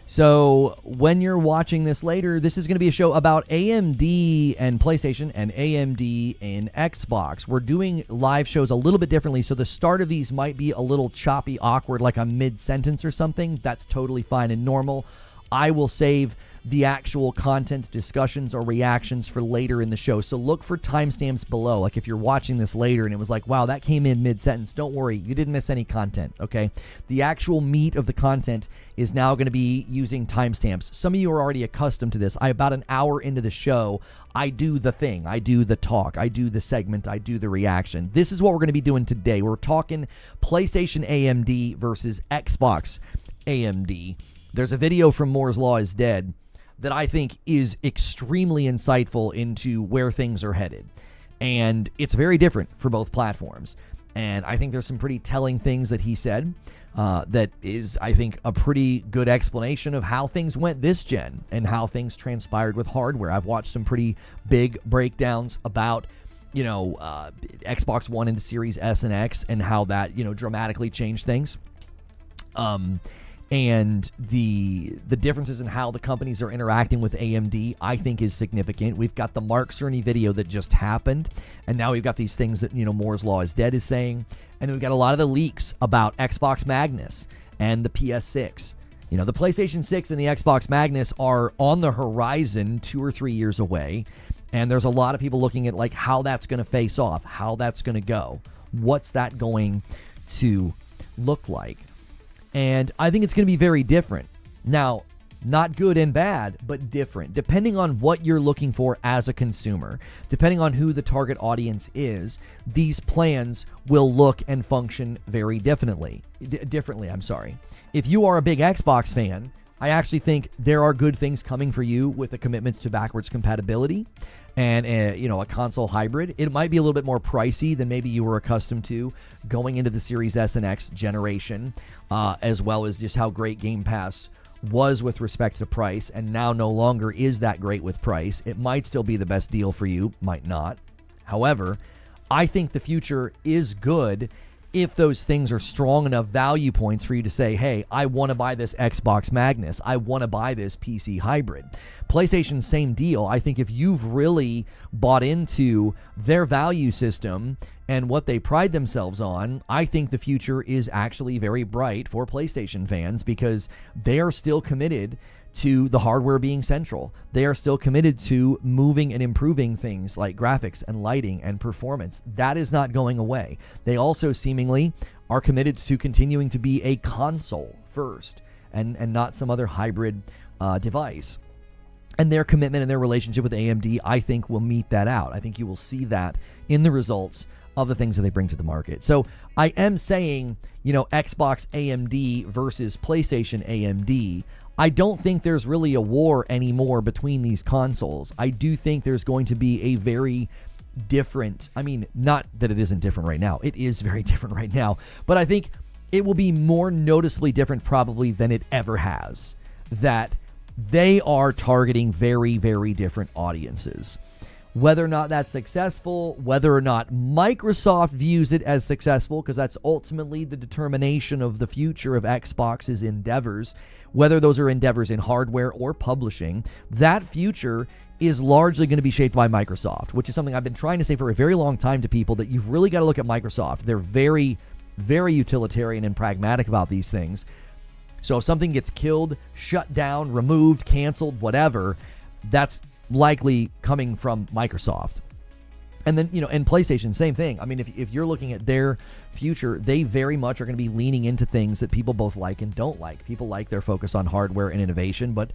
So when you're watching this later, this is going to be a show about AMD and PlayStation and AMD and Xbox. We're doing live shows a little bit differently, so the start of these might be a little choppy, awkward, like a mid-sentence or something. That's totally fine and normal. I will save the actual content discussions or reactions for later in the show. So look for timestamps below. Like if you're watching this later and it was like, wow, that came in mid-sentence, don't worry, you didn't miss any content, okay? The actual meat of the content is now going to be using timestamps. Some of you are already accustomed to this. About an hour into the show, I do the thing. I do the talk. I do the segment. I do the reaction. This is what we're going to be doing today. We're talking PlayStation AMD versus Xbox AMD. There's a video from Moore's Law is Dead that I think is extremely insightful into where things are headed. And it's very different for both platforms. And I think there's some pretty telling things that he said that is, I think, a pretty good explanation of how things went this gen and how things transpired with hardware. I've watched some pretty big breakdowns about, Xbox One into Series S and X and how that, dramatically changed things. And the differences in how the companies are interacting with AMD, I think, is significant. We've got the Mark Cerny video that just happened, and now we've got these things that, Moore's Law is Dead is saying, and then we've got a lot of the leaks about Xbox Magnus and the PS6. The PlayStation 6 and the Xbox Magnus are on the horizon 2 or 3 years away, and there's a lot of people looking at, like, how that's going to face off, how that's going to go. What's that going to look like? And I think it's going to be very different. Now, not good and bad, but different, depending on what you're looking for as a consumer. Depending on who the target audience is, these plans will look and function very differently. If you are a big Xbox fan, I actually think there are good things coming for you with the commitments to backwards compatibility and a console hybrid. It might be a little bit more pricey than maybe you were accustomed to going into the Series S and X generation, as well as just how great Game Pass was with respect to price, and now no longer is that great with price. It might still be the best deal for you, might not. However, I think the future is good if those things are strong enough value points for you to say, hey, I want to buy this Xbox Magnus. I want to buy this PC hybrid. PlayStation, same deal. I think if you've really bought into their value system and what they pride themselves on, I think the future is actually very bright for PlayStation fans because they are still committed to the hardware being central. They are still committed to moving and improving things like graphics and lighting and performance. That is not going away. They also seemingly are committed to continuing to be a console first and not some other hybrid device. And their commitment and their relationship with AMD, I think, will meet that out. I think you will see that in the results of the things that they bring to the market. So I am saying, Xbox AMD versus PlayStation AMD. I don't think there's really a war anymore between these consoles. I do think there's going to be a very different, not that it isn't different right now. It is very different right now. But I think it will be more noticeably different probably than it ever has. That they are targeting very, very different audiences. Whether or not that's successful, whether or not Microsoft views it as successful, because that's ultimately the determination of the future of Xbox's endeavors, whether those are endeavors in hardware or publishing, that future is largely going to be shaped by Microsoft, which is something I've been trying to say for a very long time to people, that you've really got to look at Microsoft. They're very, very utilitarian and pragmatic about these things. So if something gets killed, shut down, removed, canceled, whatever, that's likely coming from Microsoft. And then, and PlayStation, same thing. If you're looking at their future, they very much are going to be leaning into things that people both like and don't like. People like their focus on hardware and innovation, but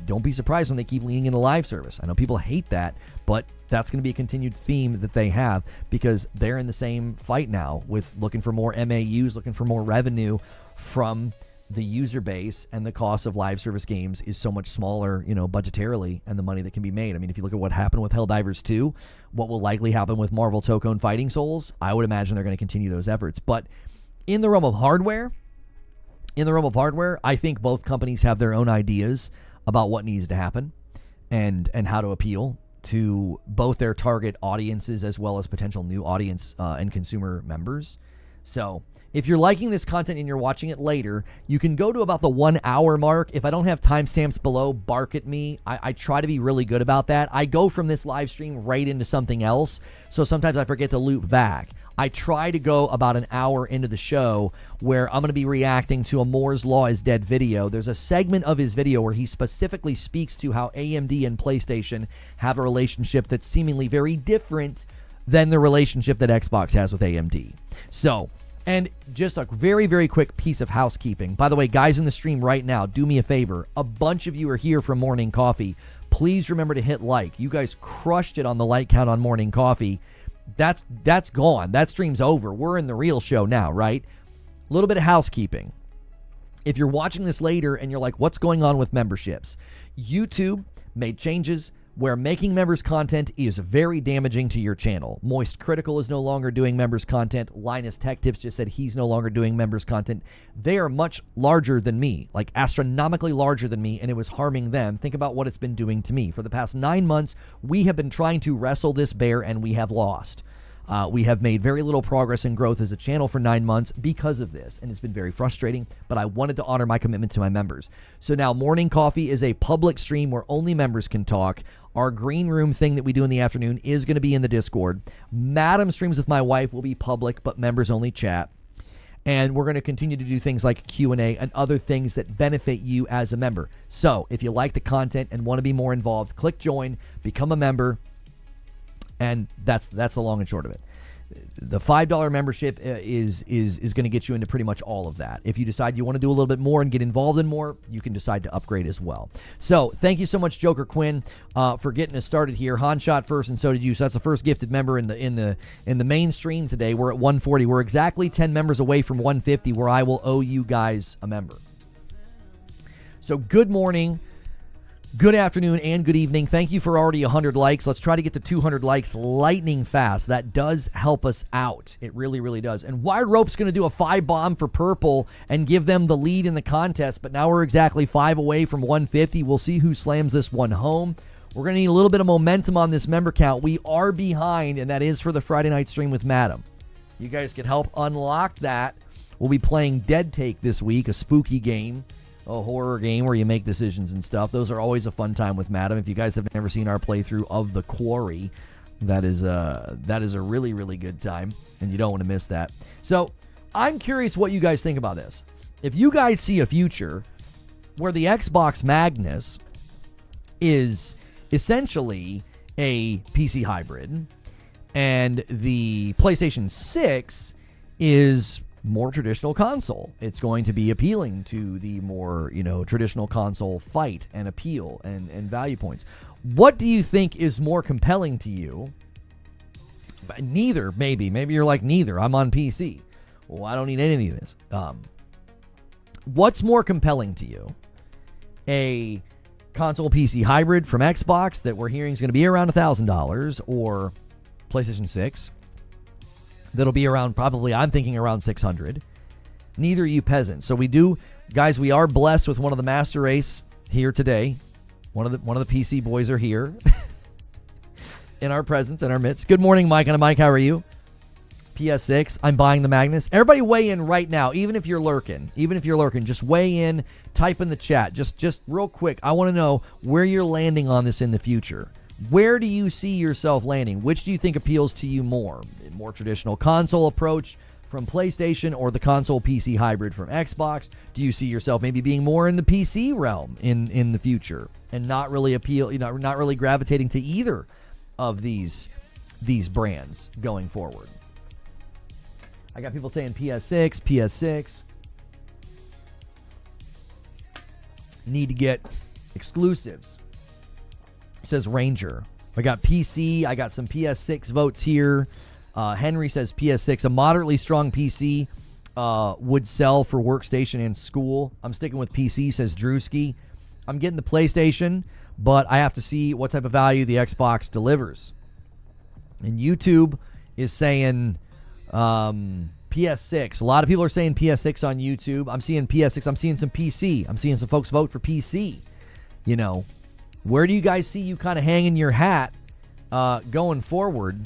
don't be surprised when they keep leaning into live service. I know people hate that, but that's going to be a continued theme that they have because they're in the same fight now with looking for more MAUs, looking for more revenue from the user base, and the cost of live service games is so much smaller, budgetarily, and the money that can be made. If you look at what happened with Helldivers 2, what will likely happen with Marvel Tokone Fighting Souls, I would imagine they're going to continue those efforts. But in the realm of hardware, I think both companies have their own ideas about what needs to happen and how to appeal to both their target audiences as well as potential new audience and consumer members. So If you're liking this content and you're watching it later, you can go to about the 1 hour mark. If I don't have timestamps below, bark at me. I try to be really good about that. I go from this live stream right into something else, so sometimes I forget to loop back. I try to go about an hour into the show where I'm going to be reacting to a Moore's Law is Dead video. There's a segment of his video where he specifically speaks to how AMD and PlayStation have a relationship that's seemingly very different than the relationship that Xbox has with AMD. So, and just a very, very quick piece of housekeeping. By the way, guys in the stream right now, do me a favor. A bunch of you are here from Morning Coffee. Please remember to hit like. You guys crushed it on the like count on Morning Coffee. That's gone. That stream's over. We're in the real show now, right? A little bit of housekeeping. If you're watching this later and you're like, what's going on with memberships? YouTube made changes where making members content is very damaging to your channel. Moist Critical is no longer doing members content. Linus Tech Tips just said he's no longer doing members content. They are much larger than me, like astronomically larger than me, and it was harming them. Think about what it's been doing to me. For the past 9 months, we have been trying to wrestle this bear, and we have lost. We have made very little progress and growth as a channel for 9 months because of this, and it's been very frustrating, but I wanted to honor my commitment to my members. So now Morning Coffee is a public stream where only members can talk. Our green room thing that we do in the afternoon is going to be in the Discord. Madam streams with my wife will be public, but members only chat. And we're going to continue to do things like Q&A and other things that benefit you as a member. So if you like the content and want to be more involved, click join, become a member. And that's the long and short of it. The $5 membership is going to get you into pretty much all of that. If you decide you want to do a little bit more and get involved in more, you can decide to upgrade as well. So thank you so much, Joker Quinn, for getting us started here. Han shot first, and so did you. So that's the first gifted member in the main stream today. We're at 140. We're exactly 10 members away from 150, where I will owe you guys a member. So good morning. Good afternoon and good evening. Thank you for already 100 likes. Let's try to get to 200 likes lightning fast. That does help us out. It really, really does. And Wired Rope's going to do a 5-bomb for purple and give them the lead in the contest, but now we're exactly 5 away from 150. We'll see who slams this one home. We're going to need a little bit of momentum on this member count. We are behind, and that is for the Friday night stream with Madam. You guys can help unlock that. We'll be playing Dead Take this week, a spooky game. A horror game where you make decisions and stuff. Those are always a fun time with Madam. If you guys have never seen our playthrough of The Quarry, that is a really, really good time, and you don't want to miss that. So I'm curious what you guys think about this. If you guys see a future where the Xbox Magnus is essentially a PC hybrid and the PlayStation 6 is more traditional console. It's going to be appealing to the more, traditional console fight and appeal and value points. What do you think is more compelling to you? Neither, maybe. Maybe you're like, neither. I'm on PC. Well, I don't need any of this. What's more compelling to you? A console PC hybrid from Xbox that we're hearing is going to be around $1,000, or PlayStation 6 that'll be around, probably, I'm thinking around $600. Neither you peasants. So guys, we are blessed with one of the master race here today. One of the PC boys are here in our presence, in our midst. Good morning, Mike. And Mike, how are you? PS6, I'm buying the Magnus. Everybody weigh in right now, even if you're lurking. Just weigh in, type in the chat. Just real quick, I want to know where you're landing on this in the future. Where do you see yourself landing? Which do you think appeals to you more? More traditional console approach from PlayStation, or the console PC hybrid from Xbox? Do you see yourself maybe being more in the PC realm in the future and not really not really gravitating to either of these brands going forward? I got people saying PS6. Need to get exclusives, says Ranger. I got PC. I got some PS6 votes here. Henry says PS6. A moderately strong PC would sell for workstation and school. I'm sticking with PC, says Drewski. I'm getting the PlayStation, but I have to see what type of value the Xbox delivers. And YouTube is saying PS6. A lot of people are saying PS6 on YouTube. I'm seeing PS6. I'm seeing some PC. I'm seeing some folks vote for PC. Where do you guys see you kind of hanging your hat going forward?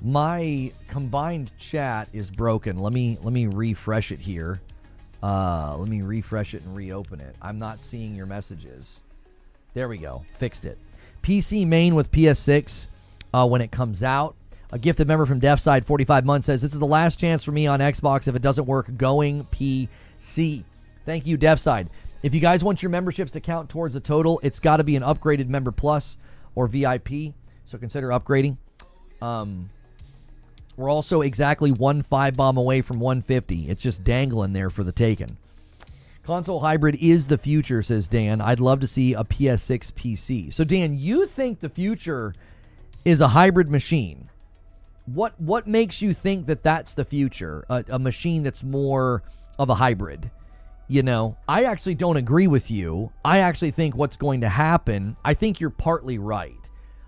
My combined chat is broken. Let me refresh it here. Let me refresh it and reopen it. I'm not seeing your messages. There we go. Fixed it. PC main with PS6 when it comes out. A gifted member from DefSide 45 months says, this is the last chance for me on Xbox. If it doesn't work, going PC. Thank you, DefSide. If you guys want your memberships to count towards the total, it's got to be an upgraded member plus or VIP. So consider upgrading. We're also exactly 1 5-bomb away from 150. It's just dangling there for the taking. Console hybrid is the future, says Dan. I'd love to see a PS6 PC. So, Dan, you think the future is a hybrid machine. What makes you think that that's the future? A machine that's more of a hybrid? You know, I actually don't agree with you. I actually think what's going to happen, I think you're partly right.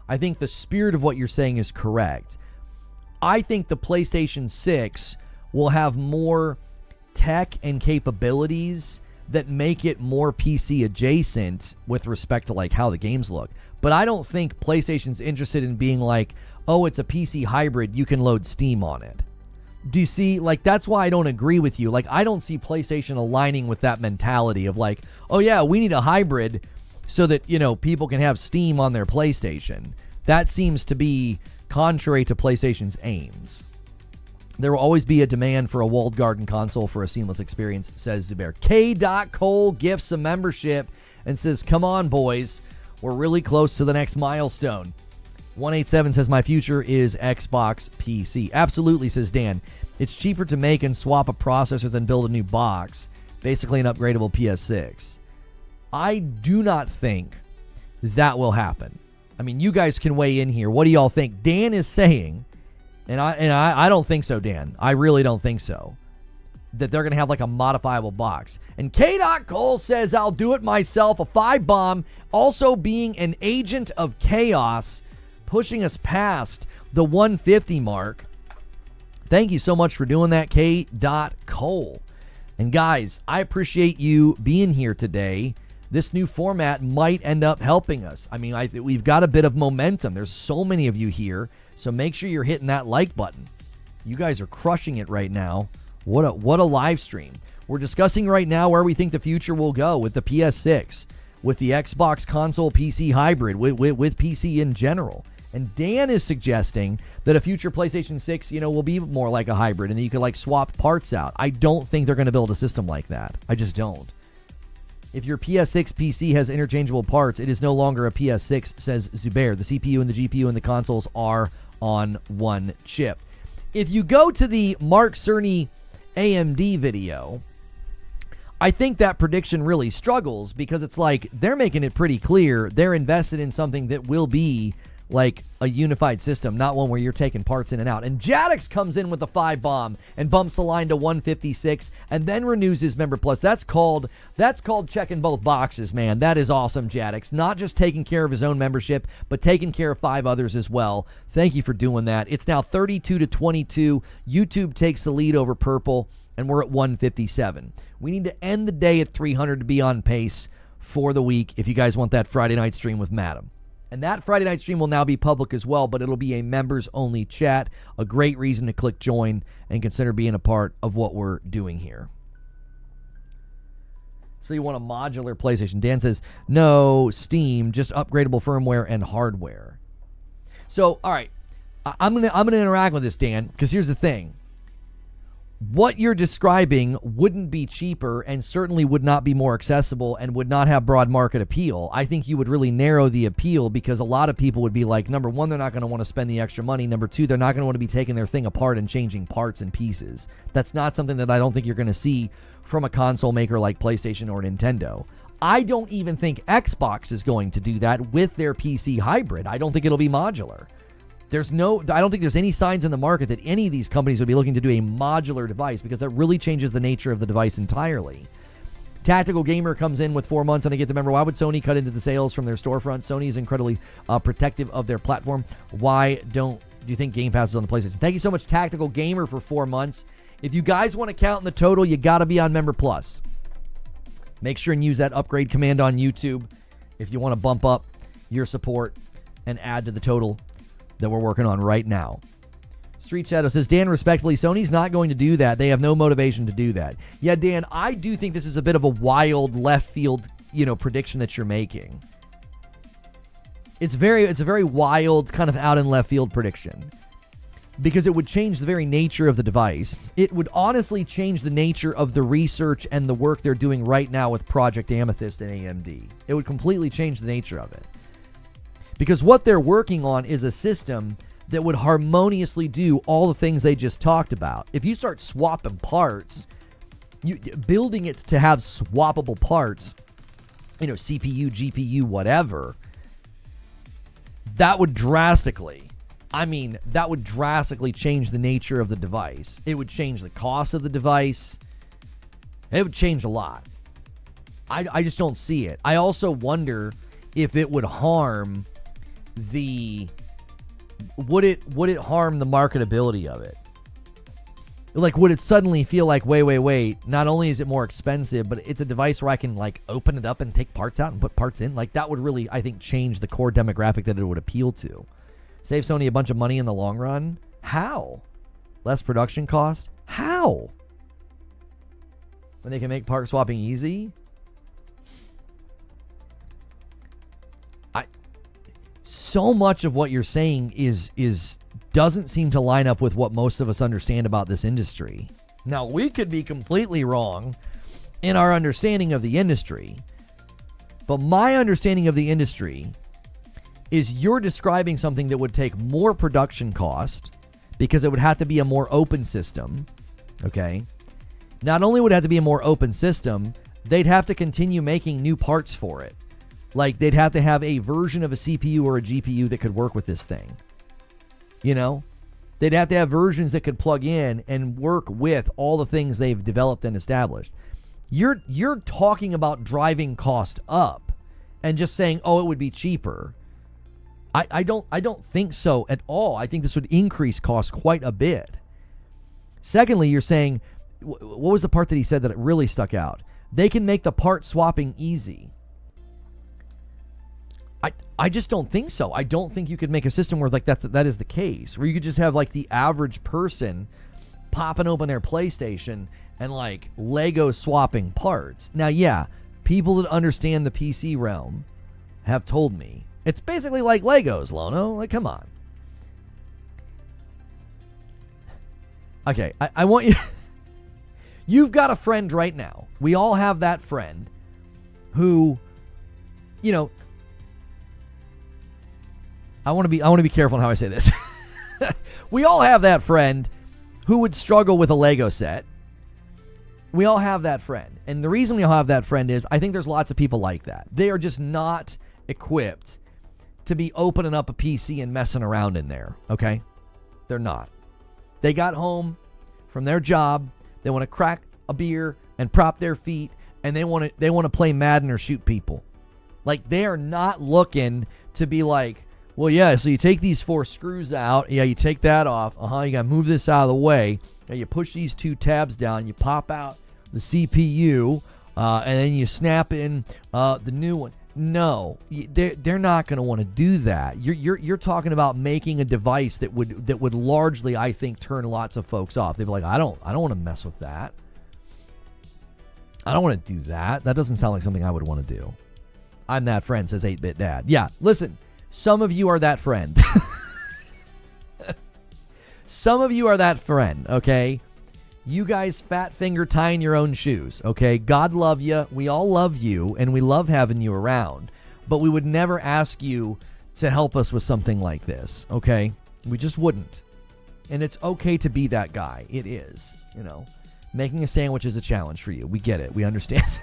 I think the spirit of what you're saying is correct. I think the PlayStation 6 will have more tech and capabilities that make it more PC adjacent with respect to like how the games look. But I don't think PlayStation's interested in being like, oh, it's a PC hybrid, you can load Steam on it. Do you see? Like, that's why I don't agree with you. Like, I don't see PlayStation aligning with that mentality of like, oh yeah, we need a hybrid so that, you know, people can have Steam on their PlayStation. That seems to be contrary to PlayStation's aims. There will always be a demand for a walled garden console for a seamless experience, says Zubair. K. Cole gifts a membership and says, come on, boys. We're really close to the next milestone. 187 says, my future is Xbox PC. Absolutely, says Dan. It's cheaper to make and swap a processor than build a new box. Basically an upgradable PS6. I do not think that will happen. I mean, you guys can weigh in here. What do y'all think? Dan is saying, and I don't think so, Dan. I really don't think so, that they're going to have like a modifiable box. And K. Cole says, I'll do it myself. A 5-bomb, also being an agent of chaos, pushing us past the 150 mark. Thank you so much for doing that, K. Cole. And guys, I appreciate you being here today. This new format might end up helping us. I mean, we've got a bit of momentum. There's so many of you here, so make sure you're hitting that like button. You guys are crushing it right now. What a live stream. We're discussing right now where we think the future will go with the PS6, with the Xbox console PC hybrid, with PC in general. And Dan is suggesting that a future PlayStation 6, you know, will be more like a hybrid and that you could like swap parts out. I don't think they're going to build a system like that. I just don't. If your PS6 PC has interchangeable parts, it is no longer a PS6, says Zubair. The CPU and the GPU and the consoles are on one chip. If you go to the Mark Cerny AMD video, I think that prediction really struggles because it's like they're making it pretty clear they're invested in something that will be like a unified system, not one where you're taking parts in and out. And Jadix comes in with a 5-bomb and bumps the line to 156 and then renews his member plus. That's called checking both boxes, man. That is awesome, Jadix. Not just taking care of his own membership, but taking care of 5 others as well. Thank you for doing that. It's now 32-22. YouTube takes the lead over Purple, and we're at 157. We need to end the day at 300 to be on pace for the week if you guys want that Friday night stream with Madam. And that Friday night stream will now be public as well, but it'll be a members-only chat. A great reason to click join and consider being a part of what we're doing here. So you want a modular PlayStation. Dan says, no, Steam, just upgradable firmware and hardware. So, all right, I'm gonna interact with this, Dan, because here's the thing. What you're describing wouldn't be cheaper and certainly would not be more accessible and would not have broad market appeal. I think you would really narrow the appeal because a lot of people would be like, number one, they're not going to want to spend the extra money. Number two, they're not going to want to be taking their thing apart and changing parts and pieces. That's not something that I don't think you're going to see from a console maker like PlayStation or Nintendo. I don't even think Xbox is going to do that with their PC hybrid. I don't think it'll be modular. I don't think there's any signs in the market that any of these companies would be looking to do a modular device because that really changes the nature of the device entirely. Tactical Gamer comes in with 4 months and I get the member. Why would Sony cut into the sales from their storefront? Sony is incredibly protective of their platform. Why do you think Game Pass is on the PlayStation? Thank you so much, Tactical Gamer, for 4 months. If you guys want to count in the total, you got to be on Member Plus. Make sure and use that upgrade command on YouTube if you want to bump up your support and add to the total that we're working on right now. Street Shadow says, Dan, respectfully, Sony's not going to do that. They have no motivation to do that. Yeah, Dan, I do think this is a bit of a wild left field, prediction that you're making. It's a very wild, kind of out in left field prediction. Because it would change the very nature of the device. It would honestly change the nature of the research and the work they're doing right now with Project Amethyst and AMD. It would completely change the nature of it. Because what they're working on is a system that would harmoniously do all the things they just talked about. If you start swapping parts, building it to have swappable parts, CPU, GPU, whatever, that would drastically change the nature of the device. It would change the cost of the device. It would change a lot. I just don't see it. I also wonder if it would harm would it harm the marketability of it? Like, would it suddenly feel like, wait, not only is it more expensive, but it's a device where I can, like, open it up and take parts out and put parts in? Like, that would really, I think, change the core demographic that it would appeal to. Save Sony a bunch of money in the long run? How? Less production cost? How? When they can make part swapping easy? So much of what you're saying is doesn't seem to line up with what most of us understand about this industry. Now, we could be completely wrong in our understanding of the industry, but my understanding of the industry is you're describing something that would take more production cost because it would have to be a more open system, okay? Not only would it have to be a more open system, they'd have to continue making new parts for it. Like, they'd have to have a version of a CPU or a GPU that could work with this thing. They'd have to have versions that could plug in and work with all the things they've developed and established. You're talking about driving cost up and just saying, oh, it would be cheaper. I don't think so at all. I think this would increase costs quite a bit. Secondly, you're saying, what was the part that he said that it really stuck out? They can make the part swapping easy. I just don't think so. I don't think you could make a system where like that is the case, where you could just have like the average person popping open their PlayStation and like Lego swapping parts. Now, yeah, people that understand the PC realm have told me it's basically like Legos, Lono. Like, come on. Okay, I want you... You've got a friend right now. We all have that friend who, I want to be careful on how I say this. We all have that friend who would struggle with a Lego set. We all have that friend. And the reason we all have that friend is I think there's lots of people like that. They are just not equipped to be opening up a PC and messing around in there, okay? They're not. They got home from their job. They want to crack a beer and prop their feet, and they want to play Madden or shoot people. Like, they are not looking to be like, well, yeah, so you take these 4 screws out. Yeah, you take that off. You got to move this out of the way. You push these 2 tabs down. You pop out the CPU, and then you snap in the new one. No, they're not going to want to do that. You're talking about making a device that would largely, I think, turn lots of folks off. They'd be like, I don't want to mess with that. I don't want to do that. That doesn't sound like something I would want to do. I'm that friend, says 8-Bit Dad. Yeah, listen. Some of you are that friend. Some of you are that friend, okay? You guys fat finger tying your own shoes, okay? God love you. We all love you, and we love having you around. But we would never ask you to help us with something like this, okay? We just wouldn't. And it's okay to be that guy. It is, Making a sandwich is a challenge for you. We get it. We understand.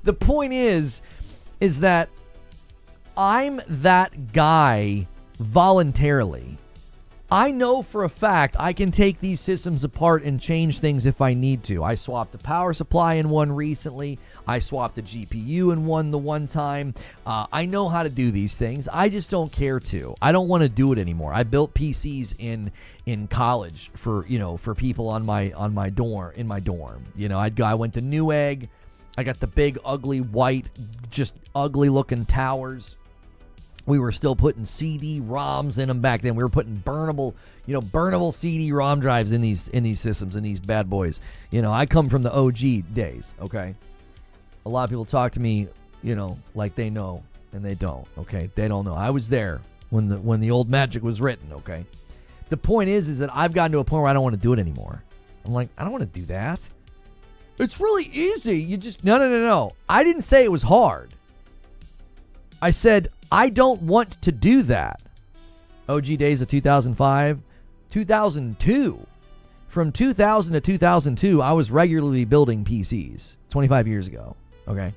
The point is that I'm that guy voluntarily. I know for a fact I can take these systems apart and change things if I need to. I swapped the power supply in one recently. I swapped the GPU in one the one time. I know how to do these things. I just don't care to. I don't want to do it anymore. I built PCs in college for people in my dorm. I went to Newegg. I got the big ugly white, just ugly looking towers. We were still putting CD-ROMs in them back then. We were putting burnable CD-ROM drives in these systems, in these bad boys. I come from the OG days, okay? A lot of people talk to me, like they know, and they don't, okay? They don't know. I was there when the old magic was written, okay? The point is that I've gotten to a point where I don't want to do it anymore. I'm like, I don't want to do that. It's really easy. You just, no. I didn't say it was hard. I said, I don't want to do that. OG days of 2005, 2002. From 2000 to 2002, I was regularly building PCs. 25 years ago, okay?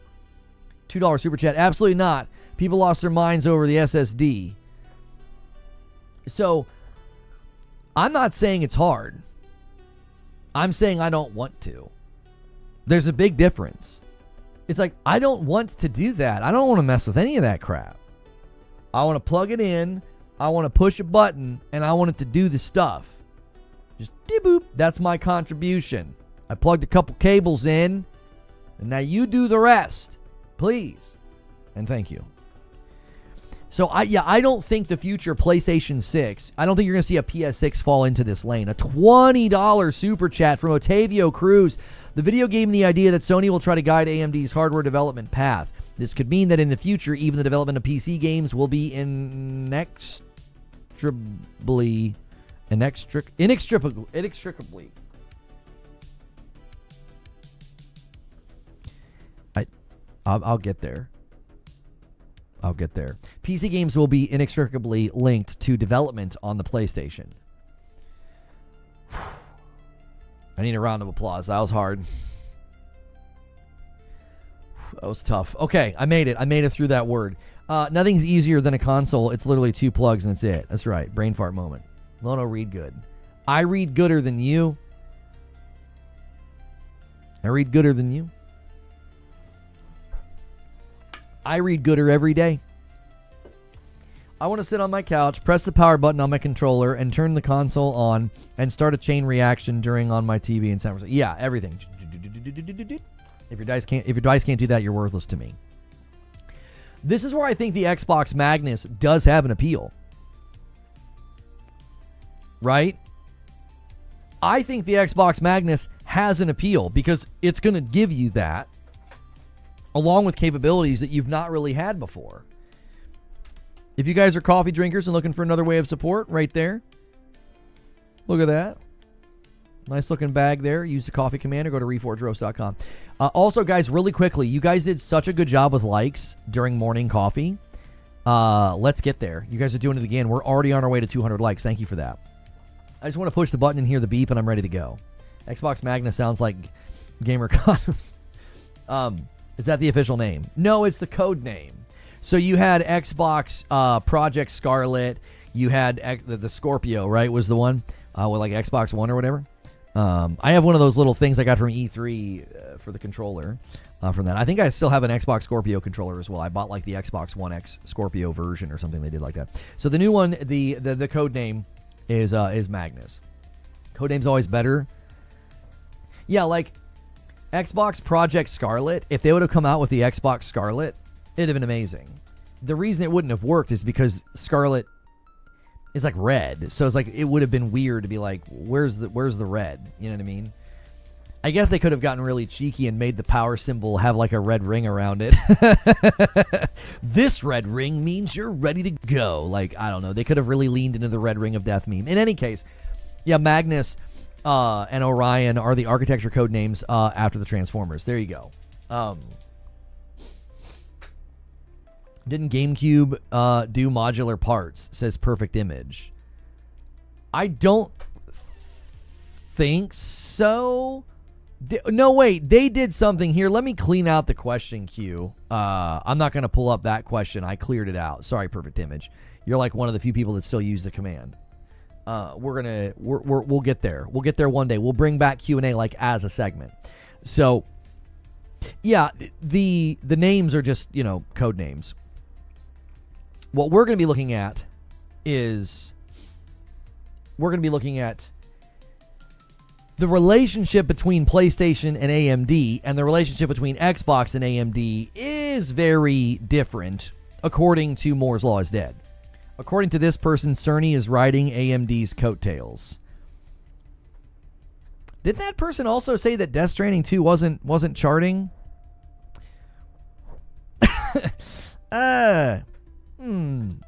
$2 super chat. Absolutely not. People lost their minds over the SSD. So, I'm not saying it's hard. I'm saying I don't want to. There's a big difference. It's like, I don't want to do that. I don't want to mess with any of that crap. I want to plug it in, I want to push a button, and I want it to do the stuff. Just boop. That's my contribution. I plugged a couple cables in, and now you do the rest. Please. And thank you. So, I don't think the future PlayStation 6, I don't think you're going to see a PS6 fall into this lane. A $20 super chat from Otavio Cruz. The video gave me the idea that Sony will try to guide AMD's hardware development path. This could mean that in the future, even the development of PC games will be inextricably. I'll get there. PC games will be inextricably linked to development on the PlayStation. I need a round of applause. That was hard. That was tough. Okay, I made it. I made it through that word. Nothing's easier than a console. It's literally 2 plugs and that's it. That's right. Brain fart moment. Lono, read good. I read gooder than you. I read gooder than you. I read gooder every day. I want to sit on my couch, press the power button on my controller, and turn the console on and start a chain reaction on my TV and sound. Yeah, everything. If your dice can't do that, you're worthless to me. This is where I think the Xbox Magnus does have an appeal. Right? I think the Xbox Magnus has an appeal because it's going to give you that, along with capabilities that you've not really had before. If you guys are coffee drinkers and looking for another way of support, right there. Look at that. Nice looking bag there. Use the coffee command or go to reforgeroast.com. Also, guys, really quickly, you guys did such a good job with likes during morning coffee. Let's get there. You guys are doing it again. We're already on our way to 200 likes. Thank you for that. I just want to push the button and hear the beep, and I'm ready to go. Xbox Magnus sounds like gamer condoms. Is that the official name? No, it's the code name. So you had Xbox Project Scarlet. You had the Scorpio, right, was the one with like Xbox One or whatever. I have one of those little things I got from E3 for the controller from that. I think I still have an Xbox Scorpio controller as well. I bought like the Xbox One X Scorpio version or something they did like that. So the new one, the code name is Magnus. Code name's always better. Yeah, like Xbox Project Scarlet, if they would have come out with the Xbox Scarlet, it'd have been amazing. The reason it wouldn't have worked is because Scarlet is like red. So it's like it would have been weird to be like, where's the red? You know what I mean? I guess they could have gotten really cheeky and made the power symbol have like a red ring around it. This red ring means you're ready to go. Like, I don't know. They could have really leaned into the red ring of death meme. In any case, yeah, Magnus and Orion are the architecture code names after the Transformers. There you go. Didn't GameCube do modular parts? Says Perfect Image. I don't think so. No, wait. They did something here. Let me clean out the question queue. I'm not going to pull up that question. I cleared it out. Sorry, Perfect Image. You're like one of the few people that still use the command. We'll get there. We'll get there one day. We'll bring back Q&A like as a segment. So, yeah, the names are just, code names. What we're going to be looking at is the relationship between PlayStation and AMD, and the relationship between Xbox and AMD is very different. according to Moore's Law is Dead. According to this person, Cerny is riding AMD's coattails. Didn't that person also say that Death Stranding 2 wasn't charting? I mean,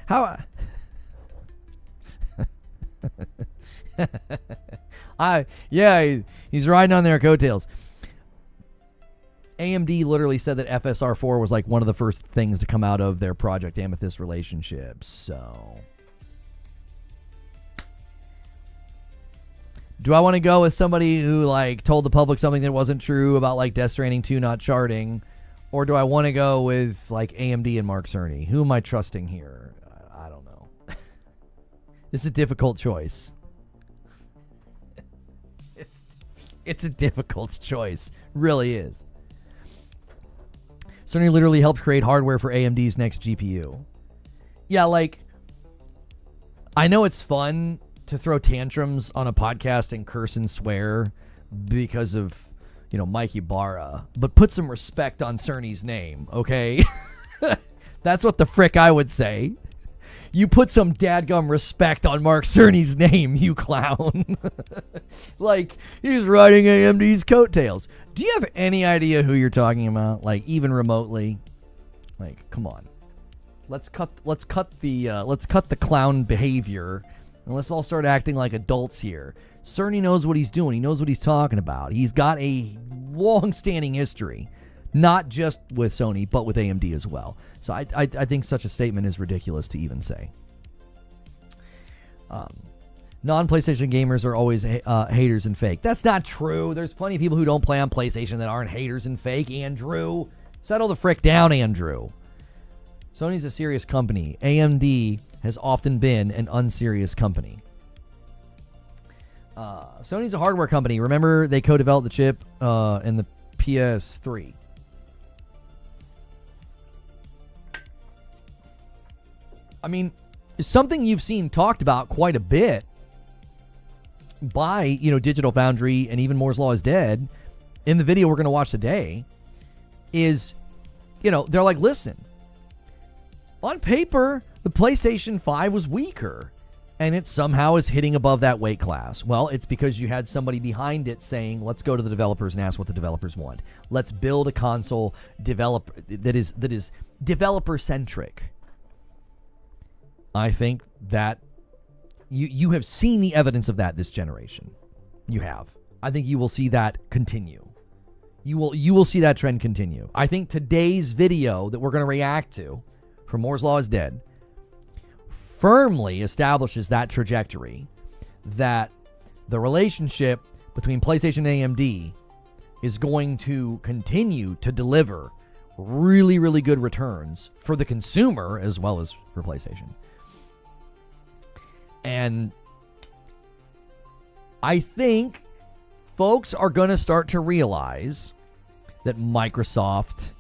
how? He's riding on their coattails. AMD literally said that FSR4 was like one of the first things to come out of their Project Amethyst relationship. So, do I want to go with somebody who like told the public something that wasn't true about like Death Stranding 2 not charting, or do I want to go with like AMD and Mark Cerny? Who am I trusting here? I don't know. It's a difficult choice. It's a difficult choice. Really is. Cerny literally helped create hardware for AMD's next GPU. Yeah, like, I know it's fun to throw tantrums on a podcast and curse and swear because of, Mike Ibarra, but put some respect on Cerny's name, okay? That's what the frick I would say. You put some dadgum respect on Mark Cerny's name, you clown. Like, he's riding AMD's coattails. Do you have any idea who you're talking about? Like, even remotely? Like, come on. Let's cut the clown behavior, and let's all start acting like adults here. Cerny knows what he's doing. He knows what he's talking about. He's got a long-standing history, not just with Sony, but with AMD as well. So I think such a statement is ridiculous to even say. Non-PlayStation gamers are always haters and fake. That's not true. There's plenty of people who don't play on PlayStation that aren't haters and fake. Andrew, settle the frick down, Andrew. Sony's a serious company. AMD has often been an unserious company. Sony's a hardware company. Remember, they co-developed the chip in the PS3. I mean, it's something you've seen talked about quite a bit by, Digital Foundry and even Moore's Law is Dead in the video we're going to watch today is, they're like, listen, on paper, the PlayStation 5 was weaker and it somehow is hitting above that weight class. Well, it's because you had somebody behind it saying, let's go to the developers and ask what the developers want. Let's build a console that is developer centric. I think that you have seen the evidence of that this generation. You have. I think you will see that continue. You will see that trend continue. I think today's video that we're going to react to from Moore's Law is Dead firmly establishes that trajectory, that the relationship between PlayStation and AMD is going to continue to deliver really, really good returns for the consumer as well as for PlayStation. And I think folks are going to start to realize that Microsoft's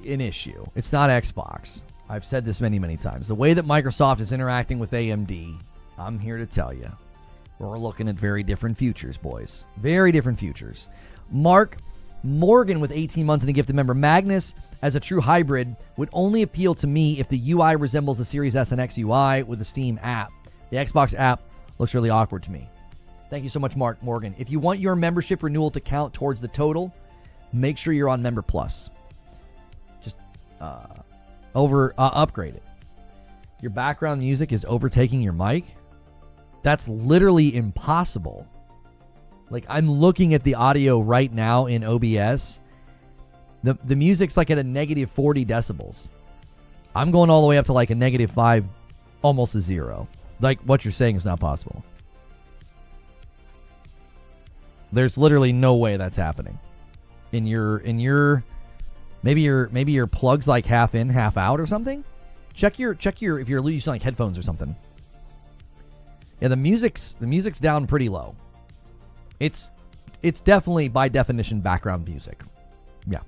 an issue. It's not Xbox. I've said this many, many times. The way that Microsoft is interacting with AMD, I'm here to tell you, we're looking at very different futures, boys. Very different futures. Mark Morgan with 18 months and a gifted member. Magnus, as a true hybrid, would only appeal to me if the UI resembles the Series S and X UI with the Steam app. The Xbox app looks really awkward to me. Thank you so much, Mark Morgan. If you want your membership renewal to count towards the total, make sure you're on Member Plus. Just upgrade it. Your background music is overtaking your mic. That's literally impossible. Like, I'm looking at the audio right now in OBS. The music's like at a negative 40 decibels. I'm going all the way up to like a negative 5, almost a 0. Like, what you're saying is not possible. There's literally no way that's happening. Maybe your plug's like half in, half out or something. Check your if you're using like headphones or something. Yeah, the music's down pretty low. It's definitely by definition background music. Yeah.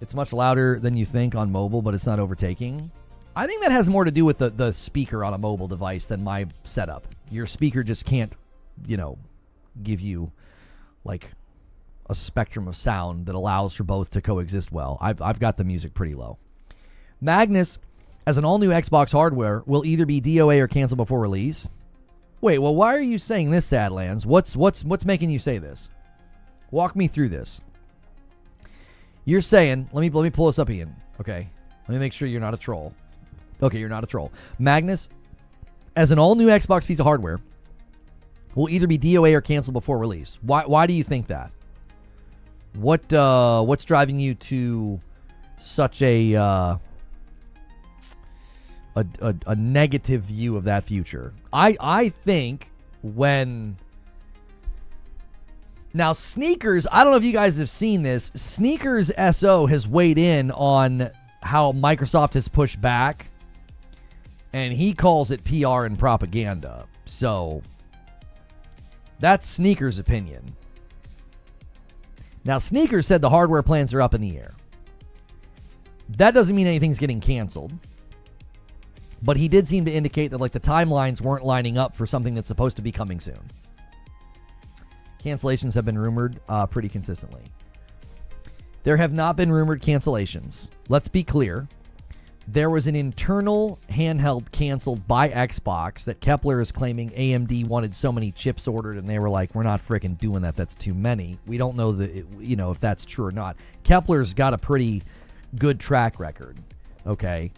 It's much louder than you think on mobile, but it's not overtaking. I think that has more to do with the speaker on a mobile device than my setup. Your speaker just can't, give you like a spectrum of sound that allows for both to coexist well. I've got the music pretty low. Magnus, as an all-new Xbox hardware, will either be DOA or canceled before release. Wait, well, why are you saying this, Sadlands? What's making you say this? Walk me through this. You're saying, let me pull this up again. Okay, let me make sure you're not a troll. Okay, you're not a troll. Magnus, as an all-new Xbox piece of hardware, will either be DOA or canceled before release. Why do you think that? What's driving you to such a negative view of that future? I think when... Now, Sneakers, I don't know if you guys have seen this. Sneakers SO has weighed in on how Microsoft has pushed back, and he calls it PR and propaganda. So, that's Sneakers' opinion. Now, Sneakers said the hardware plans are up in the air. That doesn't mean anything's getting canceled. But he did seem to indicate that like the timelines weren't lining up for something that's supposed to be coming soon. Cancellations have been rumored pretty consistently. There have not been rumored cancellations. Let's be clear. There was an internal handheld canceled by Xbox that Kepler is claiming AMD wanted so many chips ordered, and they were like, we're not freaking doing that. That's too many. We don't know if that's true or not. Kepler's got a pretty good track record. Okay.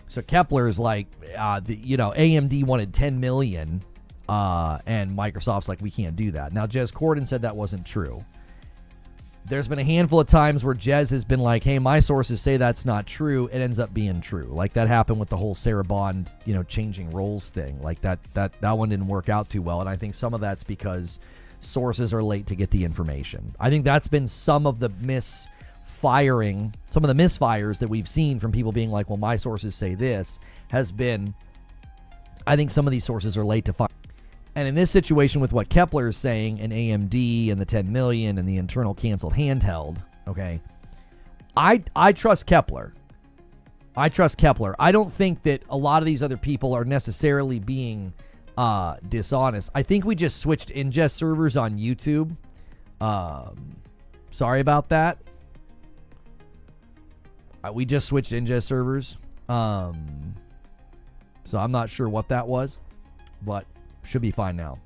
So Kepler's like, AMD wanted 10 million, and Microsoft's like, we can't do that. Now, Jez Corden said that wasn't true. There's been a handful of times where Jez has been like, hey, my sources say that's not true. It ends up being true. Like that happened with the whole Sarah Bond, changing roles thing. Like that one didn't work out too well. And I think some of that's because sources are late to get the information. I think that's been some of the misfires that we've seen from people being like, well, my sources say this, has been, I think some of these sources are late to fire. And in this situation with what Kepler is saying and AMD and the 10 million and the internal canceled handheld, okay, I trust Kepler. I don't think that a lot of these other people are necessarily being dishonest. I think we just switched ingest servers on YouTube. Sorry about that. We just switched ingest servers. So I'm not sure what that was, but should be fine now.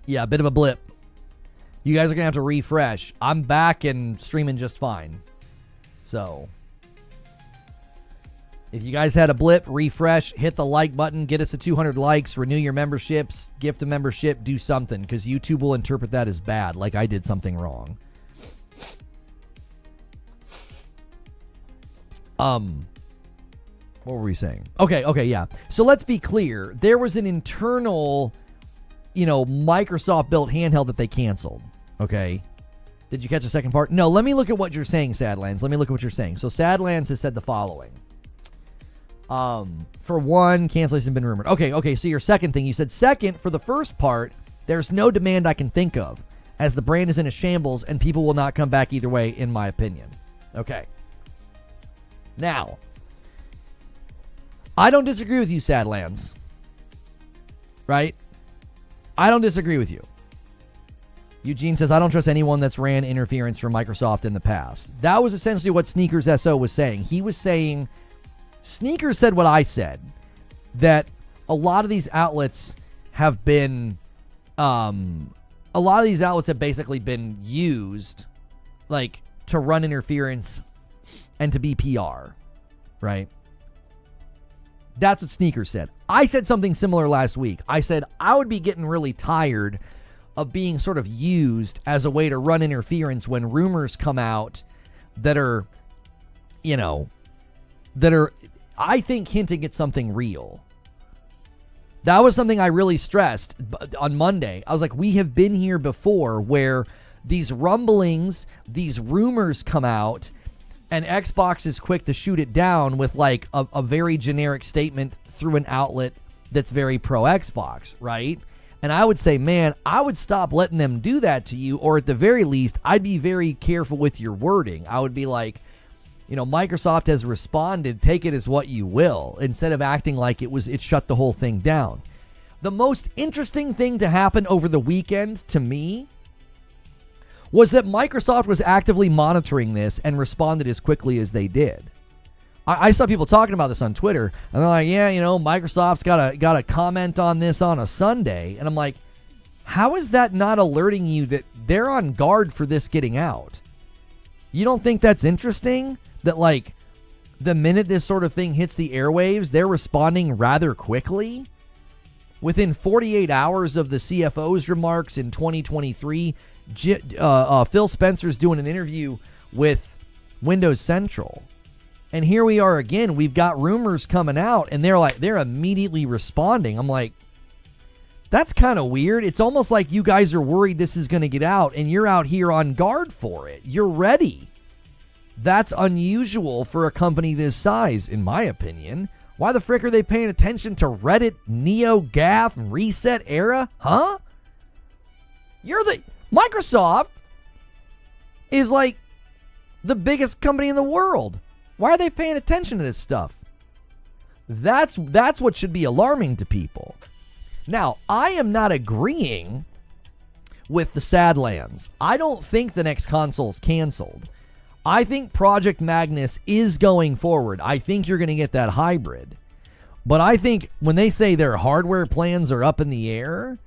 Yeah, a bit of a blip. You guys are gonna have to refresh. I'm back and streaming just fine. So if you guys had a blip, refresh, hit the like button, get us to 200 likes, renew your memberships, gift a membership, do something, because YouTube will interpret that as bad, like I did something wrong. What were we saying? Okay, yeah. So let's be clear. There was an internal, Microsoft-built handheld that they canceled. Okay? Did you catch the second part? No, let me look at what you're saying, Sadlands. Let me look at what you're saying. So Sadlands has said the following. For one, cancellation has been rumored. Okay, so your second thing. You said, second, for the first part, there's no demand I can think of, as the brand is in a shambles and people will not come back either way, in my opinion. Okay. Now, I don't disagree with you, Sadlands. Right? I don't disagree with you. Eugene says, I don't trust anyone that's ran interference from Microsoft in the past. That was essentially what Sneakers SO was saying. He was saying, Sneakers said what I said, that a lot of these outlets have been, basically been used, like, to run interference and to be PR, right? That's what Sneakers said. I said something similar last week. I said I would be getting really tired of being sort of used as a way to run interference when rumors come out that are, I think, hinting at something real. That was something I really stressed on Monday. I was like, we have been here before where these rumblings, these rumors come out, and Xbox is quick to shoot it down with like a very generic statement through an outlet that's very pro-Xbox, right? And I would say, man, I would stop letting them do that to you, or at the very least, I'd be very careful with your wording. I would be like, Microsoft has responded, take it as what you will, instead of acting like it shut the whole thing down. The most interesting thing to happen over the weekend to me was that Microsoft was actively monitoring this and responded as quickly as they did. I saw people talking about this on Twitter, and they're like, yeah, Microsoft's got a comment on this on a Sunday. And I'm like, how is that not alerting you that they're on guard for this getting out? You don't think that's interesting? That, like, the minute this sort of thing hits the airwaves, they're responding rather quickly? Within 48 hours of the CFO's remarks in 2023, Phil Spencer's doing an interview with Windows Central. And here we are again. We've got rumors coming out, and they're immediately responding. I'm like, that's kind of weird. It's almost like you guys are worried this is going to get out, and you're out here on guard for it. You're ready. That's unusual for a company this size, in my opinion. Why the frick are they paying attention to Reddit, NeoGAF, and Reset Era? Huh? Microsoft is like the biggest company in the world. Why are they paying attention to this stuff? That's what should be alarming to people. Now, I am not agreeing with the Sadlands. I don't think the next console's canceled. I think Project Magnus is going forward. I think you're going to get that hybrid. But I think when they say their hardware plans are up in the air,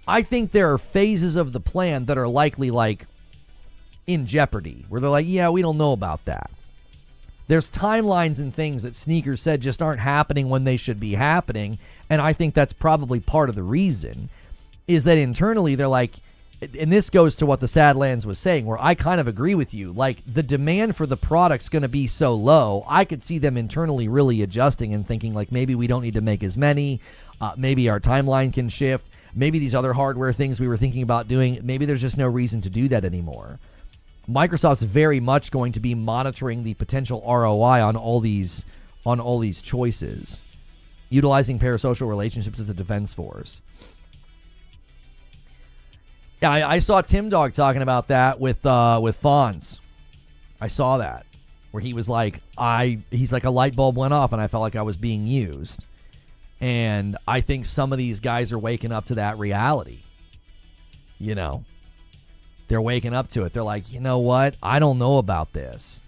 I think there are phases of the plan that are likely like in jeopardy, where they're like, yeah, we don't know about that. There's timelines and things that Sneakers said just aren't happening when they should be happening. And I think that's probably part of the reason, is that internally they're like, and this goes to what the Sadlands was saying, where I kind of agree with you. Like, the demand for the product's going to be so low, I could see them internally really adjusting and thinking, like, maybe we don't need to make as many. Maybe our timeline can shift. Maybe these other hardware things we were thinking about doing, maybe there's just no reason to do that anymore. Microsoft's very much going to be monitoring the potential ROI on all these choices, utilizing parasocial relationships as a defense force. Yeah, I saw Tim Dog talking about that with Fonz. I saw that, where he was like, he's like, a light bulb went off and I felt like I was being used. And I think some of these guys are waking up to that reality. They're waking up to it. They're like, you know what? I don't know about this.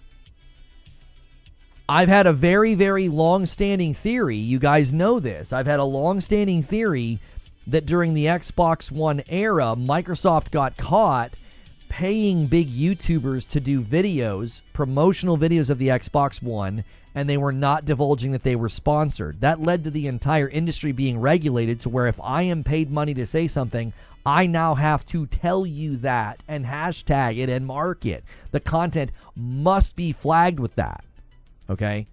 I've had a very, very long-standing theory. You guys know this. I've had a long-standing theory that during the Xbox One era, Microsoft got caught paying big YouTubers to do videos, promotional videos of the Xbox One, and they were not divulging that they were sponsored. That led to the entire industry being regulated to where if I am paid money to say something, I now have to tell you that and hashtag it and mark it. The content must be flagged with that. Okay?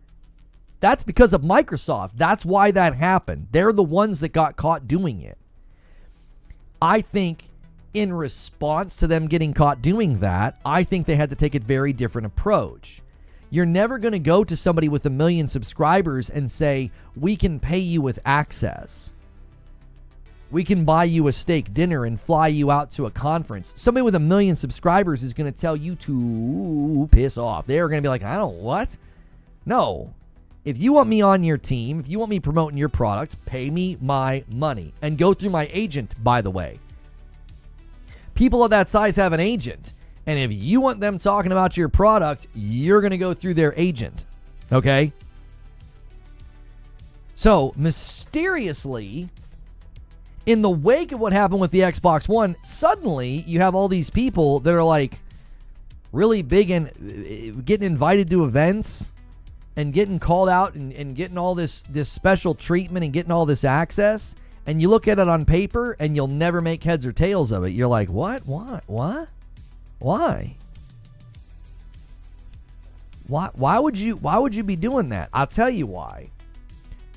That's because of Microsoft. That's why that happened. They're the ones that got caught doing it. I think in response to them getting caught doing that, I think they had to take a very different approach. You're never going to go to somebody with 1 million subscribers and say, we can pay you with access. We can buy you a steak dinner and fly you out to a conference. Somebody with 1 million subscribers is going to tell you to piss off. They're going to be like, what? No. If you want me on your team, if you want me promoting your product, pay me my money. And go through my agent, by the way. People of that size have an agent. And if you want them talking about your product, you're going to go through their agent. Okay? So, mysteriously, in the wake of what happened with the Xbox One, suddenly you have all these people that are like really big and getting invited to events and getting called out and getting all this special treatment and getting all this access. And you look at it on paper and you'll never make heads or tails of it. You're like, what? What? Why? Why would you be doing that? I'll tell you why.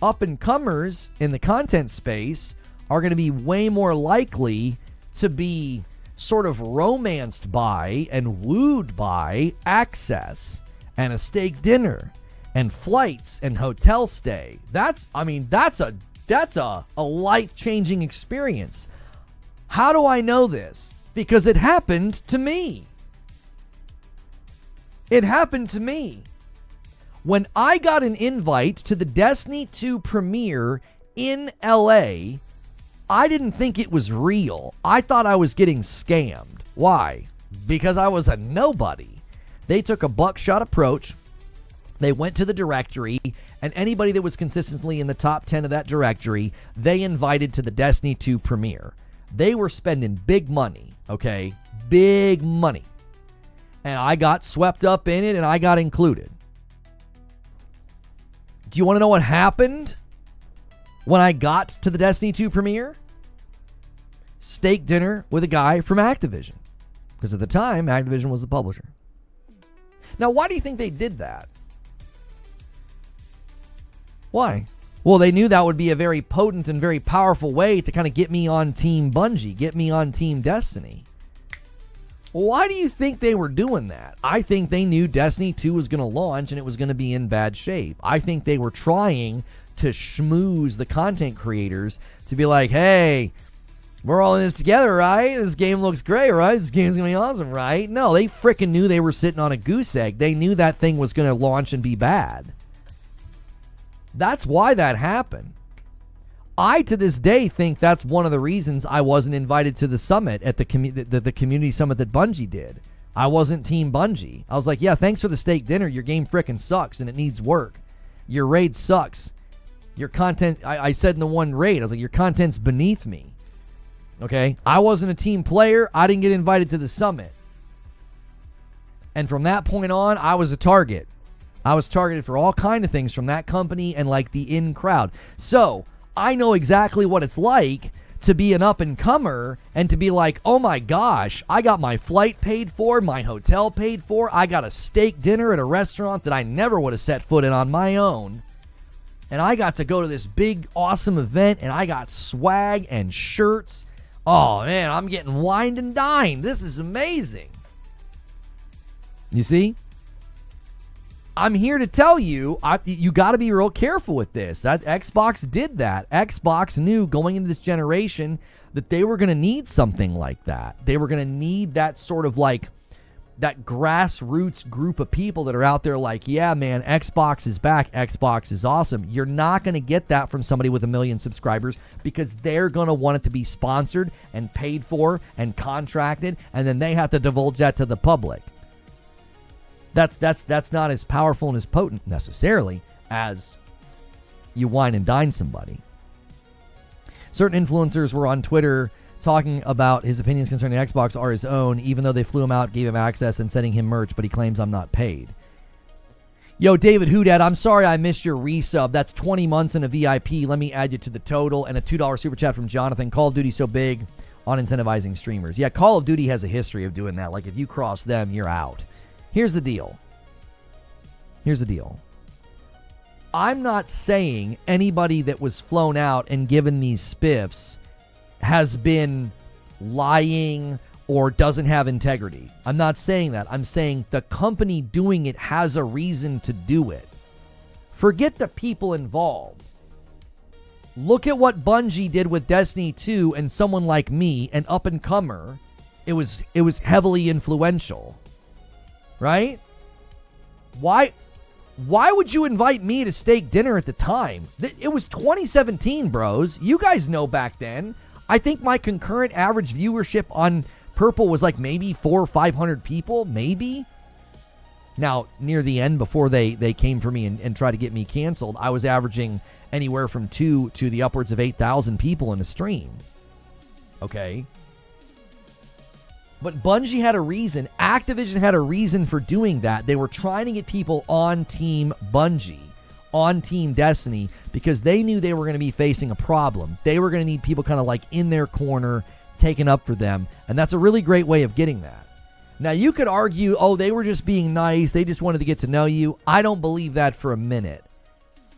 Up and comers in the content space are going to be way more likely to be sort of romanced by and wooed by access and a steak dinner and flights and hotel stay. That's a life-changing experience. How do I know this? Because it happened to me. It happened to me. When I got an invite to the Destiny 2 premiere in LA I didn't think it was real. I thought I was getting scammed. Why? Because I was a nobody. They took a buckshot approach. They went to the directory, and anybody that was consistently in the top 10 of that directory, they invited to the Destiny 2 premiere. They were spending big money, okay? Big money. And I got swept up in it, and I got included. Do you want to know what happened when I got to the Destiny 2 premiere? Steak dinner with a guy from Activision. Because at the time, Activision was the publisher. Now, why do you think they did that? Why? Well, they knew that would be a very potent and very powerful way to kind of get me on Team Bungie, get me on Team Destiny. Why do you think they were doing that? I think they knew Destiny 2 was going to launch and it was going to be in bad shape. I think they were trying to schmooze the content creators to be like, hey, we're all in this together, right? This game looks great, right? This game's going to be awesome, right? No, they freaking knew they were sitting on a goose egg. They knew that thing was going to launch and be bad. That's why that happened. I, to this day, think that's one of the reasons I wasn't invited to the summit at the community summit that Bungie did. I wasn't Team Bungie. I was like, yeah, thanks for the steak dinner. Your game frickin' sucks and it needs work. Your raid sucks. Your content, I said in the one raid, I was like, your content's beneath me. Okay? I wasn't a team player. I didn't get invited to the summit. And from that point on, I was a target. I was targeted for all kind of things from that company and like the in crowd. So I know exactly what it's like to be an up-and-comer and to be like, oh my gosh, I got my flight paid for, my hotel paid for, I got a steak dinner at a restaurant that I never would have set foot in on my own, and I got to go to this big, awesome event, and I got swag and shirts. Oh man, I'm getting wined and dined. This is amazing. You see? I'm here to tell you, you got to be real careful with this. That Xbox did that. Xbox knew going into this generation that they were going to need something like that. They were going to need that sort of like that grassroots group of people that are out there like, yeah, man, Xbox is back. Xbox is awesome. You're not going to get that from somebody with 1 million subscribers because they're going to want it to be sponsored and paid for and contracted, and then they have to divulge that to the public. That's not as powerful and as potent necessarily as you wine and dine somebody. Certain influencers were on Twitter talking about his opinions concerning Xbox are his own, even though they flew him out, gave him access, and sending him merch, but he claims I'm not paid. Yo, David Hoodad, I'm sorry I missed your resub. That's 20 months in a VIP. Let me add you to the total. And a $2 super chat from Jonathan. Call of Duty so big on incentivizing streamers. Yeah, Call of Duty has a history of doing that. Like, if you cross them, you're out. Here's the deal. I'm not saying anybody that was flown out and given these spiffs has been lying or doesn't have integrity. I'm not saying that. I'm saying the company doing it has a reason to do it. Forget the people involved. Look at what Bungie did with Destiny 2 and someone like me, an up-and-comer. It was heavily influential. Right? Why would you invite me to steak dinner at the time? It was 2017, bros. You guys know back then. I think my concurrent average viewership on Purple was like maybe 400 or 500 people, maybe. Now, near the end, before they came for me and tried to get me canceled, I was averaging anywhere from 2 to the upwards of 8,000 people in a stream. Okay? But Bungie had a reason. Activision had a reason for doing that. They were trying to get people on Team Bungie, on Team Destiny, because they knew they were going to be facing a problem. They were going to need people kind of like in their corner, taking up for them. And that's a really great way of getting that. Now, you could argue, oh, they were just being nice. They just wanted to get to know you. I don't believe that for a minute.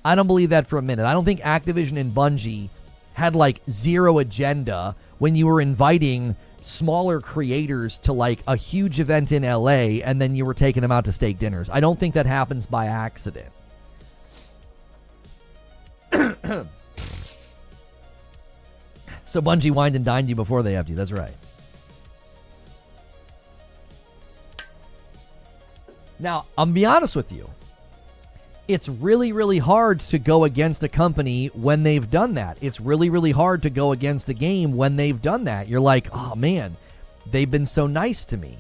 I don't think Activision and Bungie had like zero agenda when you were inviting smaller creators to like a huge event in LA and then you were taking them out to steak dinners. I don't think that happens by accident. So Bungie wined and dined you before they have you. That's right. Now, I'm gonna be honest with you. It's really, really hard to go against a company when they've done that. It's really, really hard to go against a game when they've done that. You're like, oh man, they've been so nice to me.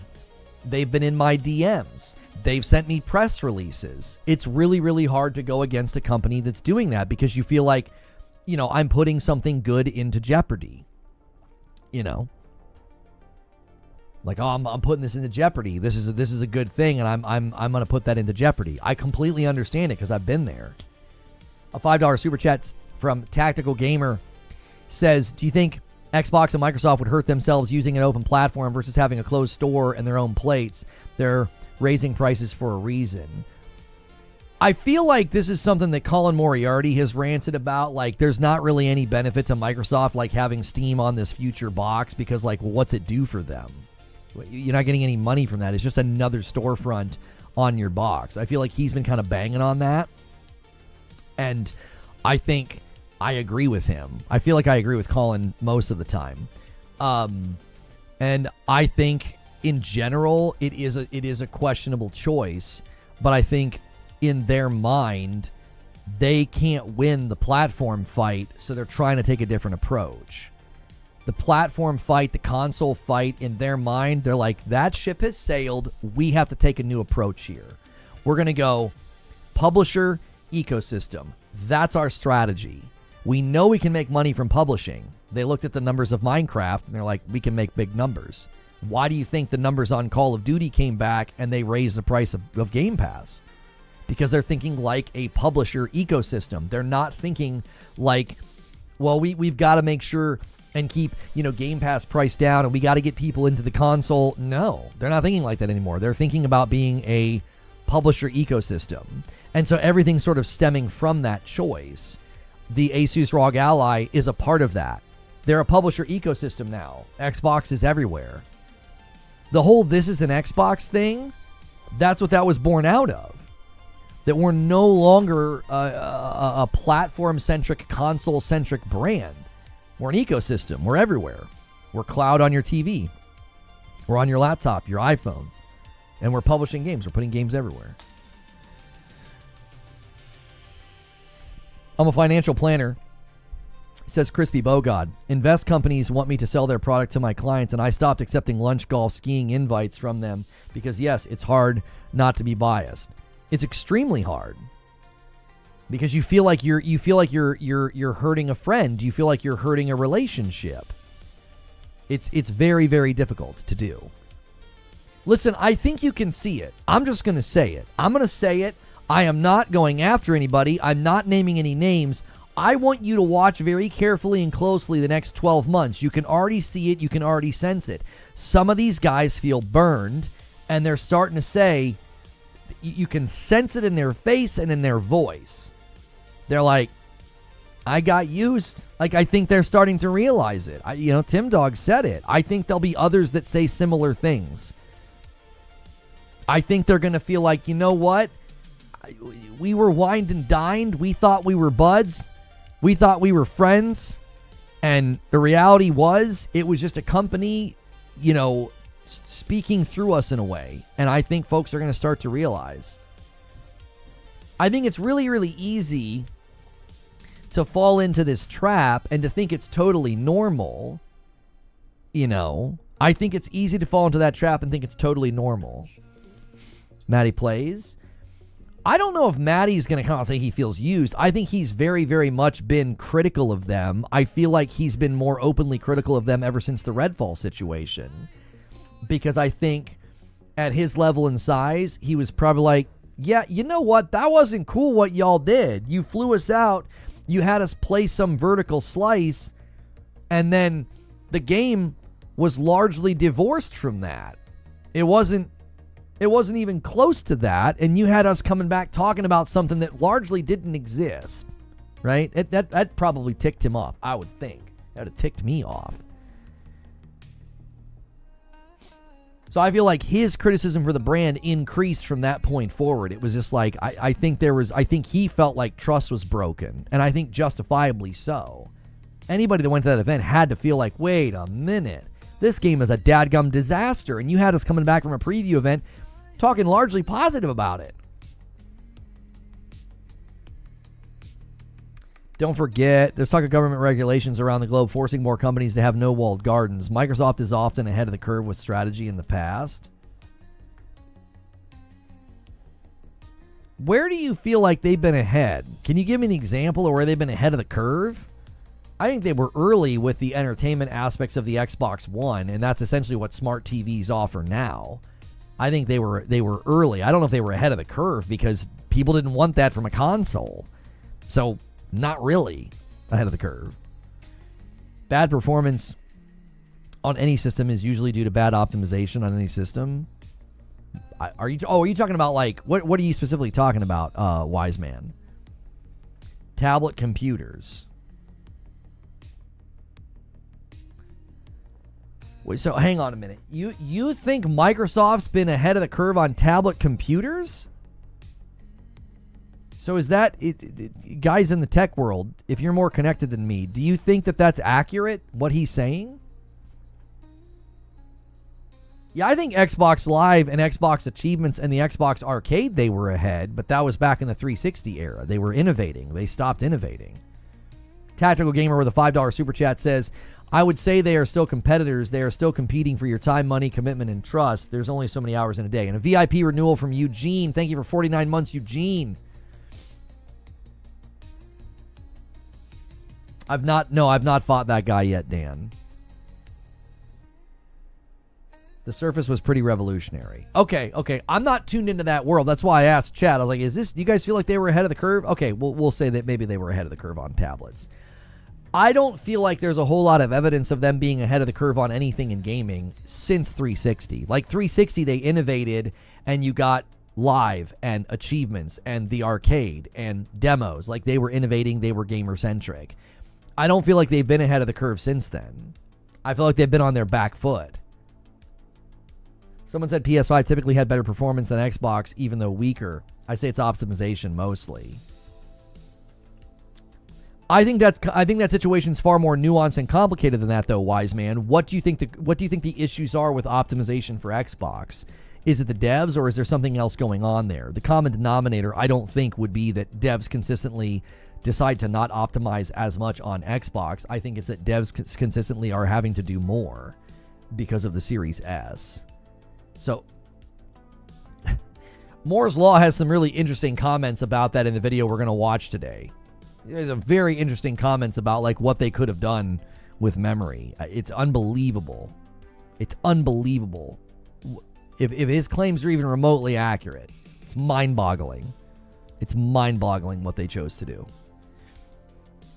They've been in my DMs. They've sent me press releases. It's really, really hard to go against a company that's doing that because you feel like, you know, I'm putting something good into jeopardy. You know, like, oh, I'm putting this into jeopardy. This is a good thing, and I'm going to put that into jeopardy. I completely understand it because I've been there. A $5 super chat from Tactical Gamer says, do you think Xbox and Microsoft would hurt themselves using an open platform versus having a closed store and their own plates? They're raising prices for a reason. I feel like this is something that Colin Moriarty has ranted about. Like, there's not really any benefit to Microsoft, like, having Steam on this future box because, like, what's it do for them? You're not getting any money from that. It's just another storefront on your box. I feel like he's been kind of banging on that. And I think I agree with him. I feel like I agree with Colin most of the time. And I think in general, it is a questionable choice. But I think in their mind, they can't win the platform fight. So they're trying to take a different approach. The platform fight, the console fight, in their mind, they're like, that ship has sailed. We have to take a new approach here. We're going to go publisher ecosystem. That's our strategy. We know we can make money from publishing. They looked at the numbers of Minecraft, and they're like, we can make big numbers. Why do you think the numbers on Call of Duty came back and they raised the price of Game Pass? Because they're thinking like a publisher ecosystem. They're not thinking like, well, we've got to make sure and keep, you know, Game Pass price down, and we got to get people into the console. No, they're not thinking like that anymore. They're thinking about being a publisher ecosystem. And so everything's sort of stemming from that choice. The Asus ROG Ally is a part of that. They're a publisher ecosystem now. Xbox is everywhere. The whole this is an Xbox thing, that's what that was born out of. That we're no longer a platform-centric, console-centric brand. We're an ecosystem. We're everywhere. We're cloud on your TV. We're on your laptop, your iPhone. And we're publishing games. We're putting games everywhere. I'm a financial planner, says Crispy Bogod. Invest companies want me to sell their product to my clients, and I stopped accepting lunch, golf, skiing invites from them because, yes, it's hard not to be biased. It's extremely hard. Because you feel like you're hurting a friend. You feel like you're hurting a relationship. It's very, very difficult to do. Listen, I think you can see it. I'm just going to say it. I'm going to say it. I am not going after anybody. I'm not naming any names. I want you to watch very carefully and closely the next 12 months. You can already see it. You can already sense it. Some of these guys feel burned, and they're starting to say, you can sense it in their face and in their voice. They're like, I got used. Like, I think they're starting to realize it. Tim Dog said it. I think there'll be others that say similar things. I think they're going to feel like, you know what? We were wined and dined. We thought we were buds. We thought we were friends. And the reality was, it was just a company, speaking through us in a way. And I think folks are going to start to realize. I think it's really, really easy to fall into this trap and to think it's totally normal. I think it's easy to fall into that trap and think it's totally normal. Matty plays. I don't know if Matty's going to come out and say he feels used. I think he's very, very much been critical of them. I feel like he's been more openly critical of them ever since the Redfall situation. Because I think at his level and size, he was probably like, yeah, you know what? That wasn't cool what y'all did. You flew us out. You had us play some vertical slice. And then the game was largely divorced from that. It wasn't even close to that. And you had us coming back talking about something that largely didn't exist. Right? That probably ticked him off, I would think. That would have ticked me off. So I feel like his criticism for the brand increased from that point forward. It was just like, I think he felt like trust was broken, and I think justifiably so. Anybody that went to that event had to feel like, wait a minute, this game is a dadgum disaster, and you had us coming back from a preview event talking largely positive about it. Don't forget, there's talk of government regulations around the globe forcing more companies to have no walled gardens. Microsoft is often ahead of the curve with strategy in the past. Where do you feel like they've been ahead? Can you give me an example of where they've been ahead of the curve? I think they were early with the entertainment aspects of the Xbox One, and that's essentially what smart TVs offer now. I think they were early. I don't know if they were ahead of the curve because people didn't want that from a console. So, not really ahead of the curve. Bad performance on any system is usually due to bad optimization on any system. Are you talking about like what are you specifically talking about, Wise Man? Tablet computers. Wait, so hang on a minute. You think Microsoft's been ahead of the curve on tablet computers? So is that guys in the tech world, if you're more connected than me, do you think that that's accurate, what he's saying? Yeah, I think Xbox Live and Xbox Achievements and the Xbox Arcade, they were ahead, but that was back in the 360 era. They were innovating. They stopped innovating. Tactical Gamer with a $5 super chat says, I would say they are still competitors. They are still competing for your time, money, commitment, and trust. There's only so many hours in a day. And a VIP renewal from Eugene. Thank you for 49 months, Eugene. I've not fought that guy yet, Dan. The Surface was pretty revolutionary. Okay. I'm not tuned into that world. That's why I asked chat. I was like, do you guys feel like they were ahead of the curve? Okay, we'll say that maybe they were ahead of the curve on tablets. I don't feel like there's a whole lot of evidence of them being ahead of the curve on anything in gaming since 360. Like 360, they innovated and you got live and achievements and the arcade and demos. Like they were innovating, they were gamer-centric. I don't feel like they've been ahead of the curve since then. I feel like they've been on their back foot. Someone said PS5 typically had better performance than Xbox, even though weaker. I say it's optimization mostly. I think that situation's far more nuanced and complicated than that, though, Wise Man. What do you think the issues are with optimization for Xbox? Is it the devs, or is there something else going on there? The common denominator, I don't think, would be that devs consistently decide to not optimize as much on Xbox. I think it's that devs consistently are having to do more because of the Series S. So, Moore's Law has some really interesting comments about that in the video we're going to watch today. There's a very interesting comments about like what they could have done with memory. It's unbelievable. It's unbelievable. If his claims are even remotely accurate, it's mind-boggling. It's mind-boggling what they chose to do.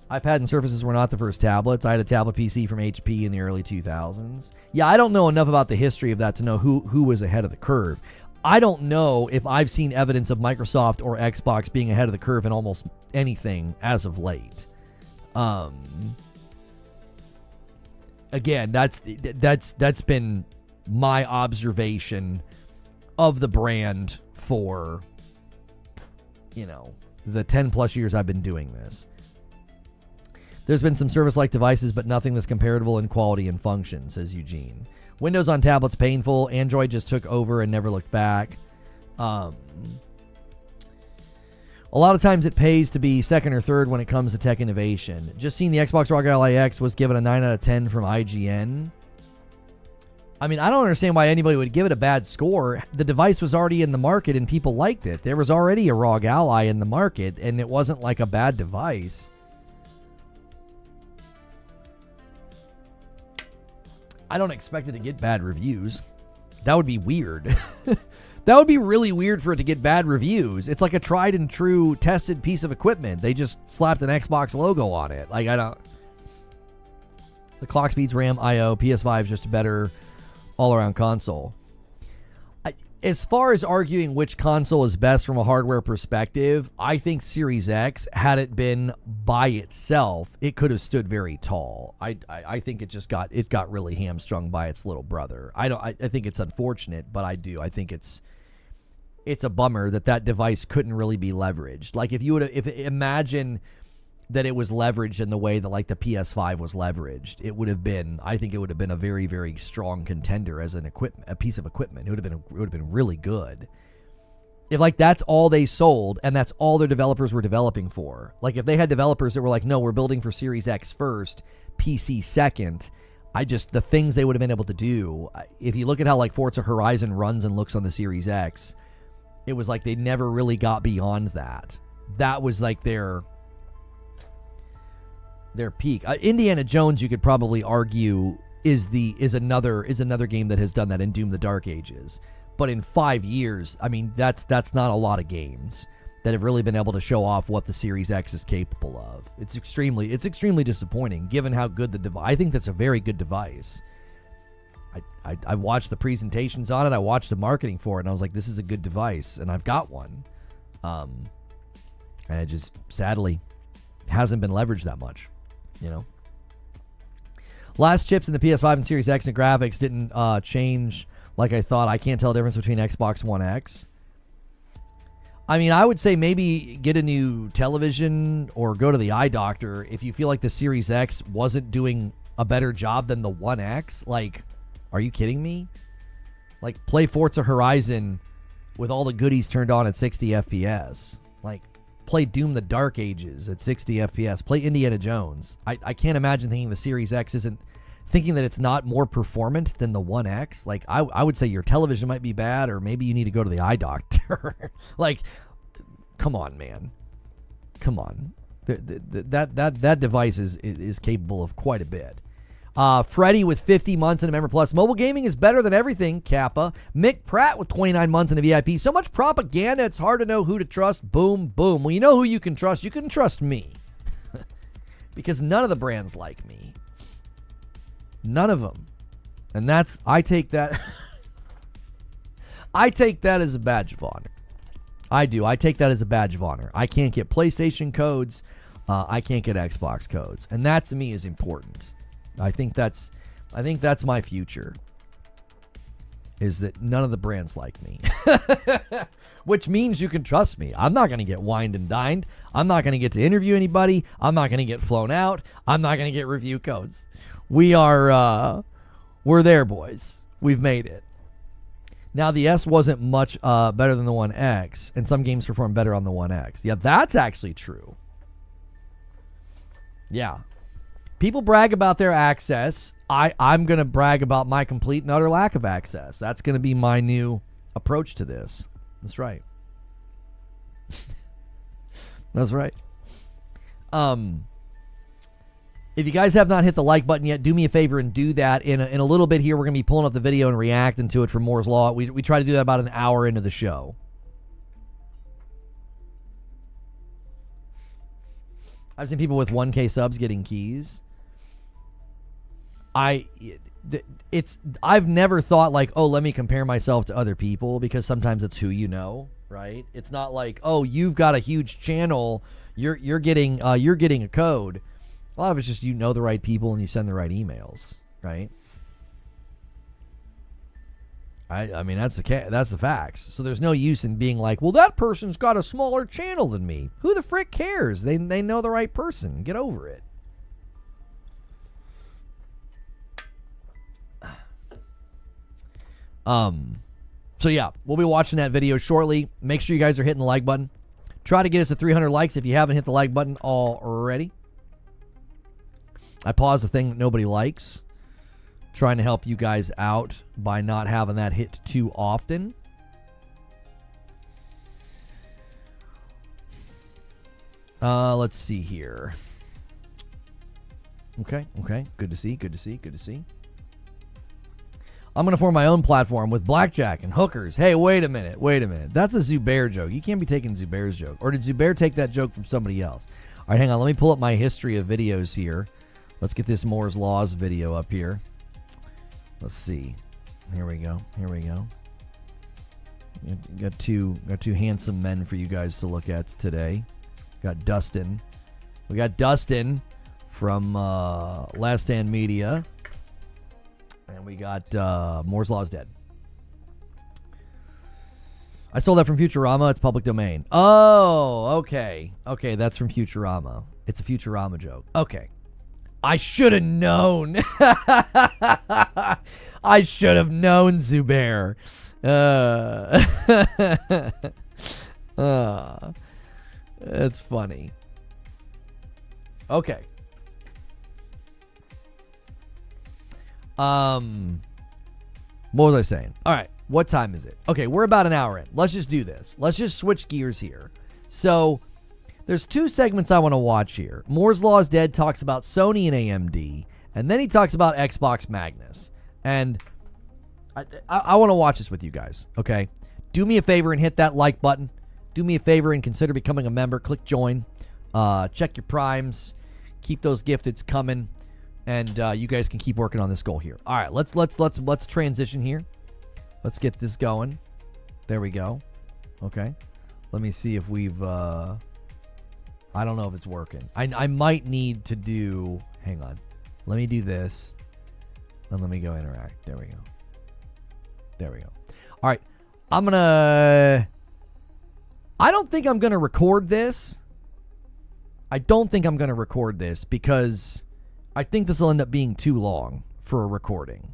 iPad and Surfaces were not the first tablets. I had a tablet PC from HP in the early 2000s. Yeah, I don't know enough about the history of that to know who was ahead of the curve. I don't know if I've seen evidence of Microsoft or Xbox being ahead of the curve in almost anything as of late. Again, that's been my observation of the brand for, the 10 plus years I've been doing this. There's been some service-like devices, but nothing that's comparable in quality and function, says Eugene. Windows on tablets painful. Android just took over and never looked back. A lot of times it pays to be second or third when it comes to tech innovation. Just seeing the Xbox Rock Ally X was given a 9 out of 10 from IGN. I mean, I don't understand why anybody would give it a bad score. The device was already in the market and people liked it. There was already a ROG Ally in the market and it wasn't like a bad device. I don't expect it to get bad reviews. That would be weird. That would be really weird for it to get bad reviews. It's like a tried and true tested piece of equipment. They just slapped an Xbox logo on it. Like, I don't... The clock speeds, RAM, I/O, PS5 is just a better all-around console. As far as arguing which console is best from a hardware perspective, I think Series X, had it been by itself, it could have stood very tall. I think it got really hamstrung by its little brother. I think it's unfortunate, but I think it's a bummer that device couldn't really be leveraged. Like if imagine that it was leveraged in the way that like the PS5 was leveraged, I think it would have been a very, very strong contender as a piece of equipment. It would have been really good. If like that's all they sold and that's all their developers were developing for, like if they had developers that were like, no, we're building for Series X first, PC second, the things they would have been able to do, if you look at how like Forza Horizon runs and looks on the Series X, it was like they never really got beyond that. That was like their peak. Indiana Jones, you could probably argue, is another game that has done that in Doom: The Dark Ages. But in 5 years, I mean, that's not a lot of games that have really been able to show off what the Series X is capable of. It's extremely disappointing, given how good the device. I think that's a very good device. I watched the presentations on it. I watched the marketing for it, and I was like, this is a good device, and I've got one. And it just sadly hasn't been leveraged that much, you know. Last chips in the PS5 and Series X and graphics didn't change like I thought. I can't tell the difference between Xbox One X. I mean, I would say maybe get a new television or go to the eye doctor if you feel like the Series X wasn't doing a better job than the One X. Like, are you kidding me? Like, play Forza Horizon with all the goodies turned on at 60 FPS. Like, play Doom: The Dark Ages at 60 FPS. Play Indiana Jones. I can't imagine thinking the Series X isn't, thinking that it's not more performant than the One X. Like, I would say your television might be bad, or maybe you need to go to the eye doctor. Like, come on, man. Come on. That device is capable of quite a bit. Freddie with 50 months in a member plus. Mobile gaming is better than everything, Kappa. Mick Pratt with 29 months in a VIP. So much propaganda, it's hard to know who to trust. Boom, boom. Well, you know who you can trust. You can trust me. Because none of the brands like me. None of them. And I take that as a badge of honor. I do. I take that as a badge of honor. I can't get PlayStation codes. I can't get Xbox codes. And that to me is important. I think that's my future. Is that none of the brands like me. Which means you can trust me. I'm not going to get wined and dined. I'm not going to get to interview anybody. I'm not going to get flown out. I'm not going to get review codes. We're there, boys. We've made it. Now, the S wasn't much better than the One X, and some games perform better on the One X. Yeah, that's actually true. Yeah. People brag about their access. I'm going to brag about my complete and utter lack of access. That's going to be my new approach to this. That's right. That's right. If you guys have not hit the like button yet, do me a favor and do that. In a little bit here, we're going to be pulling up the video and reacting to it for Moore's Law. We try to do that about an hour into the show. I've seen people with 1K subs getting keys. I've never thought like, oh, let me compare myself to other people, because sometimes it's who you know, right? It's not like, oh, you've got a huge channel, you're getting a code. A lot of it's just you know the right people and you send the right emails, right? I mean, that's the facts. So there's no use in being like, well, that person's got a smaller channel than me. Who the frick cares? They know the right person. Get over it. So yeah, we'll be watching that video shortly. Make sure you guys are hitting the like button. Try to get us to 300 likes if you haven't hit the like button already. I paused the thing that nobody likes, trying to help you guys out by not having that hit too often. Let's see here. Okay. Good to see. I'm going to form my own platform with blackjack and hookers. Hey, wait a minute. That's a Zubair joke. You can't be taking Zubair's joke. Or did Zubair take that joke from somebody else? All right, hang on. Let me pull up my history of videos here. Let's get this Moore's Laws video up here. Let's see. Here we go. Got two handsome men for you guys to look at today. Got Dustin. We got Dustin from Last Stand Media. And we got Moore's Law is Dead. I stole that from Futurama. It's public domain. Oh, okay. Okay, that's from Futurama. It's a Futurama joke. Okay. I should have known. I should have known, Zubair. It's funny. Okay. What was I saying? All right. What time is it? Okay, we're about an hour in. Let's just do this. Let's just switch gears here. So, there's two segments I want to watch here. Moore's Law is Dead talks about Sony and AMD, and then he talks about Xbox Magnus. And I want to watch this with you guys, okay? Do me a favor and hit that like button. Do me a favor and consider becoming a member. Click join. Check your primes. Keep those gifteds coming. And you guys can keep working on this goal here. All right, let's transition here. Let's get this going. There we go. Okay. Let me see if we've I don't know if it's working. I might need to do, hang on. Let me do this. And let me go interact. There we go. There we go. All right. I don't think I'm going to record this. I don't think I'm going to record this because I think this will end up being too long for a recording.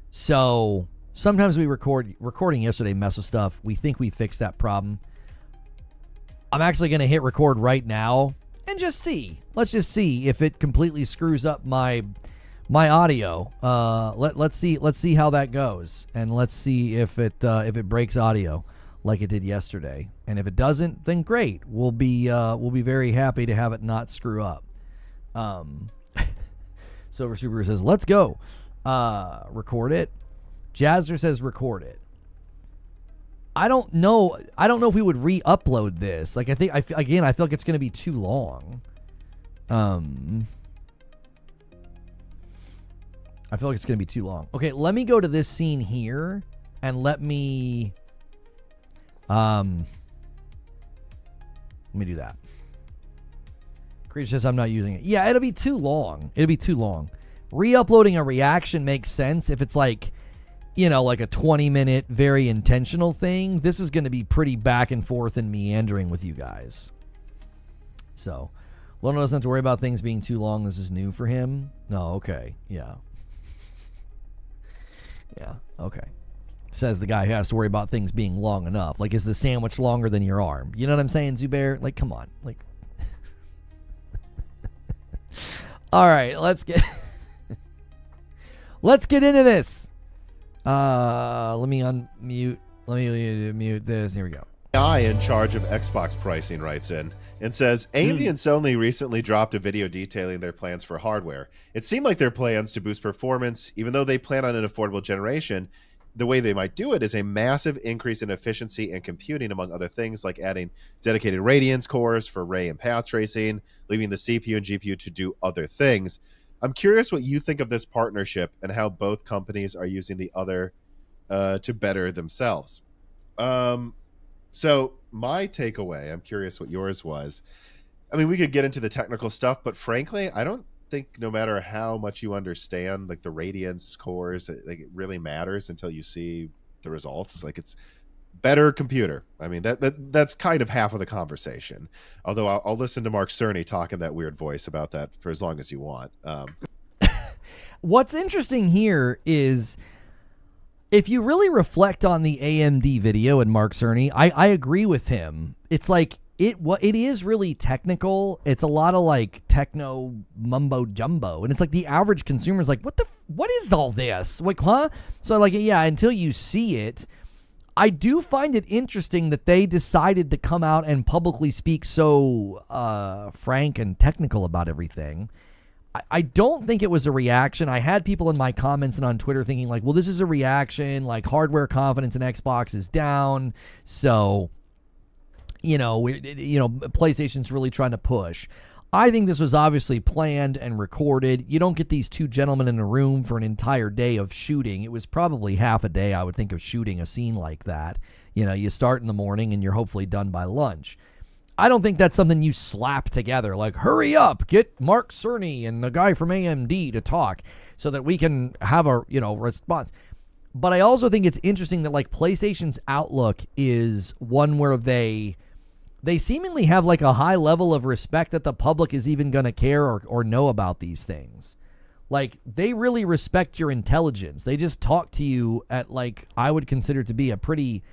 So sometimes we recording yesterday mess with stuff. We think we fixed that problem. I'm actually going to hit record right now and just see. Let's just see if it completely screws up my audio. Let's see how that goes, and let's see if it breaks audio like it did yesterday. And if it doesn't, then great. We'll be very happy to have it not screw up. Silver Super says, "Let's go." Record it. Jazzer says, "Record it." I don't know if we would re-upload this. Like I feel like it's going to be too long. I feel like it's going to be too long. Okay, let me go to this scene here and let me do that. Creature says I'm not using it. Yeah, it'll be too long. Re-uploading a reaction makes sense if it's like, like a 20-minute, very intentional thing. This is going to be pretty back and forth and meandering with you guys. So, Lono doesn't have to worry about things being too long. This is new for him. No, okay. Yeah. Yeah, okay. Says the guy who has to worry about things being long enough. Like, is the sandwich longer than your arm? You know what I'm saying, Zubair? Like, come on. Like, all right, let's get into this. Let me unmute. Let me mute this. Here we go. I, in charge of Xbox pricing, writes in and says, AMD and Sony recently dropped a video detailing their plans for hardware. It seemed like their plans to boost performance, even though they plan on an affordable generation. The way they might do it is a massive increase in efficiency and computing, among other things, like adding dedicated Radiance cores for ray and path tracing, leaving the CPU and GPU to do other things. I'm curious what you think of this partnership and how both companies are using the other to better themselves. So my takeaway, I'm curious what yours was. I mean, we could get into the technical stuff, but frankly, I don't think no matter how much you understand like the Radiance cores, like it really matters until you see the results. Like it's better computer. I mean, that's kind of half of the conversation. Although I'll listen to Mark Cerny talk in that weird voice about that for as long as you want. What's interesting here is if you really reflect on the AMD video and Mark Cerny, I agree with him. It's like it is really technical. It's a lot of like techno mumbo jumbo, and it's like the average consumer is like, what is all this? Like, huh? So like, yeah, until you see it, I do find it interesting that they decided to come out and publicly speak so frank and technical about everything. I don't think it was a reaction. I had people in my comments and on Twitter thinking like, well, this is a reaction. Like hardware confidence in Xbox is down. So, PlayStation's really trying to push. I think this was obviously planned and recorded. You don't get these two gentlemen in a room for an entire day of shooting. It was probably half a day, I would think, of shooting a scene like that. You start in the morning and you're hopefully done by lunch. I don't think that's something you slap together, like, hurry up, get Mark Cerny and the guy from AMD to talk so that we can have a, response. But I also think it's interesting that, like, PlayStation's outlook is one where they seemingly have, like, a high level of respect that the public is even going to care or know about these things. Like, they really respect your intelligence. They just talk to you at, like, I would consider to be a pretty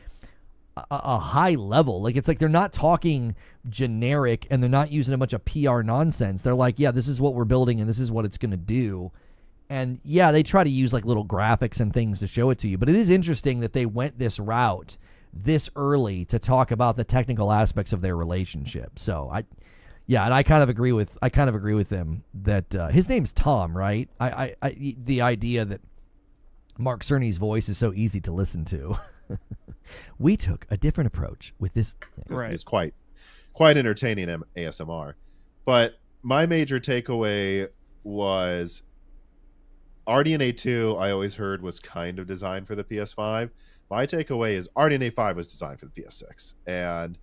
a high level. Like, it's like they're not talking generic and they're not using a bunch of PR nonsense. They're like, yeah, this is what we're building and this is what it's going to do. And yeah, they try to use like little graphics and things to show it to you. But it is interesting that they went this route this early to talk about the technical aspects of their relationship. So and I kind of agree with him that his name's Tom, right? The idea that Mark Cerny's voice is so easy to listen to. We took a different approach with this. Right. It's quite entertaining ASMR. But my major takeaway was RDNA 2, I always heard, was kind of designed for the PS5. My takeaway is RDNA 5 was designed for the PS6. And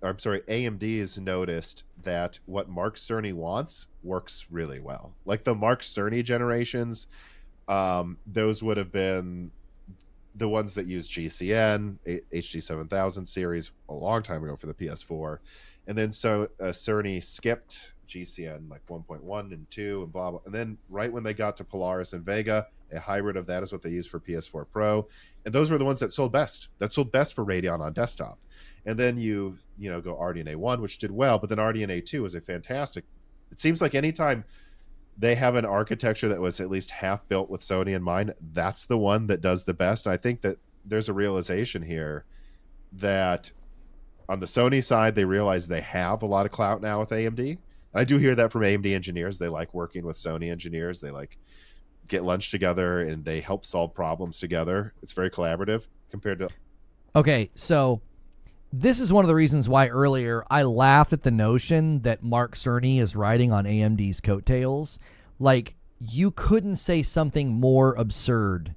AMD's noticed that what Mark Cerny wants works really well. Like the Mark Cerny generations, those would have been the ones that use GCN, HD 7000 series a long time ago for the PS4. And then Cerny skipped GCN like 1.1 and 2 and blah, blah. And then right when they got to Polaris and Vega, a hybrid of that is what they use for PS4 Pro. And those were the ones that sold best. That sold best for Radeon on desktop. And then you go RDNA 1, which did well, but then RDNA 2 is a fantastic. It seems like anytime they have an architecture that was at least half built with Sony in mind, that's the one that does the best. And I think that there's a realization here that on the Sony side, they realize they have a lot of clout now with AMD. I do hear that from AMD engineers. They like working with Sony engineers. They like get lunch together and they help solve problems together. It's very collaborative compared to... Okay, so this is one of the reasons why earlier I laughed at the notion that Mark Cerny is riding on AMD's coattails. Like, you couldn't say something more absurd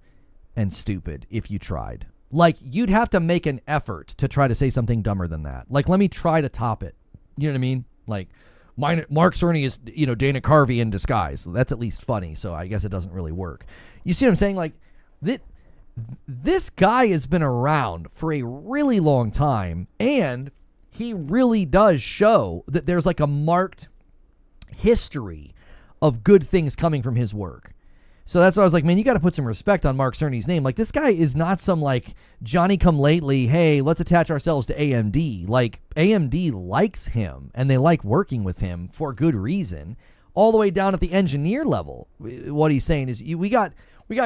and stupid if you tried. Like, you'd have to make an effort to try to say something dumber than that. Like, let me try to top it. You know what I mean? Like, Mark Cerny is, Dana Carvey in disguise. That's at least funny, so I guess it doesn't really work. You see what I'm saying? Like, this guy has been around for a really long time, and he really does show that there's like a marked history of good things coming from his work. So that's why I was like, man, you got to put some respect on Mark Cerny's name. Like, this guy is not some like Johnny-come-lately, hey, let's attach ourselves to AMD. Like, AMD likes him, and they like working with him for good reason. All the way down at the engineer level, what he's saying is we got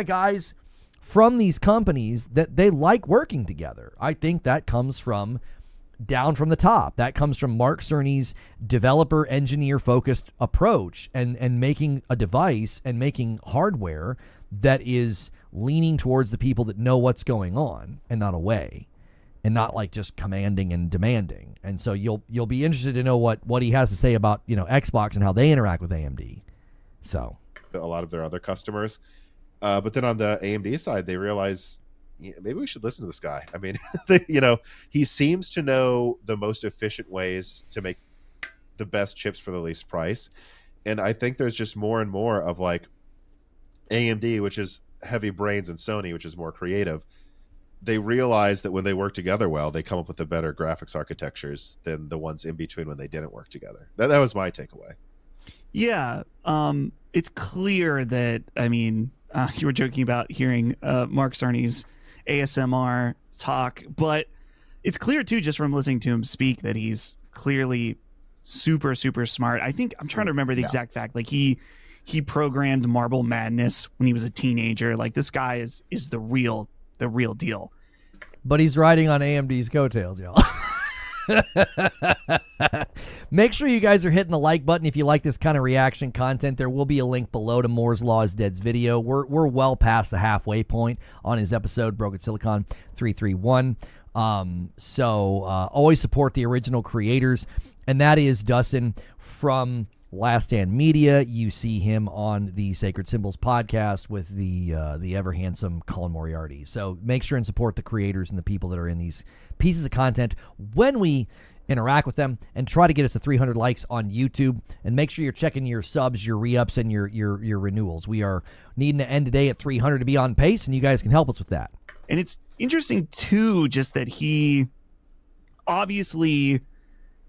guys from these companies that they like working together. I think that comes from down from the top. That comes from Mark Cerny's developer engineer focused approach and making a device and making hardware that is leaning towards the people that know what's going on and not away, and not like just commanding and demanding. And so you'll be interested to know what he has to say about, Xbox and how they interact with AMD. So a lot of their other customers. But then on the AMD side, they realize maybe we should listen to this guy. I mean, he seems to know the most efficient ways to make the best chips for the least price. And I think there's just more and more of like AMD, which is heavy brains, and Sony, which is more creative. They realize that when they work together well, they come up with the better graphics architectures than the ones in between when they didn't work together. That was my takeaway. Yeah. It's clear that, you were joking about hearing Mark Cerny's ASMR talk, but it's clear too, just from listening to him speak, that he's clearly super, super smart. I think I'm trying to remember the exact fact. Like he programmed Marble Madness when he was a teenager. Like, this guy is the real deal. But he's riding on AMD's coattails, y'all. Make sure you guys are hitting the like button if you like this kind of reaction content. There will be a link below to Moore's Law is Dead's video. We're well past the halfway point on his episode, Broken Silicon 331. So always support the original creators, and that is Dustin from Last Stand Media. You see him on the Sacred Symbols podcast with the ever handsome Colin Moriarty. So make sure and support the creators and the people that are in these pieces of content when we interact with them, and try to get us to 300 likes on YouTube. And make sure you're checking your subs, your re-ups, and your renewals. We are needing to end today at 300 to be on pace, and you guys can help us with that. And it's interesting too, just that he obviously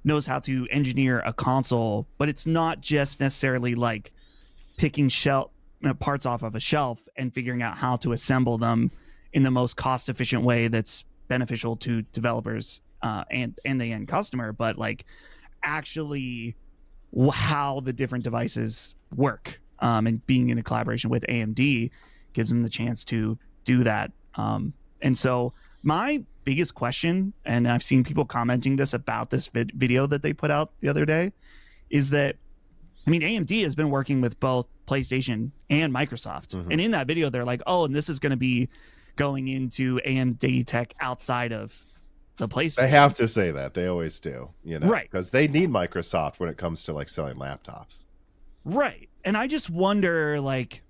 knows how to engineer a console, but it's not just necessarily like picking parts off of a shelf and figuring out how to assemble them in the most cost efficient way that's beneficial to developers and the end customer, but like actually how the different devices work, and being in a collaboration with AMD gives them the chance to do that. And so my biggest question, and I've seen people commenting this about this video that they put out the other day, is that, I mean, AMD has been working with both PlayStation and Microsoft. Mm-hmm. And in that video, they're like, oh, and this is going to be going into AMD tech outside of the PlayStation. They have to say that. They always do, you know, right? Because they need Microsoft when it comes to like selling laptops. Right. And I just wonder, like,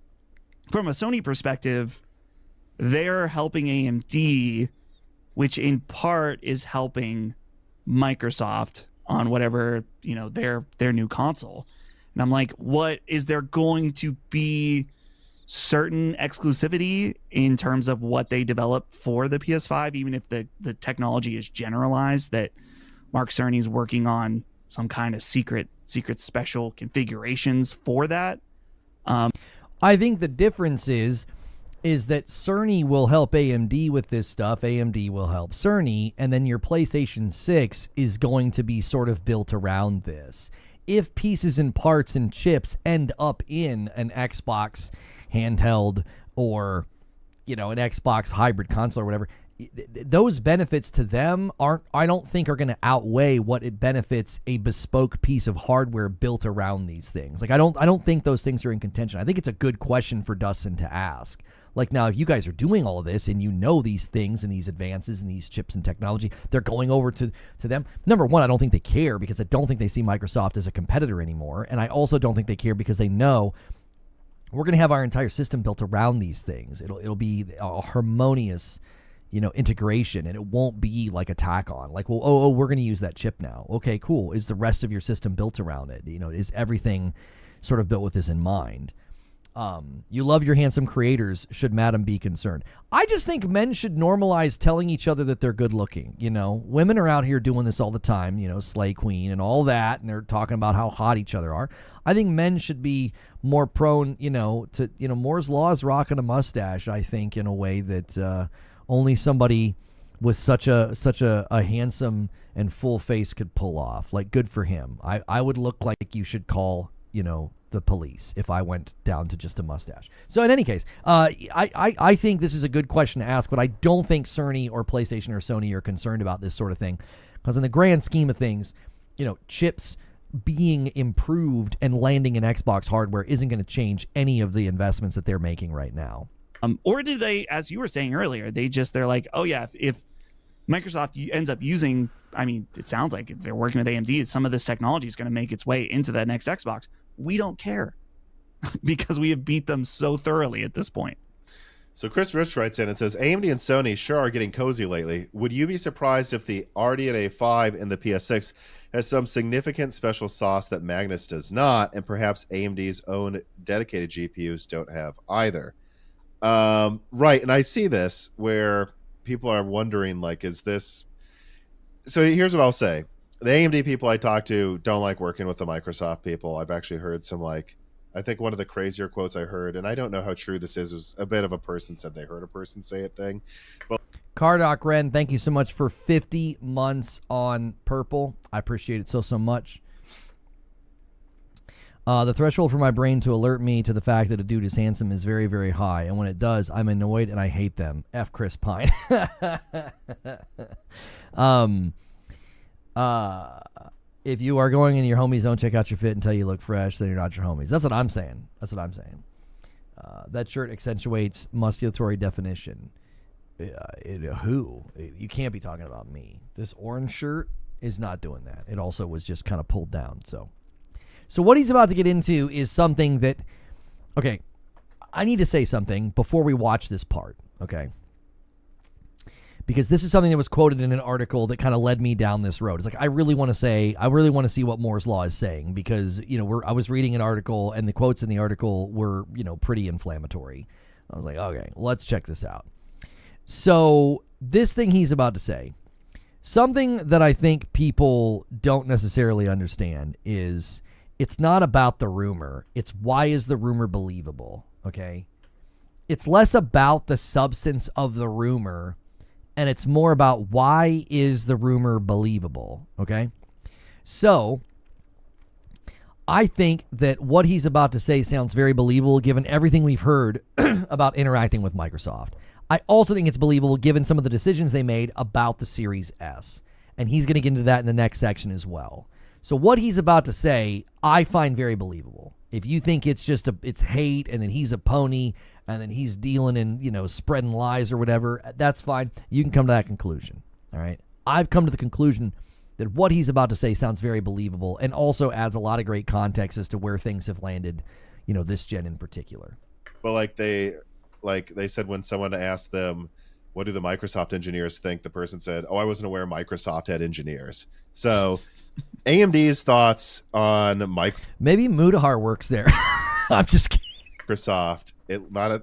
from a Sony perspective, they're helping AMD, which in part is helping Microsoft on whatever, you know, their new console. And I'm like, what is there going to be certain exclusivity in terms of what they develop for the PS5, even if the technology is generalized, that Mark Cerny's working on some kind of secret special configurations for that? I think the difference is that Cerny will help AMD with this stuff, AMD will help Cerny, and then your PlayStation 6 is going to be sort of built around this. If pieces and parts and chips end up in an Xbox handheld or, you know, an Xbox hybrid console or whatever, those benefits to them I don't think are going to outweigh what it benefits a bespoke piece of hardware built around these things. Like, I don't think those things are in contention. I think it's a good question for Dustin to ask. Like, now, if you guys are doing all of this and you know these things and these advances and these chips and technology, they're going over to them. Number one, I don't think they care, because I don't think they see Microsoft as a competitor anymore. And I also don't think they care because they know we're going to have our entire system built around these things. It'll be a harmonious, you know, integration, and it won't be like a tack on. Like, well, we're going to use that chip now. Okay, cool. Is the rest of your system built around it? You know, is everything sort of built with this in mind? You love your handsome creators. Should Madam be concerned? I just think men should normalize telling each other that they're good looking. You know, women are out here doing this all the time, you know, Slay Queen and all that, and they're talking about how hot each other are. I think men should be more prone, you know, to, you know, Moore's Law is rocking a mustache, I think, in a way that only somebody with such a handsome and full face could pull off. Like, good for him. I would look like you should call, you know, the police if I went down to just a mustache. So in any case, I think this is a good question to ask, but I don't think Cerny or PlayStation or Sony are concerned about this sort of thing, because in the grand scheme of things, you know, chips being improved and landing in Xbox hardware isn't going to change any of the investments that they're making right now. Or do they, as you were saying earlier, they're like, oh yeah, if Microsoft ends up using, I mean, it sounds like if they're working with AMD, some of this technology is going to make its way into that next Xbox. We don't care because we have beat them so thoroughly at this point. So Chris Rich writes in and says, AMD and Sony sure are getting cozy lately. Would you be surprised if the RDNA 5 in the PS6 has some significant special sauce that Magnus does not, and perhaps AMD's own dedicated GPUs don't have either? Right, and I see this where people are wondering, like, is this... So here's what I'll say. The AMD people I talk to don't like working with the Microsoft people. I've actually heard some, like, I think one of the crazier quotes I heard, and I don't know how true this is, was a bit of a person said they heard a person say it thing. But Cardoc Ren, thank you so much for 50 months on Purple. I appreciate it so much. The threshold for my brain to alert me to the fact that a dude is handsome is very, very high. And when it does, I'm annoyed and I hate them. F. Chris Pine. If you are going and your homies don't check out your fit until you look fresh, then you're not your homies. That's what I'm saying. That shirt accentuates musculatory definition. Who? You can't be talking about me. This orange shirt is not doing that. It also was just kind of pulled down. So what he's about to get into is something that, okay, I need to say something before we watch this part, okay? Because this is something that was quoted in an article that kind of led me down this road. It's like, I really want to see what Moore's Law is saying, because, you know, I was reading an article and the quotes in the article were, you know, pretty inflammatory. I was like, okay, let's check this out. So this thing he's about to say, something that I think people don't necessarily understand is it's not about the rumor. It's why is the rumor believable, okay? It's less about the substance of the rumor and it's more about why is the rumor believable, okay? So I think that what he's about to say sounds very believable given everything we've heard about interacting with Microsoft. I also think it's believable given some of the decisions they made about the Series S. And he's going to get into that in the next section as well. So what he's about to say, I find very believable. If you think it's just it's hate and then he's a pony and then he's dealing in, spreading lies or whatever, that's fine. You can come to that conclusion. All right. I've come to the conclusion that what he's about to say sounds very believable and also adds a lot of great context as to where things have landed, this gen in particular. Well, they said when someone asked them, what do the Microsoft engineers think? The person said, I wasn't aware Microsoft had engineers. So AMD's thoughts on maybe Mudahar works there. I'm just kidding. Microsoft,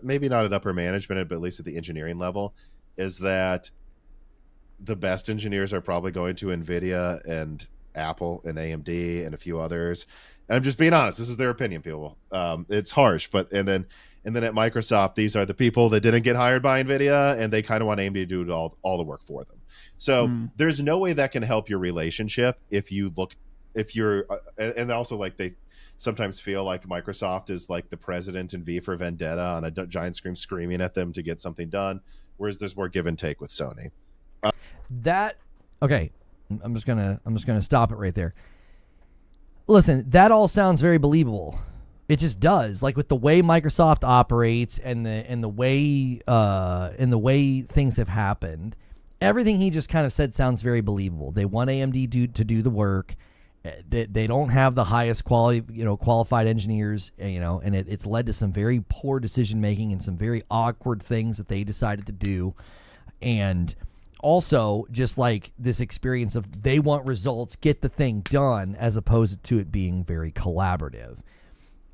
maybe not at upper management, but at least at the engineering level, is that the best engineers are probably going to NVIDIA and Apple and AMD and a few others. And I'm just being honest. This is their opinion, people. It's harsh, but and then at Microsoft, these are the people that didn't get hired by NVIDIA, and they kind of want AMD to do all the work for them. So there's no way that can help your relationship and also like they sometimes feel like Microsoft is like the president in V for Vendetta on a giant screen screaming at them to get something done, whereas there's more give and take with Sony. Okay, I'm just gonna stop it right there. Listen, that all sounds very believable. It just does. Like with the way Microsoft operates and the way things have happened, everything he just kind of said sounds very believable. They want AMD to do the work. They don't have the highest quality, qualified engineers, and it's led to some very poor decision making and some very awkward things that they decided to do, and also just like this experience of they want results, get the thing done, as opposed to it being very collaborative.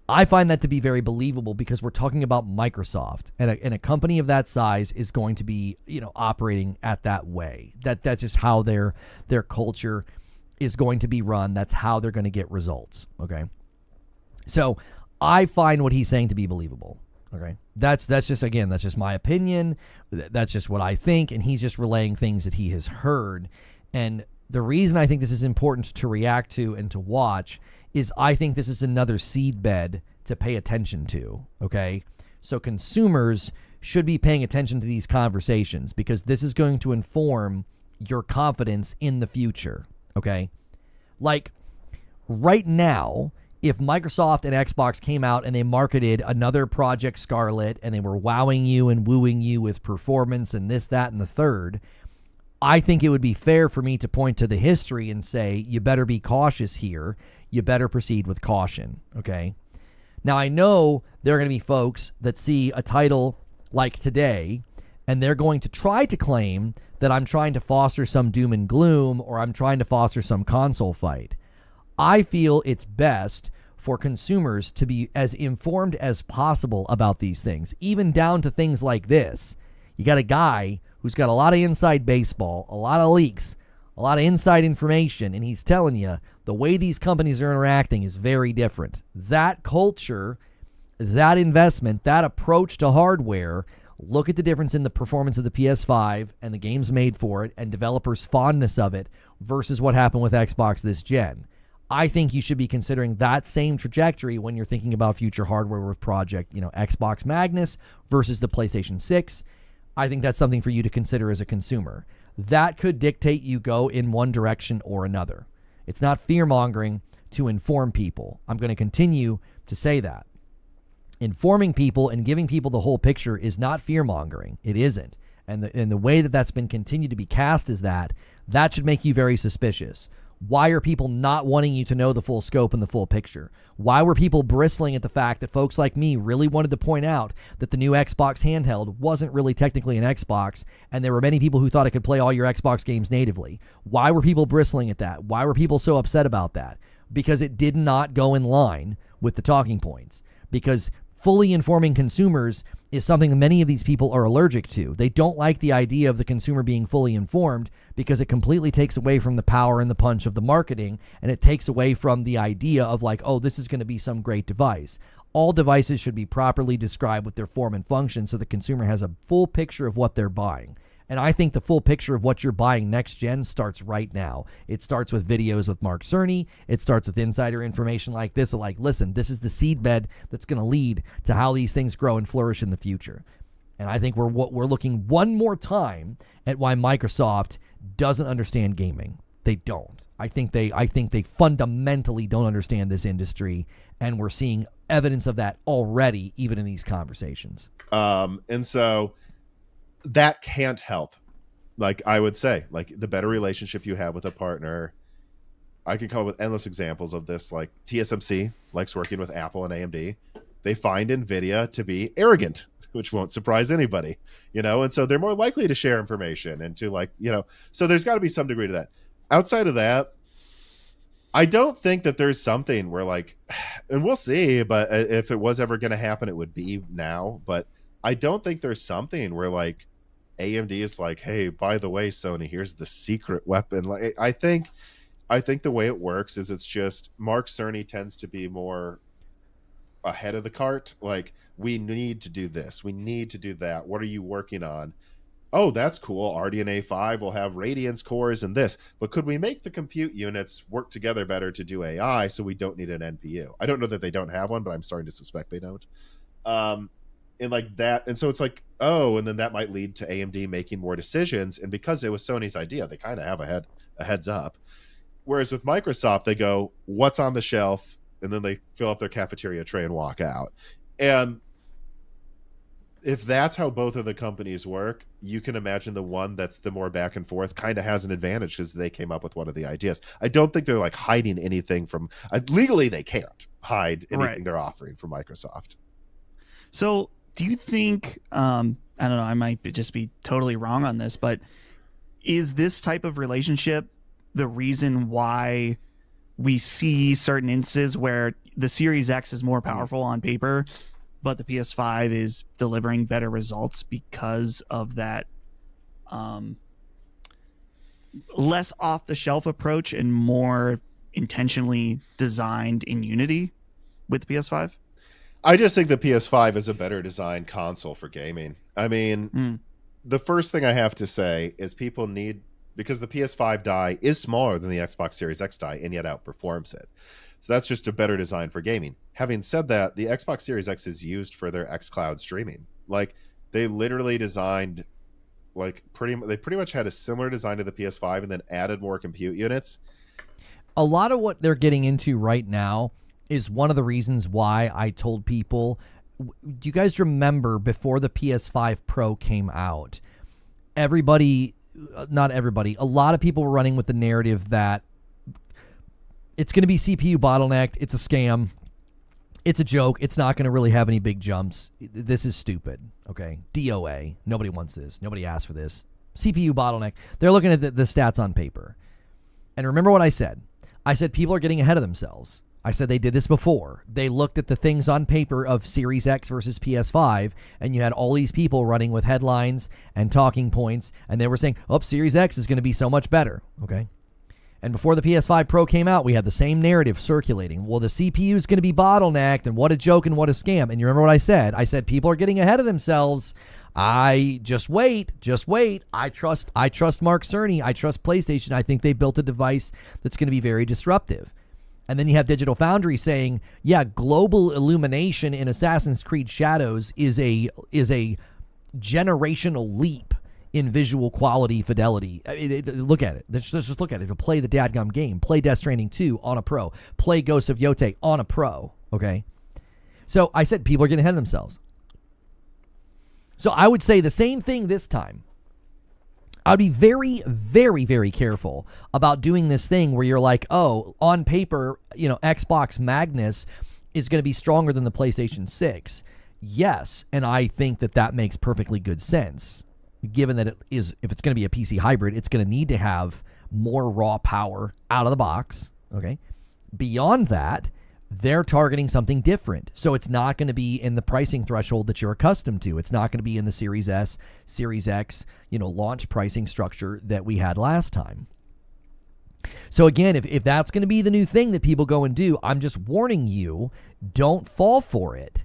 I find that to be very believable because we're talking about Microsoft, and a company of that size is going to be, operating at that way. That's just how their culture is going to be run. That's how they're going to get results. Okay, so I find what he's saying to be believable. Okay, that's just my opinion. That's just what I think, and he's just relaying things that he has heard. And the reason I think this is important to react to and to watch is I think this is another seedbed to pay attention to, okay? So consumers should be paying attention to these conversations because this is going to inform your confidence in the future, okay? Like, right now, if Microsoft and Xbox came out and they marketed another Project Scarlet and they were wowing you and wooing you with performance and this, that, and the third, I think it would be fair for me to point to the history and say, you better be cautious here. You better proceed with caution, okay? Now, I know there are going to be folks that see a title like today, and they're going to try to claim that I'm trying to foster some doom and gloom or I'm trying to foster some console fight. I feel it's best for consumers to be as informed as possible about these things, even down to things like this. You got a guy who's got a lot of inside baseball, a lot of leaks, a lot of inside information, and he's telling you the way these companies are interacting is very different. That culture, that investment, that approach to hardware, look at the difference in the performance of the PS5 and the games made for it and developers' fondness of it versus what happened with Xbox this gen. I think you should be considering that same trajectory when you're thinking about future hardware with Project, Xbox Magnus versus the PlayStation 6. I think that's something for you to consider as a consumer. That could dictate you go in one direction or another. It's not fear-mongering to inform people. I'm going to continue to say that. Informing people and giving people the whole picture is not fear-mongering. It isn't. And the way that that's been continued to be cast is that should make you very suspicious. Why are people not wanting you to know the full scope and the full picture? Why were people bristling at the fact that folks like me really wanted to point out that the new Xbox handheld wasn't really technically an Xbox, and there were many people who thought it could play all your Xbox games natively? Why were people bristling at that? Why were people so upset about that? Because it did not go in line with the talking points. Because fully informing consumers is something that many of these people are allergic to. They don't like the idea of the consumer being fully informed because it completely takes away from the power and the punch of the marketing, and it takes away from the idea of like, oh, this is going to be some great device. All devices should be properly described with their form and function so the consumer has a full picture of what they're buying. And I think the full picture of what you're buying next gen starts right now. It starts with videos with Mark Cerny. It starts with insider information like this. Like, listen, this is the seedbed that's going to lead to how these things grow and flourish in the future. And I think we're looking one more time at why Microsoft doesn't understand gaming. They don't. I think they fundamentally don't understand this industry, and we're seeing evidence of that already, even in these conversations. And so that can't help. Like, I would say, like, the better relationship you have with a partner, I can come up with endless examples of this. Like, TSMC likes working with Apple and AMD. They find NVIDIA to be arrogant, which won't surprise anybody, and so they're more likely to share information and to, so there's got to be some degree to that. Outside of that, I don't think that there's something where, like, and we'll see, but if it was ever going to happen, it would be now. But I don't think there's something where, like, AMD is like, hey, by the way, Sony, here's the secret weapon. Like, I think the way it works is it's just Mark Cerny tends to be more ahead of the cart. Like, we need to do this, we need to do that. What are you working on? Oh, that's cool. RDNA 5 will have Radiance cores and this, but could we make the compute units work together better to do AI so we don't need an NPU? I don't know that they don't have one, but I'm starting to suspect they don't. And like that, and so it's like, oh, and then that might lead to AMD making more decisions. And because it was Sony's idea, they kind of have a heads up. Whereas with Microsoft, they go, what's on the shelf? And then they fill up their cafeteria tray and walk out. And if that's how both of the companies work, you can imagine the one that's the more back and forth kind of has an advantage because they came up with one of the ideas. I don't think they're like hiding anything from legally. They can't hide anything they're offering from Microsoft. So do you think, I don't know, I might just be totally wrong on this, but is this type of relationship the reason why we see certain instances where the Series X is more powerful on paper, but the PS5 is delivering better results because of that less off-the-shelf approach and more intentionally designed in unity with the PS5? I just think the PS5 is a better designed console for gaming. I mean, the first thing I have to say is people need, because the PS5 die is smaller than the Xbox Series X die and yet outperforms it. So that's just a better design for gaming. Having said that, the Xbox Series X is used for their xCloud streaming. Like, they literally designed, like, they pretty much had a similar design to the PS5 and then added more compute units. A lot of what they're getting into right now is one of the reasons why I told people, do you guys remember before the PS5 Pro came out, not everybody, a lot of people were running with the narrative that it's going to be CPU bottlenecked. It's a scam. It's a joke. It's not going to really have any big jumps. This is stupid. Okay. DOA. Nobody wants this. Nobody asked for this. CPU bottleneck. They're looking at the stats on paper. And remember what I said. I said people are getting ahead of themselves. I said they did this before. They looked at the things on paper of Series X versus PS5, and you had all these people running with headlines and talking points, and they were saying, oh, Series X is going to be so much better. Okay. And before the PS5 Pro came out, we had the same narrative circulating. Well, the CPU is going to be bottlenecked, and what a joke and what a scam. And you remember what I said? I said people are getting ahead of themselves. Just wait. I trust Mark Cerny. I trust PlayStation. I think they built a device that's going to be very disruptive. And then you have Digital Foundry saying, yeah, global illumination in Assassin's Creed Shadows is a generational leap in visual quality, fidelity. Look at it. Let's just look at it. Play the dadgum game. Play Death Stranding 2 on a Pro. Play Ghost of Yote on a Pro. Okay? So I said people are getting ahead of themselves. So I would say the same thing this time. I'd be very, very, very careful about doing this thing where you're like, oh, on paper, Xbox Magnus is going to be stronger than the PlayStation 6. Yes, and I think that makes perfectly good sense, given that if it's going to be a PC hybrid, it's going to need to have more raw power out of the box, okay? Beyond that, they're targeting something different. So it's not going to be in the pricing threshold that you're accustomed to. It's not going to be in the Series S, Series X, launch pricing structure that we had last time. So again, if that's going to be the new thing that people go and do, I'm just warning you, don't fall for it.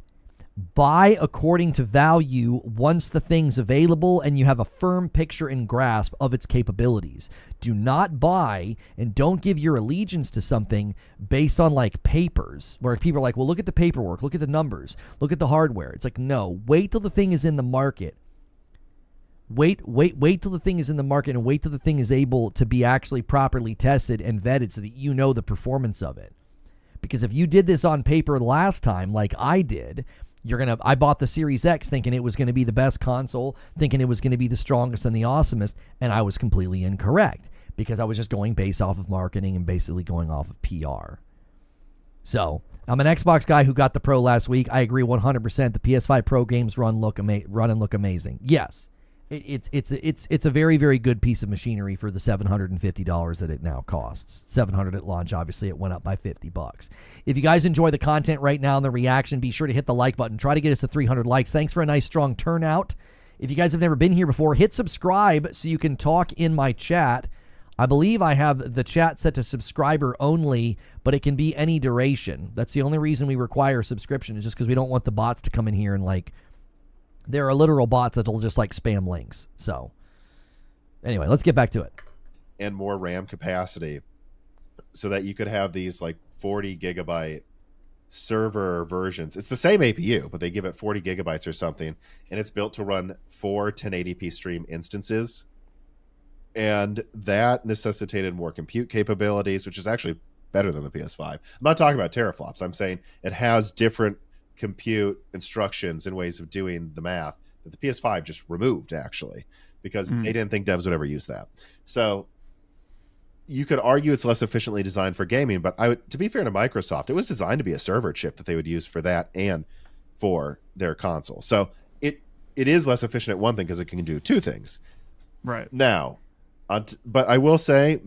Buy according to value once the thing's available and you have a firm picture and grasp of its capabilities. Do not buy and don't give your allegiance to something based on like papers, where people are like, well, look at the paperwork, look at the numbers, look at the hardware. It's like, no, wait till the thing is in the market. Wait till the thing is in the market, and wait till the thing is able to be actually properly tested and vetted so that you know the performance of it. Because if you did this on paper last time, like I did, I bought the Series X thinking it was going to be the best console, thinking it was going to be the strongest and the awesomest, and I was completely incorrect because I was just going based off of marketing and basically going off of PR. So, I'm an Xbox guy who got the Pro last week. I agree 100%. The PS5 Pro games run and look amazing. Yes. It's a very, very good piece of machinery for the $750 that it now costs. $700 at launch. Obviously, it went up by $50. If you guys enjoy the content right now and the reaction, be sure to hit the like button. Try to get us to 300 likes. Thanks for a nice, strong turnout. If you guys have never been here before, hit subscribe so you can talk in my chat. I believe I have the chat set to subscriber only, but it can be any duration. That's the only reason we require a subscription, is just because we don't want the bots to come in here and like... There are literal bots that'll just like spam links. So anyway, let's get back to it. And more RAM capacity so that you could have these like 40 gigabyte server versions. It's the same APU, but they give it 40 gigabytes or something. And it's built to run 4 1080p stream instances. And that necessitated more compute capabilities, which is actually better than the PS5. I'm not talking about teraflops. I'm saying it has different compute instructions and ways of doing the math that the PS5 just removed, actually, because they didn't think devs would ever use that. So you could argue it's less efficiently designed for gaming, but to be fair to Microsoft, it was designed to be a server chip that they would use for that and for their console. So it is less efficient at one thing because it can do two things. Right. Now, but I will say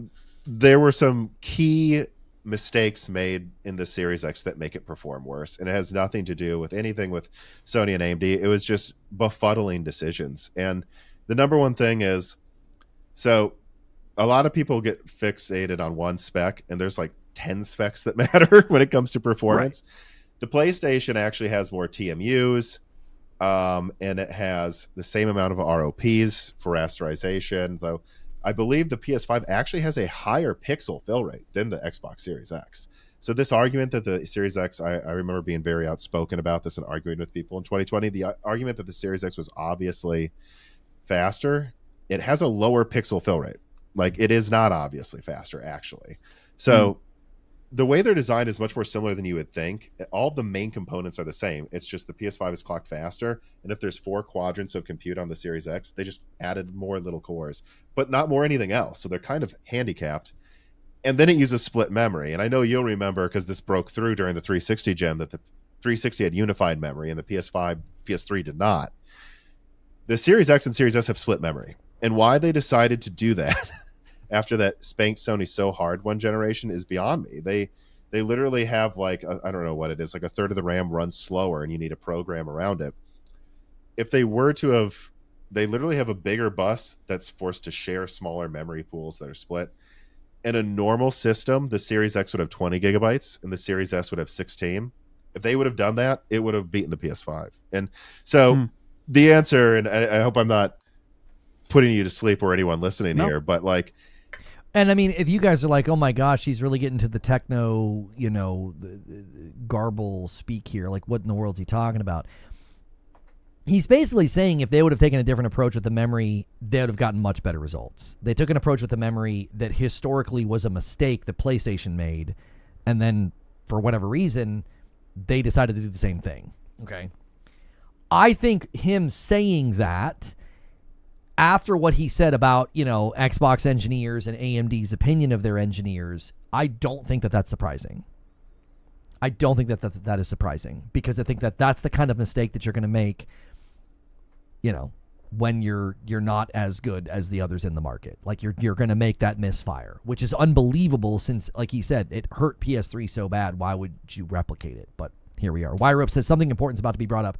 there were some key mistakes made in the Series X that make it perform worse, and it has nothing to do with anything with Sony and AMD. It was just befuddling decisions. And the number one thing is, so a lot of people get fixated on one spec, and there's like 10 specs that matter when it comes to performance. Right. The PlayStation actually has more TMUs, and it has the same amount of ROPs for rasterization, though I believe the PS5 actually has a higher pixel fill rate than the Xbox Series X. So this argument that the Series X, I remember being very outspoken about this and arguing with people in 2020, the argument that the Series X was obviously faster, it has a lower pixel fill rate. Like, it is not obviously faster, actually. So the way they're designed is much more similar than you would think. All of the main components are the same. It's just the PS5 is clocked faster. And if there's 4 quadrants of compute on the Series X, they just added more little cores, but not more anything else. So they're kind of handicapped. And then it uses split memory. And I know you'll remember, because this broke through during the 360 gen, that the 360 had unified memory and the PS5, PS3 did not. The Series X and Series S have split memory. And why they decided to do that after that spanked Sony so hard one generation is beyond me. They literally have like, I don't know what it is, like a third of the RAM runs slower and you need a program around it. If they were to have, they literally have a bigger bus that's forced to share smaller memory pools that are split. In a normal system, the Series X would have 20 gigabytes and the Series S would have 16. If they would have done that, it would have beaten the PS5. And so the answer, and I hope I'm not putting you to sleep or anyone listening here, but like, and I mean, if you guys are like, oh my gosh, he's really getting to the techno, garble speak here. Like, what in the world is he talking about? He's basically saying if they would have taken a different approach with the memory, they would have gotten much better results. They took an approach with the memory that historically was a mistake that PlayStation made, and then for whatever reason, they decided to do the same thing. Okay. I think him saying that, after what he said about, Xbox engineers and AMD's opinion of their engineers, I don't think that that's surprising. I don't think that is surprising, because I think that that's the kind of mistake that you're going to make, when you're not as good as the others in the market. Like, you're going to make that misfire, which is unbelievable since, like he said, it hurt PS3 so bad. Why would you replicate it? But here we are. Wyrup says something important is about to be brought up.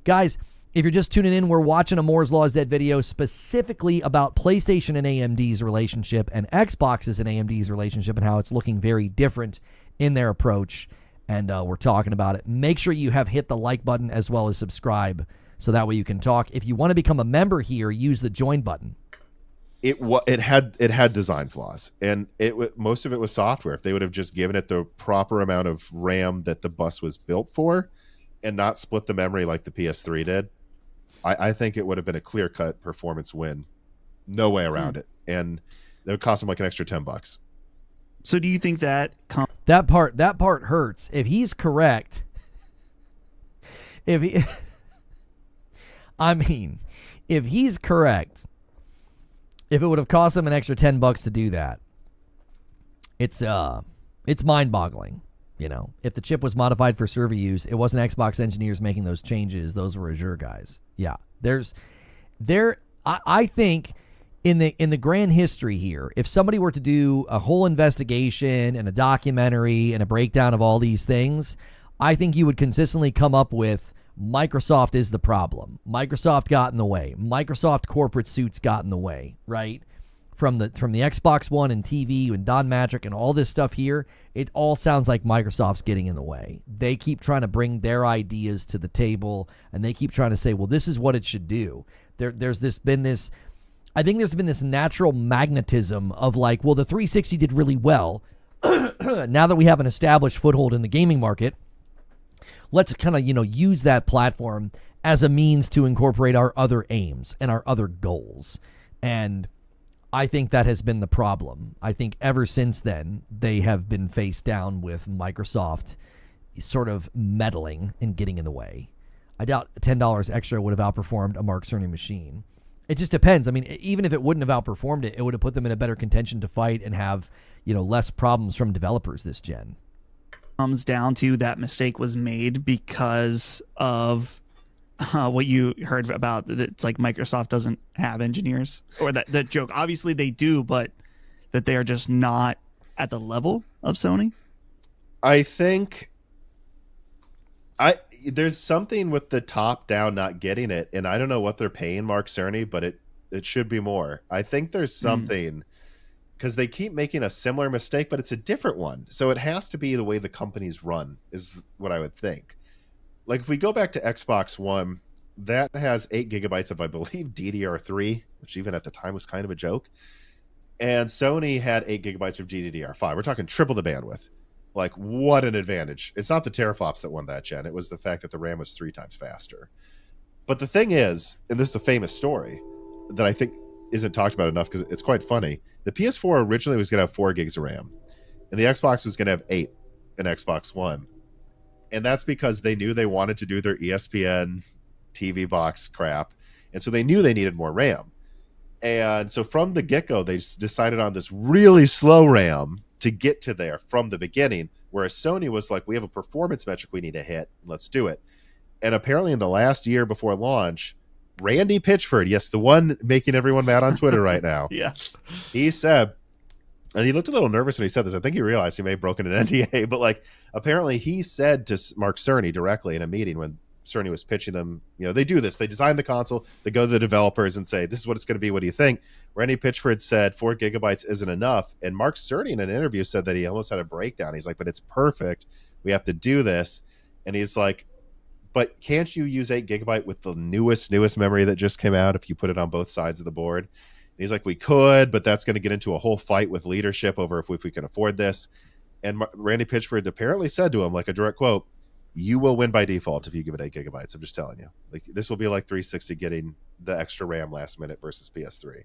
Guys, if you're just tuning in, we're watching a Moore's Law is Dead video specifically about PlayStation and AMD's relationship and Xbox's and AMD's relationship and how it's looking very different in their approach. and we're talking about it. Make sure you have hit the like button as well as subscribe, so that way you can talk. If you want to become a member here, use the join button. It had design flaws, and most of it was software. If they would have just given it the proper amount of RAM that the bus was built for, and not split the memory like the PS3 did, I think it would have been a clear-cut performance win. No way around it, and it would cost them like an extra $10. So do you think that that part hurts? If he's correct, I mean, if he's correct, if it would have cost them an extra $10 to do that, it's mind-boggling. You know, if the chip was modified for server use, it wasn't Xbox engineers making those changes; those were Azure guys. Yeah, I think in the grand history here, if somebody were to do a whole investigation and a documentary and a breakdown of all these things, I think you would consistently come up with Microsoft is the problem. Microsoft got in the way. Microsoft corporate suits got in the way, right? From the Xbox One and TV and Don Magic and all this stuff here, it all sounds like Microsoft's getting in the way. They keep trying to bring their ideas to the table, and they keep trying to say, well, this is what it should do. There's been this natural magnetism of like, well, the 360 did really well. Now that we have an established foothold in the gaming market, let's kind of, use that platform as a means to incorporate our other aims and our other goals. And I think that has been the problem. I think ever since then, they have been face down with Microsoft sort of meddling and getting in the way. I doubt $10 extra would have outperformed a Mark Cerny machine. It just depends. I mean, even if it wouldn't have outperformed it, it would have put them in a better contention to fight and have, less problems from developers this gen. Comes down to that mistake was made because of what you heard about. It's like Microsoft doesn't have engineers, or that joke. Obviously they do, but that they are just not at the level of Sony. I think there's something with the top down not getting it, and I don't know what they're paying Mark Cerny, but it should be more. I think there's something, because they keep making a similar mistake, but it's a different one. So it has to be the way the companies run, is what I would think. Like if we go back to Xbox One, that has 8 gigabytes of, I believe, DDR3, which even at the time was kind of a joke. And Sony had 8 gigabytes of DDR5. We're talking triple the bandwidth. Like, what an advantage. It's not the teraflops that won that gen. It was the fact that the RAM was 3 times faster. But the thing is, and this is a famous story that I think isn't talked about enough because it's quite funny. The PS4 originally was going to have 4 gigs of RAM, and the Xbox was going to have 8 in Xbox One. And that's because they knew they wanted to do their ESPN TV box crap, and so they knew they needed more RAM. And so from the get-go, they decided on this really slow RAM to get to there from the beginning, whereas Sony was like, we have a performance metric we need to hit, let's do it. And apparently in the last year before launch, Randy Pitchford, yes, the one making everyone mad on Twitter right now, yeah, he said, and he looked a little nervous when he said this. I think he realized he may have broken an NDA, but like apparently he said to Mark Cerny directly in a meeting when Cerny was pitching them, they do this. They design the console, they go to the developers and say, this is what it's going to be. What do you think? Randy Pitchford said 4 gigabytes isn't enough. And Mark Cerny in an interview said that he almost had a breakdown. He's like, but it's perfect. We have to do this. And he's like, but can't you use 8 gigabyte with the newest memory that just came out if you put it on both sides of the board? And he's like, we could, but that's going to get into a whole fight with leadership over if we can afford this. And Randy Pitchford apparently said to him, like a direct quote, you will win by default if you give it 8 gigabytes. I'm just telling you. Like this will be like 360 getting the extra RAM last minute versus PS3.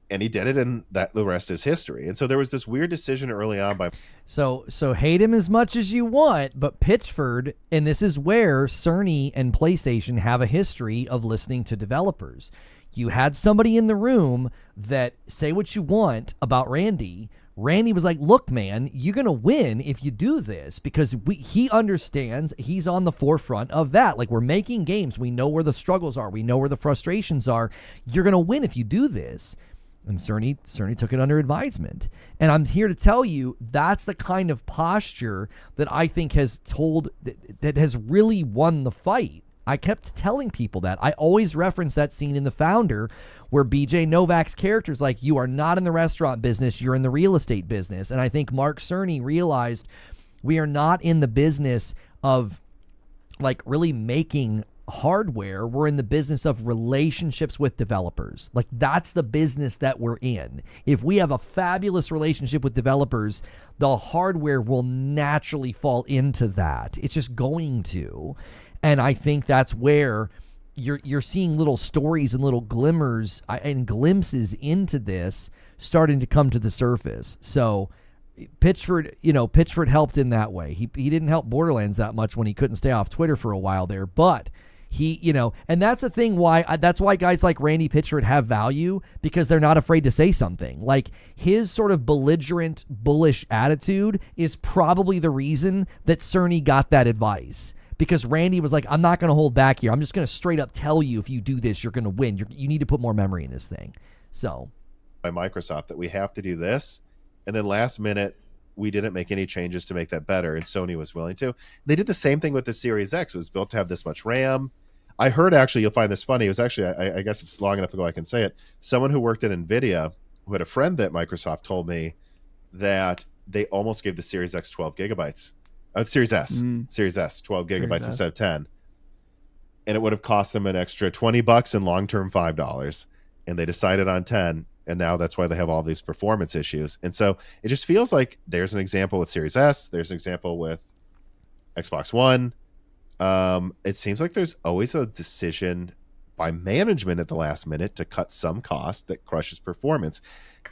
And he did it, and that the rest is history. And so there was this weird decision early on by So hate him as much as you want, but Pitchford, and this is where Cerny and PlayStation have a history of listening to developers. You had somebody in the room that say what you want about Randy. Randy was like, look, man, you're going to win if you do this because he understands he's on the forefront of that. Like, we're making games. We know where the struggles are. We know where the frustrations are. You're going to win if you do this. And Cerny took it under advisement. And I'm here to tell you that's the kind of posture that I think that has really won the fight. I kept telling people that. I always reference that scene in The Founder where BJ Novak's character's like, you are not in the restaurant business, you're in the real estate business. And I think Mark Cerny realized We are not in the business of like really making hardware. We're in the business of relationships with developers. Like that's the business that we're in. If we have a fabulous relationship with developers, the hardware will naturally fall into that. It's just going to. And I think that's where you're seeing little stories and little glimmers and glimpses into this starting to come to the surface. So Pitchford helped in that way. He didn't help Borderlands that much when he couldn't stay off Twitter for a while there, but he, and that's the thing that's why guys like Randy Pitchford have value, because they're not afraid to say something. Like his sort of belligerent, bullish attitude is probably the reason that Cerny got that advice. Because Randy was like, I'm not going to hold back here. I'm just going to straight up tell you, if you do this, you're going to win. You need to put more memory in this thing. So, by Microsoft, that we have to do this. And then last minute, we didn't make any changes to make that better, and Sony was willing to. They did the same thing with the Series X. It was built to have this much RAM. I heard, actually, you'll find this funny. It was actually, I guess it's long enough ago I can say it. Someone who worked at NVIDIA, who had a friend at Microsoft, told me that they almost gave the Series X 12 gigabytes. Series S. Series S, 12 gigabytes instead of 10. And it would have cost them an extra $20 and long-term $5. And they decided on 10. And now that's why they have all these performance issues. And so it just feels like there's an example with Series S. There's an example with Xbox One. It seems like there's always a decision by management at the last minute to cut some cost that crushes performance.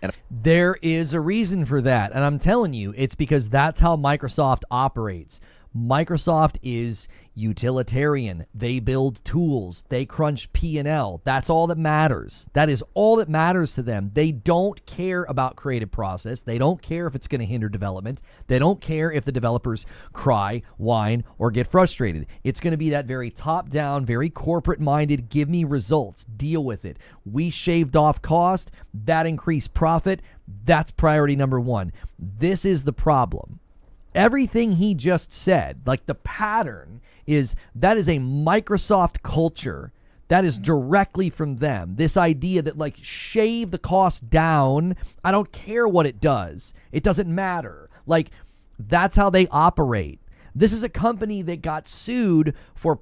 And there is a reason for that. And I'm telling you, it's because that's how Microsoft operates. Microsoft is utilitarian. They build tools. They crunch P&L. That's all that matters. That is all that matters to them. They don't care about creative process. They don't care if it's going to hinder development. They don't care if the developers cry, whine, or get frustrated. It's going to be that very top-down, very corporate-minded, give me results, deal with it. We shaved off cost. That increased profit. That's priority number one. This is the problem. Everything he just said, like the pattern, that is a Microsoft culture. That is directly from them. This idea that like shave the cost down. I don't care what it does. It doesn't matter. Like that's how they operate. This is a company that got sued for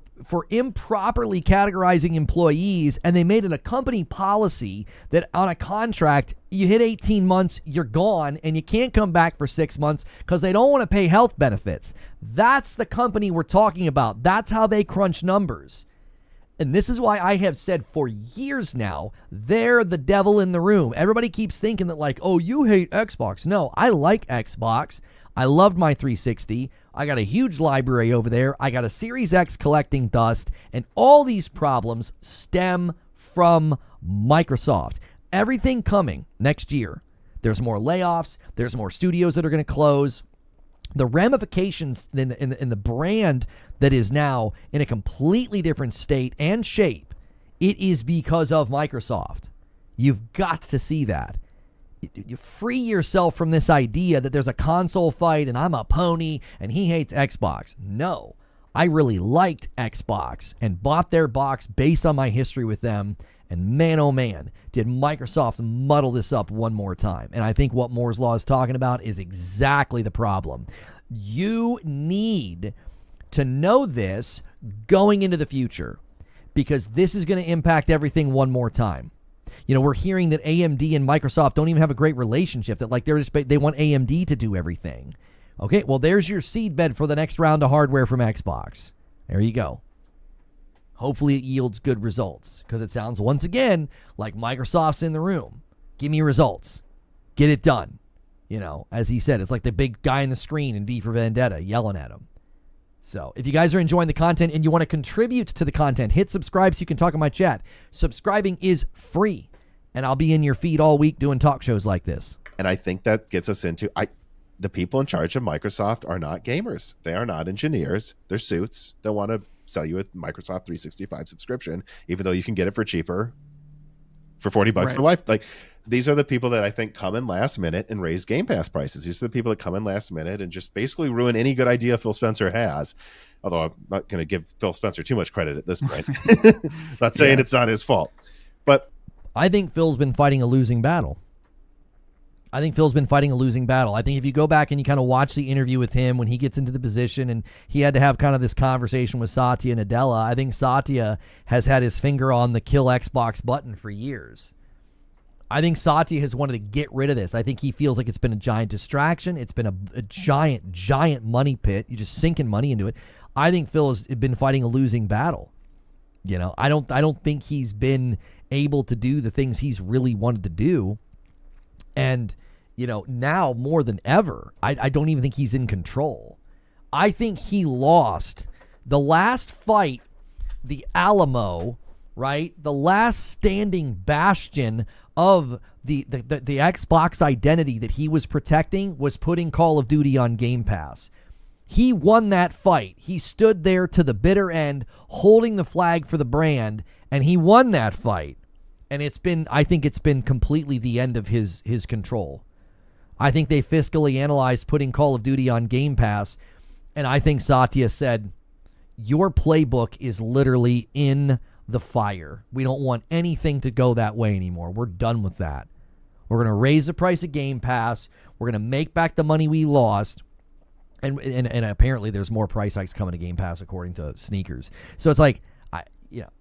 improperly categorizing employees, and they made it a company policy that on a contract, you hit 18 months, you're gone, and you can't come back for 6 months because they don't want to pay health benefits. That's the company we're talking about. That's how they crunch numbers. And this is why I have said for years now, they're the devil in the room. Everybody keeps thinking that like, oh, you hate Xbox. No, I like Xbox. I loved my 360. I got a huge library over there. I got a Series X collecting dust. And all these problems stem from Microsoft. Everything coming next year. There's more layoffs. There's more studios that are going to close. The ramifications in the brand that is now in a completely different state and shape, it is because of Microsoft. You've got to see that. You free yourself from this idea that there's a console fight and I'm a pony and he hates Xbox. No, I really liked Xbox and bought their box based on my history with them. And man, oh man, did Microsoft muddle this up one more time. And I think what Moore's Law is talking about is exactly the problem. You need to know this going into the future because this is going to impact everything one more time. You know, we're hearing that AMD and Microsoft don't even have a great relationship, that like they want AMD to do everything. Okay, well, there's your seedbed for the next round of hardware from Xbox. There you go. Hopefully it yields good results because it sounds, once again, like Microsoft's in the room. Give me results. Get it done. You know, as he said, it's like the big guy on the screen in V for Vendetta yelling at him. So if you guys are enjoying the content and you want to contribute to the content, hit subscribe so you can talk in my chat. Subscribing is free, and I'll be in your feed all week doing talk shows like this. And I think that gets us into the people in charge of Microsoft are not gamers. They are not engineers. They're suits. They want to sell you a Microsoft 365 subscription, even though you can get it for cheaper for $40 for life. Like, these are the people that I think come in last minute and raise Game Pass prices. These are the people that come in last minute and just basically ruin any good idea Phil Spencer has. Although I'm not going to give Phil Spencer too much credit at this point. Not saying it's not his fault. But I think Phil's been fighting a losing battle. I think Phil's been fighting a losing battle. I think if you go back and you kind of watch the interview with him when he gets into the position and he had to have kind of this conversation with Satya Nadella, I think Satya has had his finger on the kill Xbox button for years. I think Satya has wanted to get rid of this. I think he feels like it's been a giant distraction. It's been a giant money pit. You're just sinking money into it. I think Phil has been fighting a losing battle. You know, I don't think he's been able to do the things he's really wanted to do. And, you know, now more than ever, I don't even think he's in control. I think he lost the last fight, the Alamo, right? The last standing bastion of the Xbox identity that he was protecting was putting Call of Duty on Game Pass. He won that fight. He stood there to the bitter end, holding the flag for the brand, and he won that fight. And I think it's been completely the end of his control. I think they fiscally analyzed putting Call of Duty on Game Pass, and I think Satya said, your playbook is literally in the fire. We don't want anything to go that way anymore. We're done with that. We're going to raise the price of Game Pass. We're going to make back the money we lost. And apparently there's more price hikes coming to Game Pass according to sneakers. So it's like,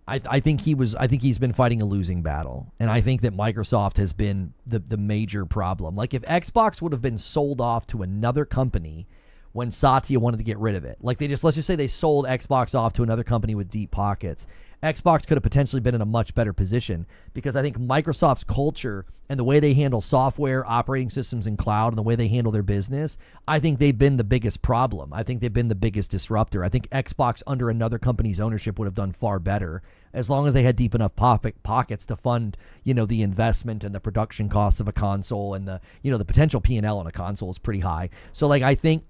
I think he's been fighting a losing battle, and I think that Microsoft has been the major problem. Like if Xbox would have been sold off to another company when Satya wanted to get rid of it, like let's just say they sold Xbox off to another company with deep pockets, Xbox could have potentially been in a much better position, because I think Microsoft's culture and the way they handle software, operating systems, and cloud, and the way they handle their business, I think they've been the biggest problem. I think they've been the biggest disruptor. I think Xbox under another company's ownership would have done far better, as long as they had deep enough pockets to fund, the investment and the production costs of a console, and the potential P&L on a console is pretty high. So like I think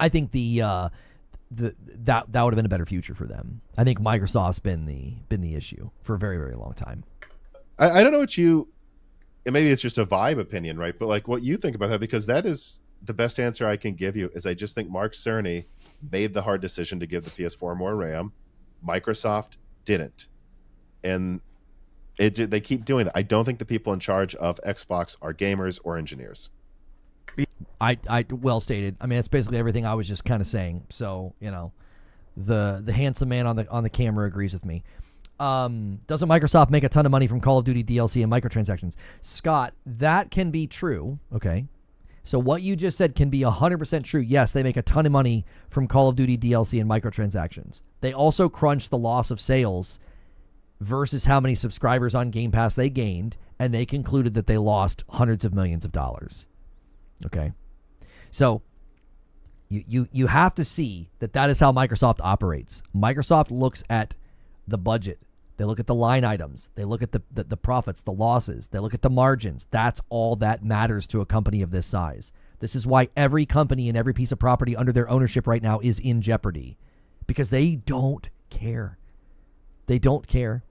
that would have been a better future for them. I think Microsoft's been the issue for a very, very long time. I don't know what and maybe it's just a vibe opinion, right? But like what you think about that, because that is the best answer I can give you, is I just think Mark Cerny made the hard decision to give the PS4 more RAM. Microsoft didn't. And they keep doing that. I don't think the people in charge of Xbox are gamers or engineers. I well stated. I mean, it's basically everything I was just kind of saying. So, the handsome man on the camera agrees with me. Doesn't Microsoft make a ton of money from Call of Duty DLC and microtransactions? Scott, that can be true. Okay. So what you just said can be 100% true. Yes, they make a ton of money from Call of Duty DLC and microtransactions. They also crunch the loss of sales versus how many subscribers on Game Pass they gained, and they concluded that they lost hundreds of millions of dollars. Okay. So you have to see that is how Microsoft operates. Microsoft looks at the budget. They look at the line items. They look at the profits, the losses. They look at the margins. That's all that matters to a company of this size. This is why every company and every piece of property under their ownership right now is in jeopardy, because they don't care. They don't care.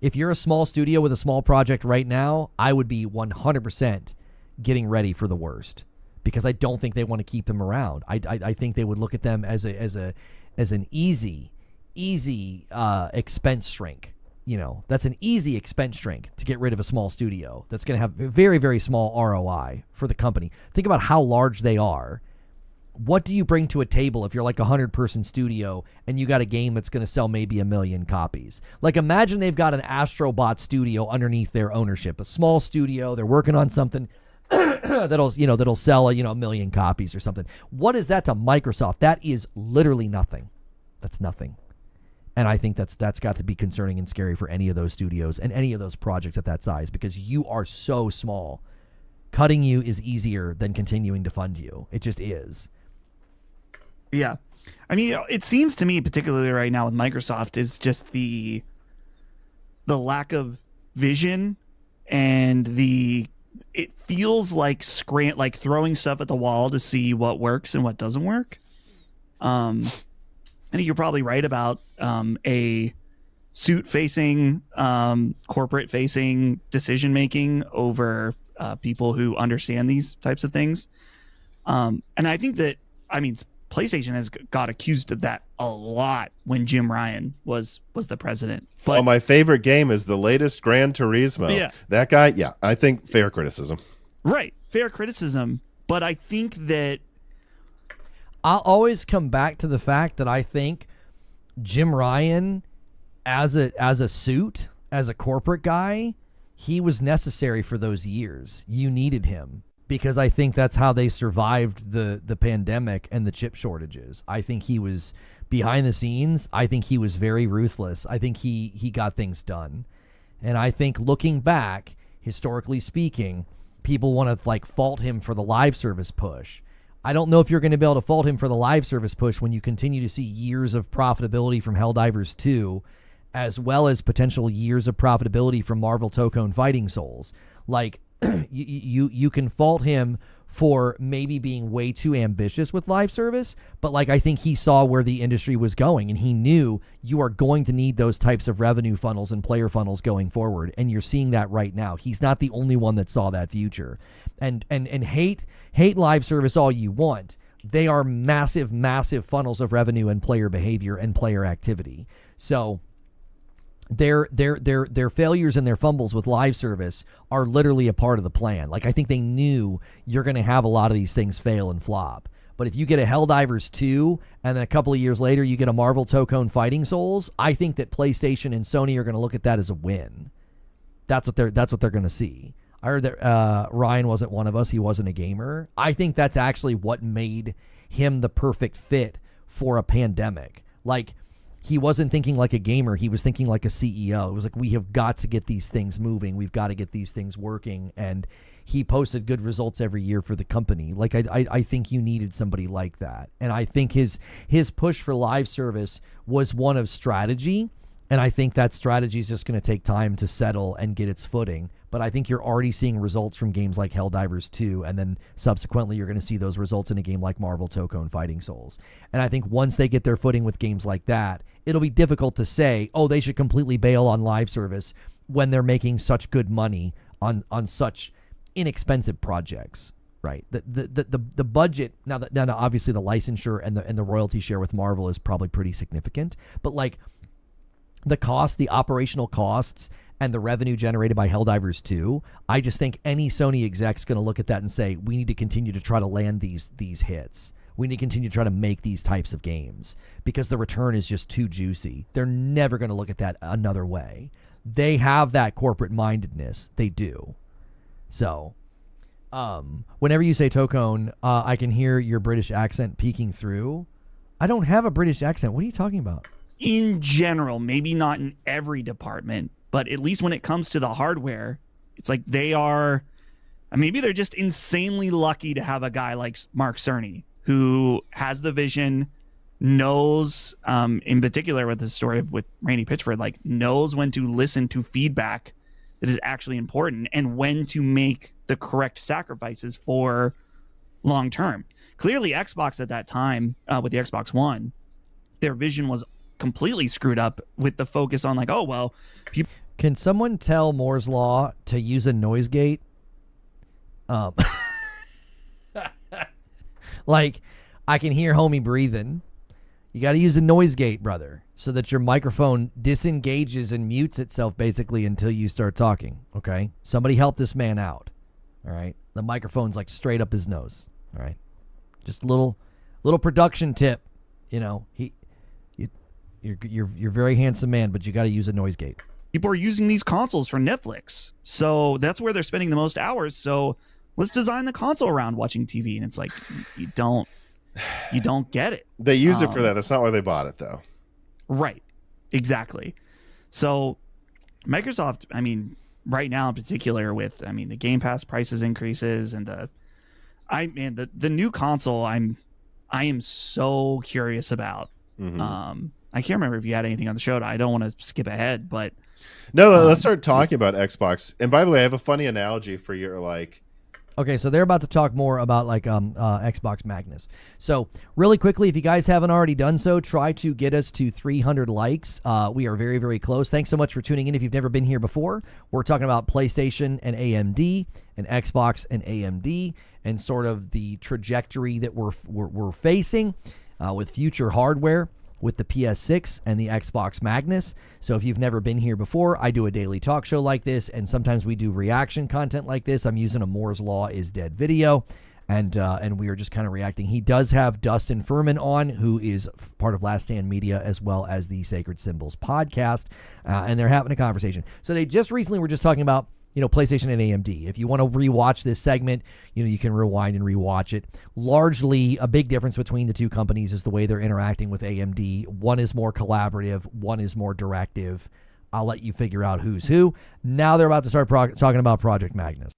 If you're a small studio with a small project right now, I would be 100% getting ready for the worst, because I don't think they want to keep them around. I think they would look at them as an easy expense shrink. That's an easy expense shrink to get rid of a small studio that's going to have a very, very small ROI for the company. Think about how large they are. What do you bring to a table if you're like a 100-person studio and you got a game that's going to sell maybe 1 million copies? Like imagine they've got an Astrobot studio underneath their ownership, a small studio. They're working on something that'll sell 1 million copies or something. What is that to Microsoft? That is literally nothing. That's nothing. And I think that's got to be concerning and scary for any of those studios and any of those projects at that size, because you are so small. Cutting you is easier than continuing to fund you. It just is. Yeah. I mean, it seems to me, particularly right now with Microsoft, is just the lack of vision, and it feels like throwing stuff at the wall to see what works and what doesn't work. I think you're probably right about a suit-facing, corporate-facing decision-making over people who understand these types of things. And I think that, PlayStation has got accused of that a lot when Jim Ryan was the president. But my favorite game is the latest Gran Turismo. Yeah. That guy, I think fair criticism. Right. Fair criticism. But I think that I'll always come back to the fact that I think Jim Ryan, as a suit, as a corporate guy, he was necessary for those years. You needed him because I think that's how they survived the pandemic and the chip shortages. I think he was behind the scenes. I think he was very ruthless. I think he got things done. And I think looking back, historically speaking, people want to like fault him for the live service push. I don't know if you're going to be able to fault him for the live service push when you continue to see years of profitability from Helldivers 2, as well as potential years of profitability from Marvel Tokone Fighting Souls. Like, you can fault him for maybe being way too ambitious with live service, but like I think he saw where the industry was going, and he knew you are going to need those types of revenue funnels and player funnels going forward, and you're seeing that right now. He's not the only one that saw that future. And hate live service all you want. They are massive, massive funnels of revenue and player behavior and player activity. So their failures and their fumbles with live service are literally a part of the plan. Like, I think they knew you're going to have a lot of these things fail and flop. But if you get a Helldivers 2 and then a couple of years later you get a Marvel Tokone Fighting Souls, I think that PlayStation and Sony are going to look at that as a win. That's what they're going to see. I heard that Ryan wasn't one of us. He wasn't a gamer. I think that's actually what made him the perfect fit for a pandemic. Like, he wasn't thinking like a gamer. He was thinking like a CEO. It was like, we have got to get these things moving. We've got to get these things working. And he posted good results every year for the company. Like, I think you needed somebody like that. And I think his push for live service was one of strategy. And I think that strategy is just going to take time to settle and get its footing. But I think you're already seeing results from games like Helldivers 2, and then subsequently you're going to see those results in a game like Marvel Tokone Fighting Souls. And I think once they get their footing with games like that, it'll be difficult to say, oh, they should completely bail on live service when they're making such good money on such inexpensive projects, right? The budget, now obviously the licensure and the royalty share with Marvel is probably pretty significant, but like the cost, the operational costs, and the revenue generated by Helldivers 2, I just think any Sony exec's going to look at that and say, we need to continue to try to land these hits. We need to continue to try to make these types of games because the return is just too juicy. They're never going to look at that another way. They have that corporate mindedness. They do. So, whenever you say Tokone, I can hear your British accent peeking through. I don't have a British accent. What are you talking about? In general, maybe not in every department, but at least when it comes to the hardware, it's like they are, maybe they're just insanely lucky to have a guy like Mark Cerny who has the vision, knows, in particular with the story with Randy Pitchford, like knows when to listen to feedback that is actually important and when to make the correct sacrifices for long term. Clearly, Xbox at that time, with the Xbox One, their vision was completely screwed up with the focus on like, oh, well, people. Can someone tell Moore's Law to use a noise gate? Like, I can hear homie breathing. You got to use a noise gate, brother, so that your microphone disengages and mutes itself basically until you start talking, okay? Somebody help this man out, all right? The microphone's like straight up his nose, all right? Just a little production tip, you know. You're a very handsome man, but you got to use a noise gate. People are using these consoles for Netflix, so that's where they're spending the most hours. So let's design the console around watching TV, and it's like you don't get it. They use it for that. That's not why they bought it, though. Right, exactly. So Microsoft, right now in particular, with the Game Pass prices increases and the new console, I am so curious about. Mm-hmm. I can't remember if you had anything on the show. I don't want to skip ahead, but no, let's start talking about Xbox. And by the way, I have a funny analogy for your like. Okay, so they're about to talk more about like Xbox Magnus. So really quickly, if you guys haven't already done so, try to get us to 300 likes. We are very, very close. Thanks so much for tuning in. If you've never been here before, we're talking about PlayStation and AMD and Xbox and AMD and sort of the trajectory that we're facing with future hardware. with the PS6 and the Xbox Magnus. So if you've never been here before, I do a daily talk show like this, and sometimes we do reaction content like this. I'm using a Moore's Law is Dead video, and we are just kind of reacting. He does have Dustin Furman on, who is part of Last Stand Media, as well as the Sacred Symbols podcast, and they're having a conversation. So they just recently were just talking about, PlayStation and AMD. If you want to rewatch this segment, you can rewind and rewatch it. Largely, a big difference between the two companies is the way they're interacting with AMD. One is more collaborative, one is more directive. I'll let you figure out who's who. Now they're about to start talking about Project Magnus.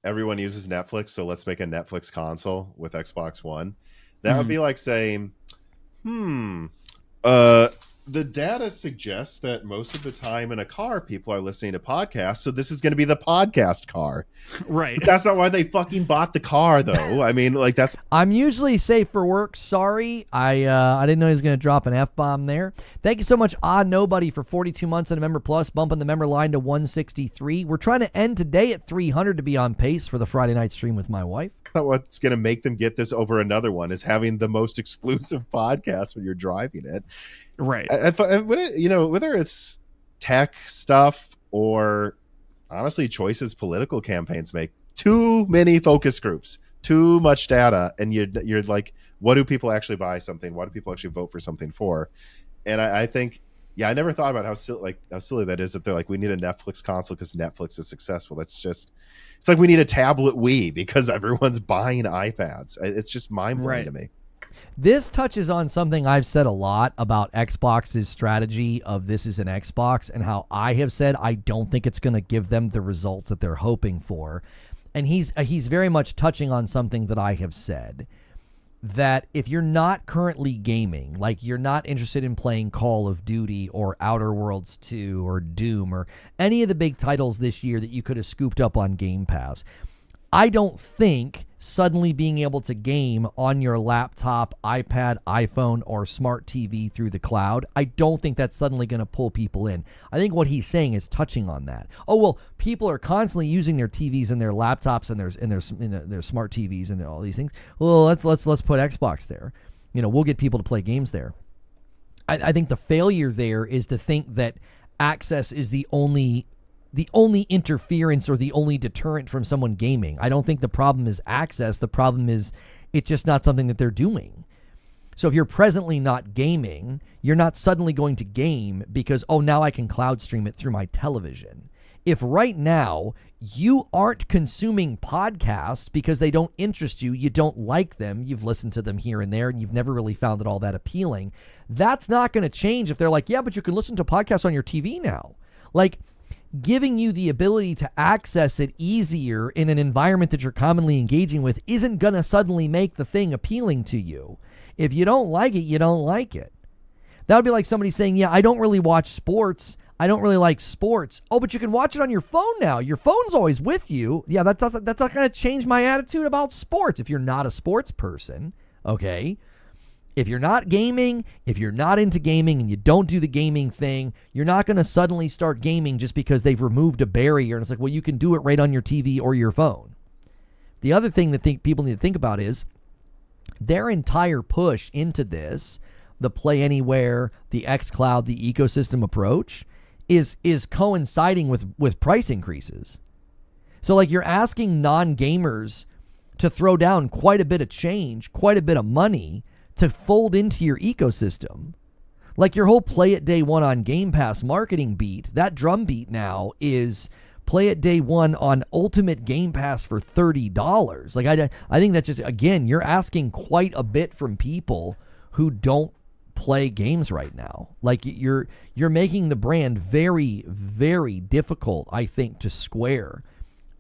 Everyone uses Netflix, so let's make a Netflix console with Xbox One. That would be like saying, the data suggests that most of the time in a car, people are listening to podcasts. So this is going to be the podcast car. Right. But that's not why they fucking bought the car, though. I mean, that's... I'm usually safe for work. Sorry. I didn't know he was going to drop an F-bomb there. Thank you so much, Nobody, for 42 months on a Member Plus, bumping the member line to 163. We're trying to end today at 300 to be on pace for the Friday night stream with my wife. What's going to make them get this over another one is having the most exclusive podcast when you're driving it. Right. Whether it's tech stuff or honestly choices political campaigns make, too many focus groups, too much data, and you're like, what do people actually buy something? What do people actually vote for something for? And I think, I never thought about how silly that is, that they're like, we need a Netflix console because Netflix is successful. That's just, it's like we need a tablet Wii because everyone's buying iPads. It's just mind-blowing to me. This touches on something I've said a lot about Xbox's strategy of this is an Xbox, and how I have said I don't think it's going to give them the results that they're hoping for. And he's very much touching on something that I have said, that if you're not currently gaming, like you're not interested in playing Call of Duty or Outer Worlds 2 or Doom or any of the big titles this year that you could have scooped up on Game Pass, I don't think suddenly being able to game on your laptop, iPad, iPhone, or smart TV through the cloud, I don't think that's suddenly going to pull people in. I think what he's saying is touching on that. Oh, well, people are constantly using their TVs and their laptops and their smart TVs and all these things. Well, let's put Xbox there. We'll get people to play games there. I think the failure there is to think that access is the only interference or the only deterrent from someone gaming. I don't think the problem is access. The problem is it's just not something that they're doing. So if you're presently not gaming, you're not suddenly going to game because, now I can cloud stream it through my television. If right now you aren't consuming podcasts because they don't interest you, you don't like them, you've listened to them here and there, and you've never really found it all that appealing, that's not going to change if they're like, yeah, but you can listen to podcasts on your TV now. Like, giving you the ability to access it easier in an environment that you're commonly engaging with isn't going to suddenly make the thing appealing to you. If you don't like it, you don't like it. That would be like somebody saying, I don't really watch sports. I don't really like sports. Oh, but you can watch it on your phone now. Your phone's always with you. Yeah, that's not going to change my attitude about sports if you're not a sports person, okay? If you're not gaming, if you're not into gaming and you don't do the gaming thing, you're not going to suddenly start gaming just because they've removed a barrier. And it's like, well, you can do it right on your TV or your phone. The other thing that people need to think about is their entire push into this, the Play Anywhere, the xCloud, the ecosystem approach, is coinciding with price increases. So like you're asking non-gamers to throw down quite a bit of change, quite a bit of money to fold into your ecosystem. Like your whole play it day one on Game Pass marketing beat, that drum beat now is play it day one on Ultimate Game Pass for $30. Like I think that's just, again, you're asking quite a bit from people who don't play games right now. Like you're making the brand very, very difficult, I think, to square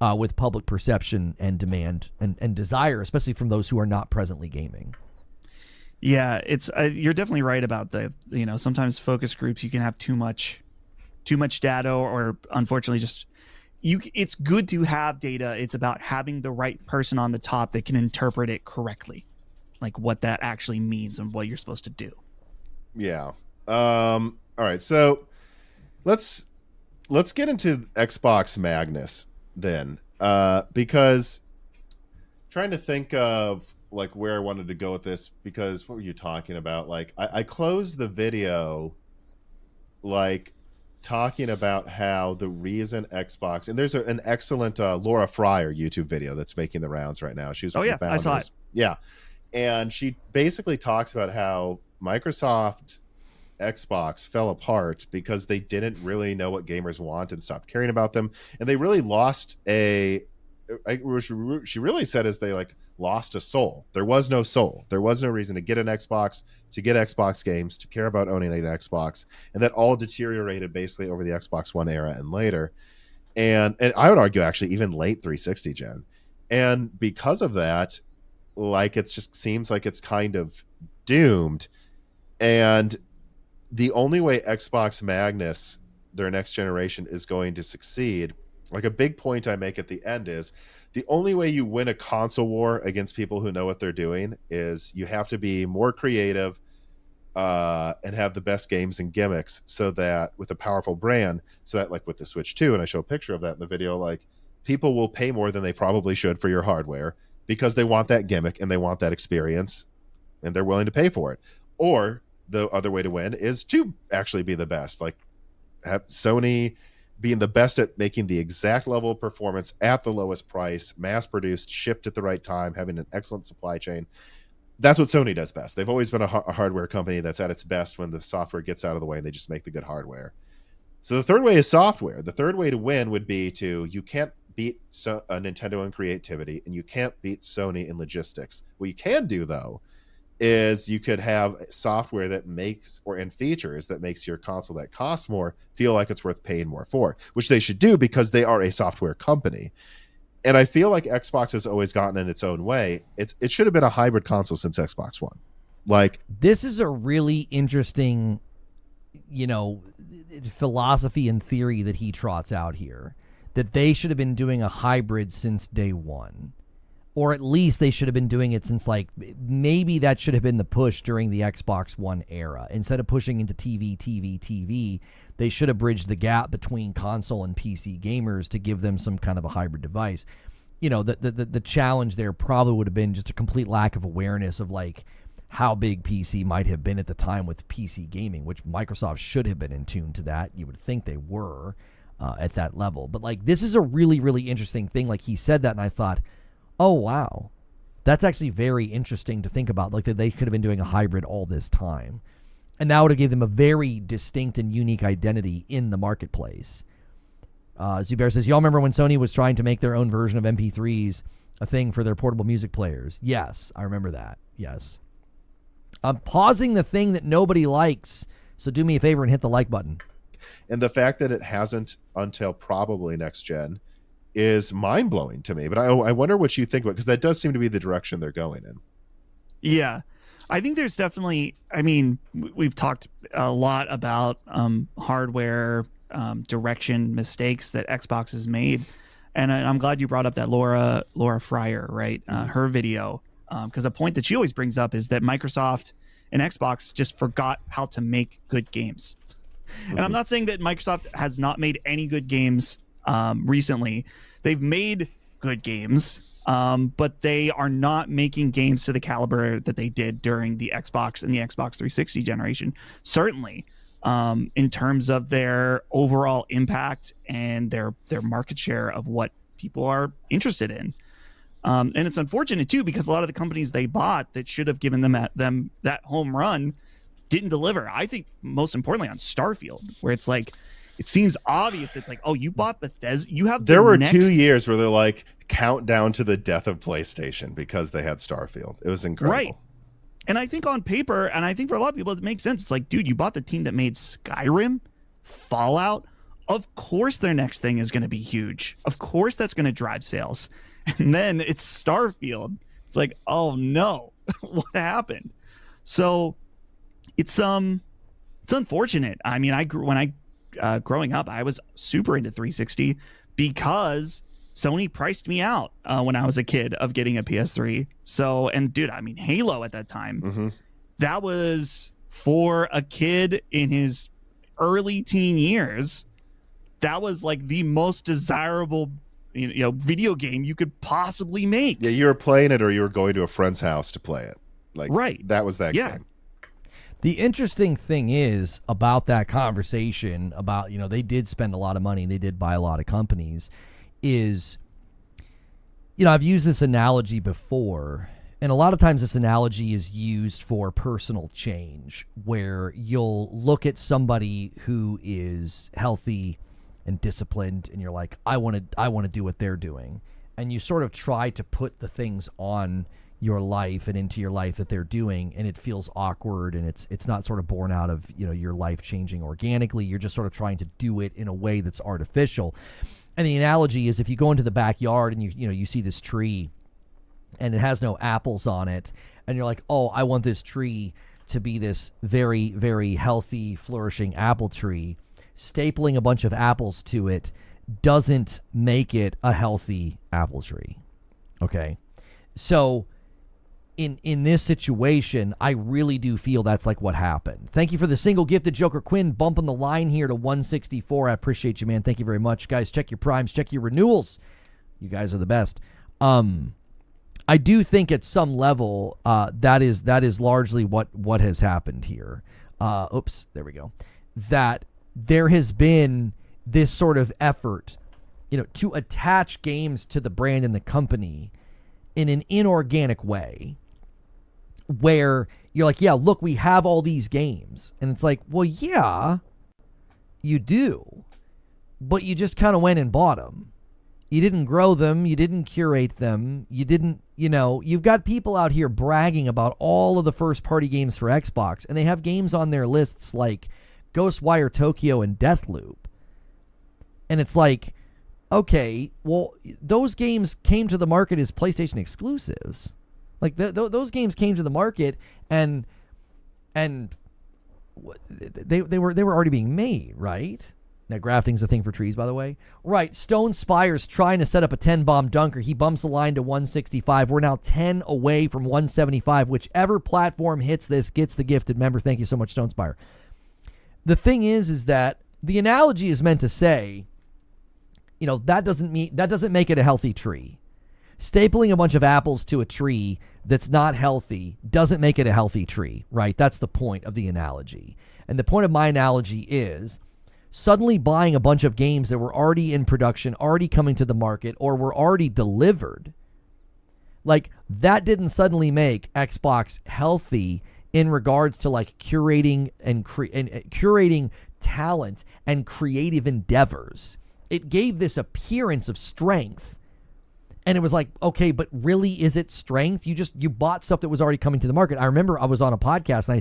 with public perception and demand and desire, especially from those who are not presently gaming. Yeah, it's you're definitely right about sometimes focus groups, you can have too much data, or unfortunately just it's good to have data. It's about having the right person on the top that can interpret it correctly, like what that actually means and what you're supposed to do. Yeah. All right. So let's get into Xbox Magnus then, because trying to think of like where I wanted to go with this, because what were you talking about? Like I closed the video like talking about how the reason Xbox, and there's an excellent Laura Fryer YouTube video that's making the rounds right now. She's Oh one yeah, of the I saw founders. it. Yeah. And she basically talks about how Microsoft Xbox fell apart because they didn't really know what gamers want and stopped caring about them. And they really lost what she really said is they like lost a soul. There was no soul. There was no reason to get an Xbox, to get Xbox games, to care about owning an Xbox. And that all deteriorated basically over the Xbox One era and later. And I would argue actually even late 360 gen. And because of that, like it just seems like it's kind of doomed. And the only way Xbox Magnus, their next generation, is going to succeed, like a big point I make at the end is the only way you win a console war against people who know what they're doing is you have to be more creative and have the best games and gimmicks, so that with a powerful brand, so that like with the Switch 2, and I show a picture of that in the video, like people will pay more than they probably should for your hardware because they want that gimmick and they want that experience and they're willing to pay for it. Or the other way to win is to actually be the best, like have Sony being the best at making the exact level of performance at the lowest price, mass produced, shipped at the right time, having an excellent supply chain. That's what Sony does best. They've always been a hardware company that's at its best when the software gets out of the way and they just make the good hardware. So the third way is software. The third way to win would be you can't beat Nintendo in creativity and you can't beat Sony in logistics. What you can do, though, is you could have software that makes, or in features that makes your console that costs more feel like it's worth paying more for, which they should do because they are a software company. And I feel like Xbox has always gotten in its own way. It should have been a hybrid console since Xbox One. Like, this is a really interesting, philosophy and theory that he trots out here, that they should have been doing a hybrid since day one. Or at least they should have been doing it since, like, maybe that should have been the push during the Xbox One era. Instead of pushing into TV, they should have bridged the gap between console and PC gamers to give them some kind of a hybrid device. The challenge there probably would have been just a complete lack of awareness of, like, how big PC might have been at the time with PC gaming, which Microsoft should have been in tune to that. You would think they were at that level. But, like, this is a really, really interesting thing. Like, he said that, and I thought, oh, wow. That's actually very interesting to think about, like that they could have been doing a hybrid all this time. And that would have given them a very distinct and unique identity in the marketplace. Zubair says, y'all remember when Sony was trying to make their own version of MP3s a thing for their portable music players? Yes, I remember that. Yes. I'm pausing the thing that nobody likes, so do me a favor and hit the like button. And the fact that it hasn't until probably next gen is mind-blowing to me. But I wonder what you think about it, because that does seem to be the direction they're going in. Yeah. I think there's definitely, we've talked a lot about hardware direction mistakes that Xbox has made. And I'm glad you brought up that Laura Fryer, right? Her video. Because the point that she always brings up is that Microsoft and Xbox just forgot how to make good games. And I'm not saying that Microsoft has not made any good games recently. They've made good games, but they are not making games to the caliber that they did during the Xbox and the Xbox 360 generation. Certainly, in terms of their overall impact and their market share of what people are interested in. And it's unfortunate too, because a lot of the companies they bought that should have given them that home run didn't deliver. I think most importantly on Starfield, where it's like, it seems obvious. It's like, oh, you bought Bethesda. You have there were 2 years where they're like countdown to the death of PlayStation because they had Starfield. It was incredible. Right. And I think on paper, and I think for a lot of people, it makes sense. It's like, dude, you bought the team that made Skyrim, Fallout. Of course their next thing is going to be huge. Of course that's going to drive sales. And then it's Starfield. It's like, oh no, what happened? So it's unfortunate. Growing up, I was super into 360 because Sony priced me out when I was a kid of getting a PS3. So, and dude, Halo at that time, that was for a kid in his early teen years. That was like the most desirable video game you could possibly make. Yeah, you were playing it or you were going to a friend's house to play it. Like, right. That was that Yeah. game. The interesting thing is about that conversation about, they did spend a lot of money, they did buy a lot of companies, is, I've used this analogy before, and a lot of times this analogy is used for personal change, where you'll look at somebody who is healthy and disciplined, and you're like, I want to do what they're doing. And you sort of try to put the things on your life and into your life that they're doing, and it feels awkward, and it's not sort of born out of your life changing organically. You're just sort of trying to do it in a way that's artificial. And the analogy is, if you go into the backyard and you see this tree and it has no apples on it, and you're like, oh, I want this tree to be this very, very healthy, flourishing apple tree, stapling a bunch of apples to it doesn't make it a healthy apple tree. Okay? So in this situation, I really do feel that's like what happened. Thank you for the single gifted Joker Quinn bumping the line here to 164. I appreciate you, man. Thank you very much. Guys, check your primes, check your renewals. You guys are the best. I do think at some level that is largely what has happened here. Oops, there we go. That there has been this sort of effort, to attach games to the brand and the company in an inorganic way, where you're like, yeah, look, we have all these games. And it's like, well, yeah, you do. But you just kind of went and bought them. You didn't grow them. You didn't curate them. You didn't, you've got people out here bragging about all of the first-party games for Xbox, and they have games on their lists like Ghostwire Tokyo and Deathloop. And it's like, okay, well, those games came to the market as PlayStation exclusives. Like those games came to the market, and they were already being made, right? Now, grafting's a thing for trees, by the way. Right, Stone Spire's trying to set up a 10-bomb dunker. He bumps the line to 165. We're now 10 away from 175. Whichever platform hits this gets the gifted member. Thank you so much, Stone Spire. The thing is that the analogy is meant to say, that doesn't make it a healthy tree. Stapling a bunch of apples to a tree that's not healthy doesn't make it a healthy tree, right? That's the point of the analogy. And the point of my analogy is suddenly buying a bunch of games that were already in production, already coming to the market, or were already delivered. Like, that didn't suddenly make Xbox healthy in regards to like curating and curating talent and creative endeavors. It gave this appearance of strength. And it was like, okay, but really, is it strength? You bought stuff that was already coming to the market. I remember I was on a podcast and I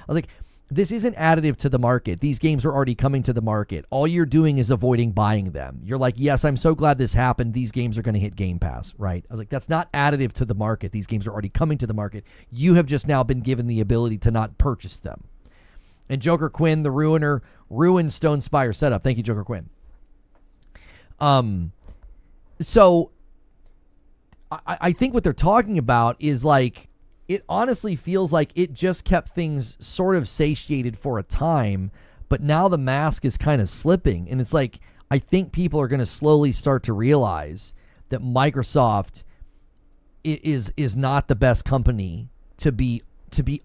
was like, this isn't additive to the market. These games are already coming to the market. All you're doing is avoiding buying them. You're like, yes, I'm so glad this happened. These games are going to hit Game Pass, right? I was like, that's not additive to the market. These games are already coming to the market. You have just now been given the ability to not purchase them. And Joker Quinn, the Ruiner, ruined Stone Spire setup. Thank you, Joker Quinn. So I think what they're talking about is like, it honestly feels like it just kept things sort of satiated for a time, but now the mask is kind of slipping. And it's like, I think people are going to slowly start to realize that Microsoft is not the best company to be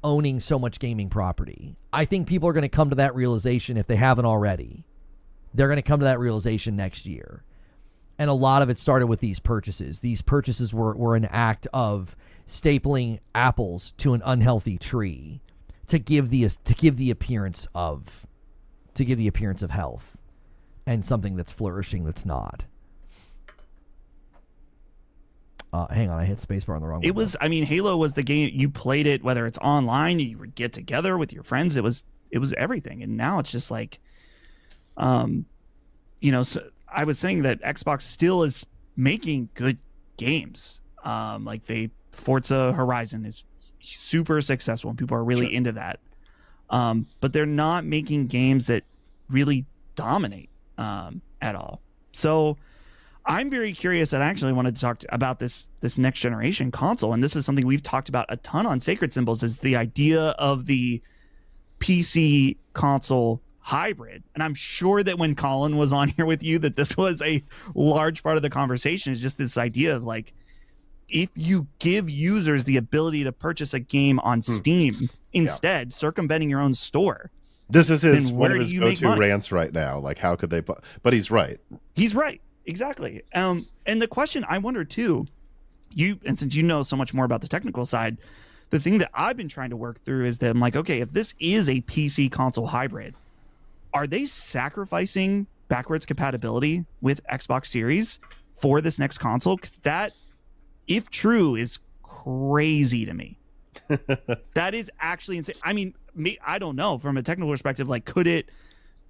owning so much gaming property. I think people are going to come to that realization if they haven't already. They're going to come to that realization next year. And a lot of it started with these purchases. These purchases were an act of stapling apples to an unhealthy tree to give the appearance of health and something that's flourishing that's not. Hang on, I hit spacebar on the wrong one. Halo was the game. You played it, whether it's online, you would get together with your friends. It was everything. And now it's just like, so I was saying that Xbox still is making good games. Forza Horizon is super successful and people are really into that. But they're not making games that really dominate at all. So I'm very curious, and I actually wanted to talk about this next generation console. And this is something we've talked about a ton on Sacred Symbols, is the idea of the PC console hybrid. And I'm sure that when Colin was on here with you, that this was a large part of the conversation, is just this idea of like, if you give users the ability to purchase a game on Steam instead, circumventing your own store. This is one of do his you make go-to money? rants right now. Like, how could they? But he's right. He's right. Exactly. And the question I wonder too, and since you know so much more about the technical side, the thing that I've been trying to work through is that I'm like, okay, if this is a PC console hybrid, are they sacrificing backwards compatibility with Xbox Series for this next console? Because that, if true, is crazy to me. That is actually insane. I mean, I don't know from a technical perspective, like, could it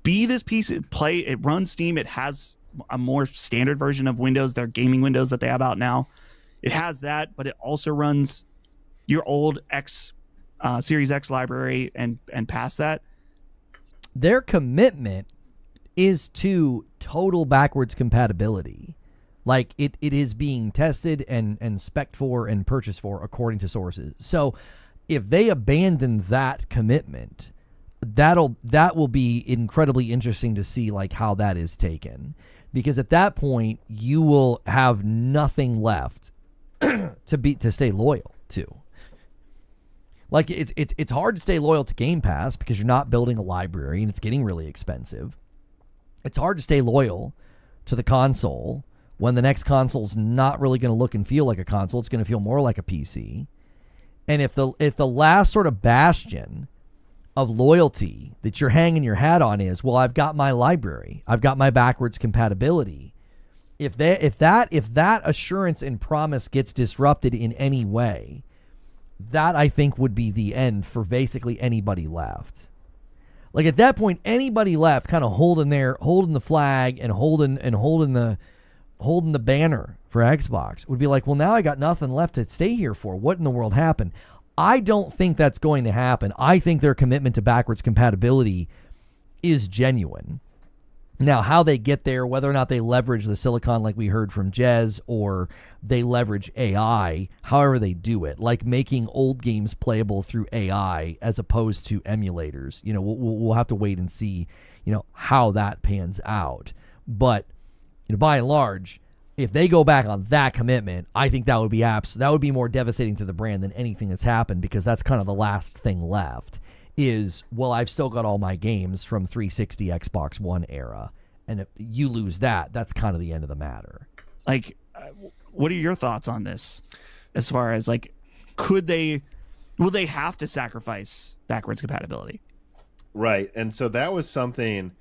be this piece? It runs Steam. It has a more standard version of Windows, their gaming Windows that they have out now. It has that, but it also runs your old Series X library and past that. Their commitment is to total backwards compatibility. Like, it is being tested and spec'd for and purchased for according to sources. So if they abandon that commitment, that will be incredibly interesting to see, like, how that is taken. Because at that point, you will have nothing left to stay loyal to. Like, it's hard to stay loyal to Game Pass because you're not building a library and it's getting really expensive. It's hard to stay loyal to the console when the next console's not really going to look and feel like a console. It's going to feel more like a PC. And if the last sort of bastion of loyalty that you're hanging your hat on is, well, I've got my library, I've got my backwards compatibility. If that assurance and promise gets disrupted in any way, that I think would be the end for basically anybody left. Like, at that point, anybody left kind of holding the flag and holding the banner for Xbox would be like, well, now I got nothing left to stay here for. What in the world happened? I don't think that's going to happen. I think their commitment to backwards compatibility is genuine. Now, how they get there, whether or not they leverage the silicon like we heard from Jez, or they leverage AI, however they do it, like making old games playable through AI as opposed to emulators. You know, we'll have to wait and see, you know, how that pans out. But, you know, by and large, if they go back on that commitment, I think that would be more devastating to the brand than anything that's happened, because that's kind of the last thing left. Is, well, I've still got all my games from 360 Xbox One era. And if you lose that, that's kind of the end of the matter. Like, what are your thoughts on this? As far as, like, will they have to sacrifice backwards compatibility? Right. And so that was something,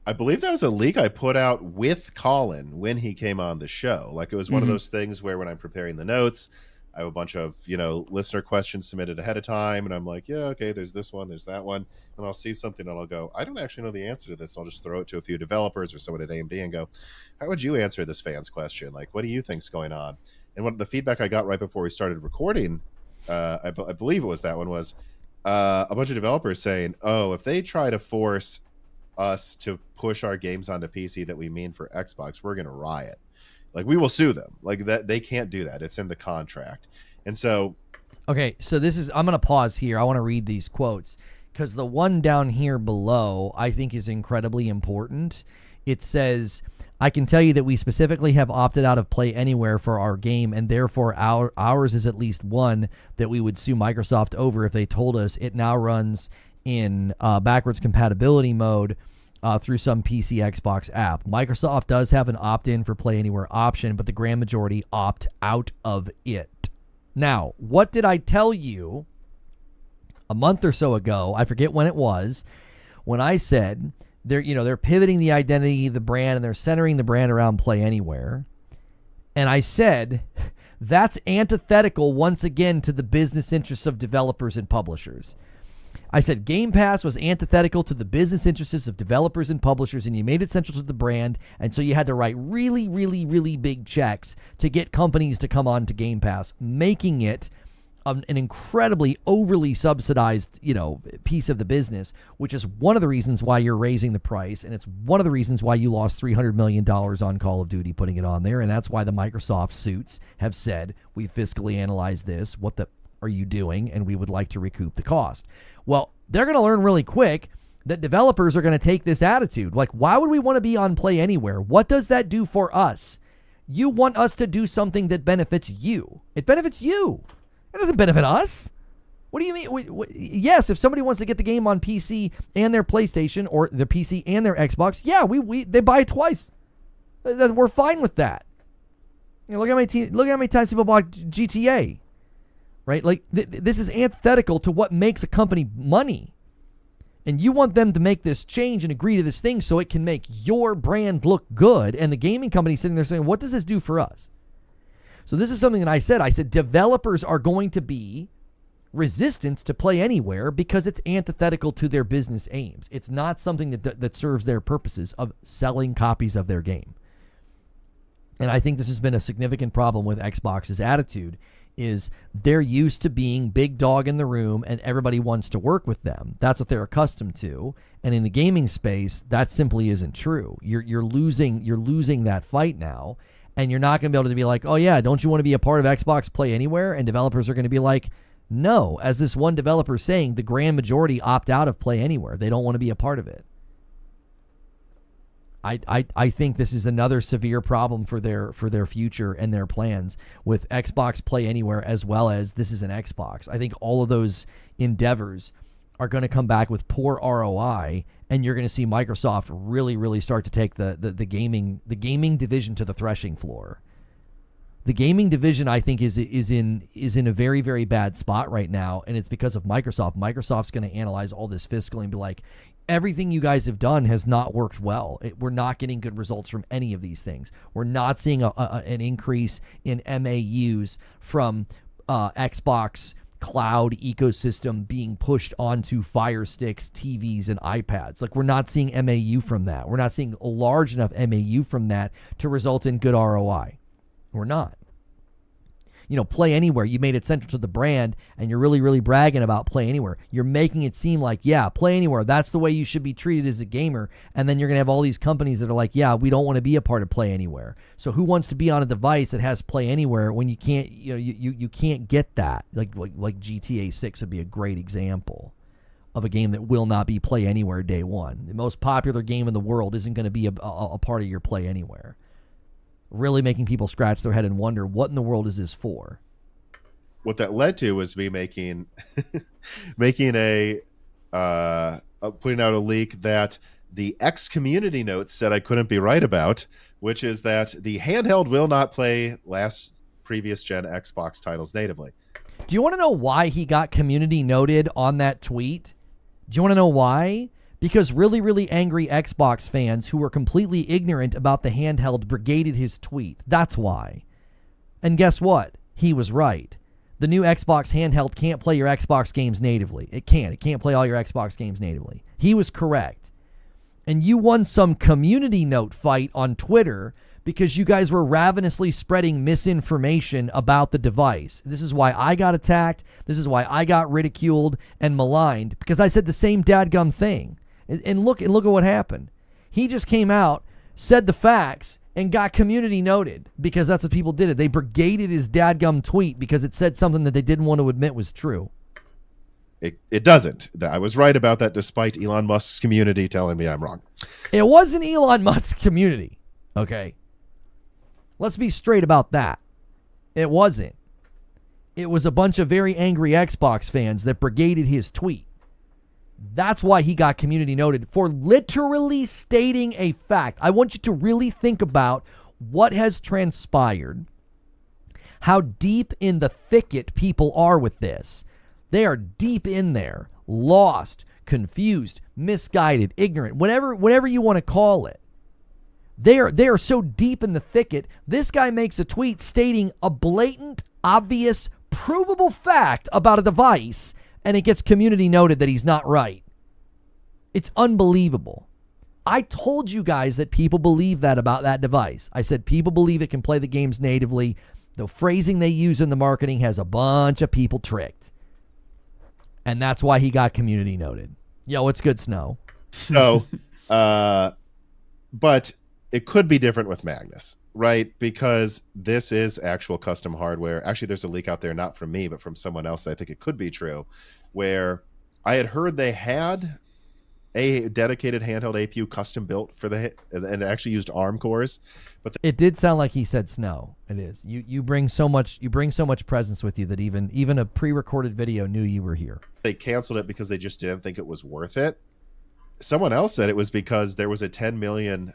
I believe that was a leak I put out with Colin when he came on the show. Like, it was one of those things where when I'm preparing the notes, I have a bunch of, you know, listener questions submitted ahead of time, and I'm like, yeah, okay, there's this one, there's that one, and I'll see something and I'll go, I don't actually know the answer to this. I'll just throw it to a few developers or someone at AMD and go, how would you answer this fan's question? Like, what do you think's going on? And what the feedback I got right before we started recording, I believe it was that one, was a bunch of developers saying, oh, if they try to force us to push our games onto PC that we mean for Xbox, we're going to riot. Like, we will sue them. Like, that they can't do that. It's in the contract. And so, okay, so I'm going to pause here. I want to read these quotes because the one down here below I think is incredibly important. It says, I can tell you that we specifically have opted out of Play Anywhere for our game, and therefore ours is at least one that we would sue Microsoft over if they told us it now runs in backwards compatibility mode through some PC Xbox app. Microsoft does have an opt-in for Play Anywhere option, but the grand majority opt out of it. Now, what did I tell you a month or so ago? I forget when it was, when I said they're pivoting the identity of the brand and they're centering the brand around Play Anywhere. And I said that's antithetical once again to the business interests of developers and publishers. I said Game Pass was antithetical to the business interests of developers and publishers, and you made it central to the brand, and so you had to write really, really, really big checks to get companies to come on to Game Pass, making it an incredibly overly subsidized, piece of the business, which is one of the reasons why you're raising the price, and it's one of the reasons why you lost $300 million on Call of Duty putting it on there, and that's why the Microsoft suits have said, we fiscally analyzed this, what the are you doing, and we would like to recoup the cost. Well, they're going to learn really quick that developers are going to take this attitude. Like, why would we want to be on Play Anywhere? What does that do for us? You want us to do something that benefits you. It benefits you. It doesn't benefit us. What do you mean? Yes, if somebody wants to get the game on PC and their PlayStation, or their PC and their Xbox, yeah, they buy it twice. We're fine with that. You know, look how many times people bought GTA, right? Like this is antithetical to what makes a company money. And you want them to make this change and agree to this thing so it can make your brand look good. And the gaming company sitting there saying, what does this do for us? So this is something that I said developers are going to be resistant to Play Anywhere because it's antithetical to their business aims. It's not something that serves their purposes of selling copies of their game. And I think this has been a significant problem with Xbox's attitude, is they're used to being big dog in the room and everybody wants to work with them. That's what they're accustomed to. And in the gaming space, that simply isn't true. You're losing that fight now, and you're not going to be able to be like, oh yeah, don't you want to be a part of Xbox Play Anywhere? And developers are going to be like, no. As this one developer saying, the grand majority opt out of Play Anywhere. They don't want to be a part of it. I think this is another severe problem for their future and their plans with Xbox Play Anywhere, as well as this is an Xbox. I think all of those endeavors are going to come back with poor ROI, and you're going to see Microsoft really, really start to take the gaming division to the threshing floor. The gaming division, I think, is in a very, very bad spot right now, and it's because of Microsoft. Microsoft's going to analyze all this fiscally and be like, everything you guys have done has not worked well. We're not getting good results from any of these things. We're not seeing an increase in MAUs from Xbox cloud ecosystem being pushed onto Fire Sticks, TVs, and iPads. Like, we're not seeing MAU from that. We're not seeing a large enough MAU from that to result in good ROI. We're not. You know, Play Anywhere, you made it central to the brand, and you're really, really bragging about Play Anywhere. You're making it seem like, yeah, Play Anywhere, that's the way you should be treated as a gamer. And then you're going to have all these companies that are like, yeah, we don't want to be a part of Play Anywhere. So who wants to be on a device that has Play Anywhere when you can't, you can't get that? Like GTA 6 would be a great example of a game that will not be Play Anywhere day one. The most popular game in the world isn't going to be a part of your Play Anywhere. Really making people scratch their head and wonder, what in the world is this for? What that led to was me making putting out a leak that the X community notes said I couldn't be right about, which is that the handheld will not play previous gen Xbox titles natively. Do you want to know why he got community noted on that tweet? Do you want to know why? Because really, really angry Xbox fans who were completely ignorant about the handheld brigaded his tweet. That's why. And guess what? He was right. The new Xbox handheld can't play your Xbox games natively. It can't. It can't play all your Xbox games natively. He was correct. And you won some community note fight on Twitter because you guys were ravenously spreading misinformation about the device. This is why I got attacked. This is why I got ridiculed and maligned, because I said the same dadgum thing. And look at what happened. He just came out, said the facts, and got community noted, because that's what people did. They brigaded his dadgum tweet because it said something that they didn't want to admit was true. It doesn't. I was right about that, despite Elon Musk's community telling me I'm wrong. It wasn't Elon Musk's community, okay? Let's be straight about that. It wasn't. It was a bunch of very angry Xbox fans that brigaded his tweet. That's why he got community noted, for literally stating a fact. I want you to really think about what has transpired, how deep in the thicket people are with this. They are deep in there, lost, confused, misguided, ignorant, whatever you want to call it. They are so deep in the thicket. This guy makes a tweet stating a blatant, obvious, provable fact about a device, and it gets community noted that he's not right. It's unbelievable. I told you guys that people believe that about that device. I said people believe it can play the games natively. The phrasing they use in the marketing has a bunch of people tricked. And that's why he got community noted. Yo, what's good, Snow? So, but it could be different with Magnus, right? Because this is actual custom hardware. Actually, there's a leak out there, not from me, but from someone else that I think it could be true, where I had heard they had a dedicated handheld APU custom built for and actually used ARM cores. But it did sound like he said snow. It is. You bring so much presence with you that even a pre-recorded video knew you were here. they canceled it because they just didn't think it was worth it. Someone else said it was because there was a 10 million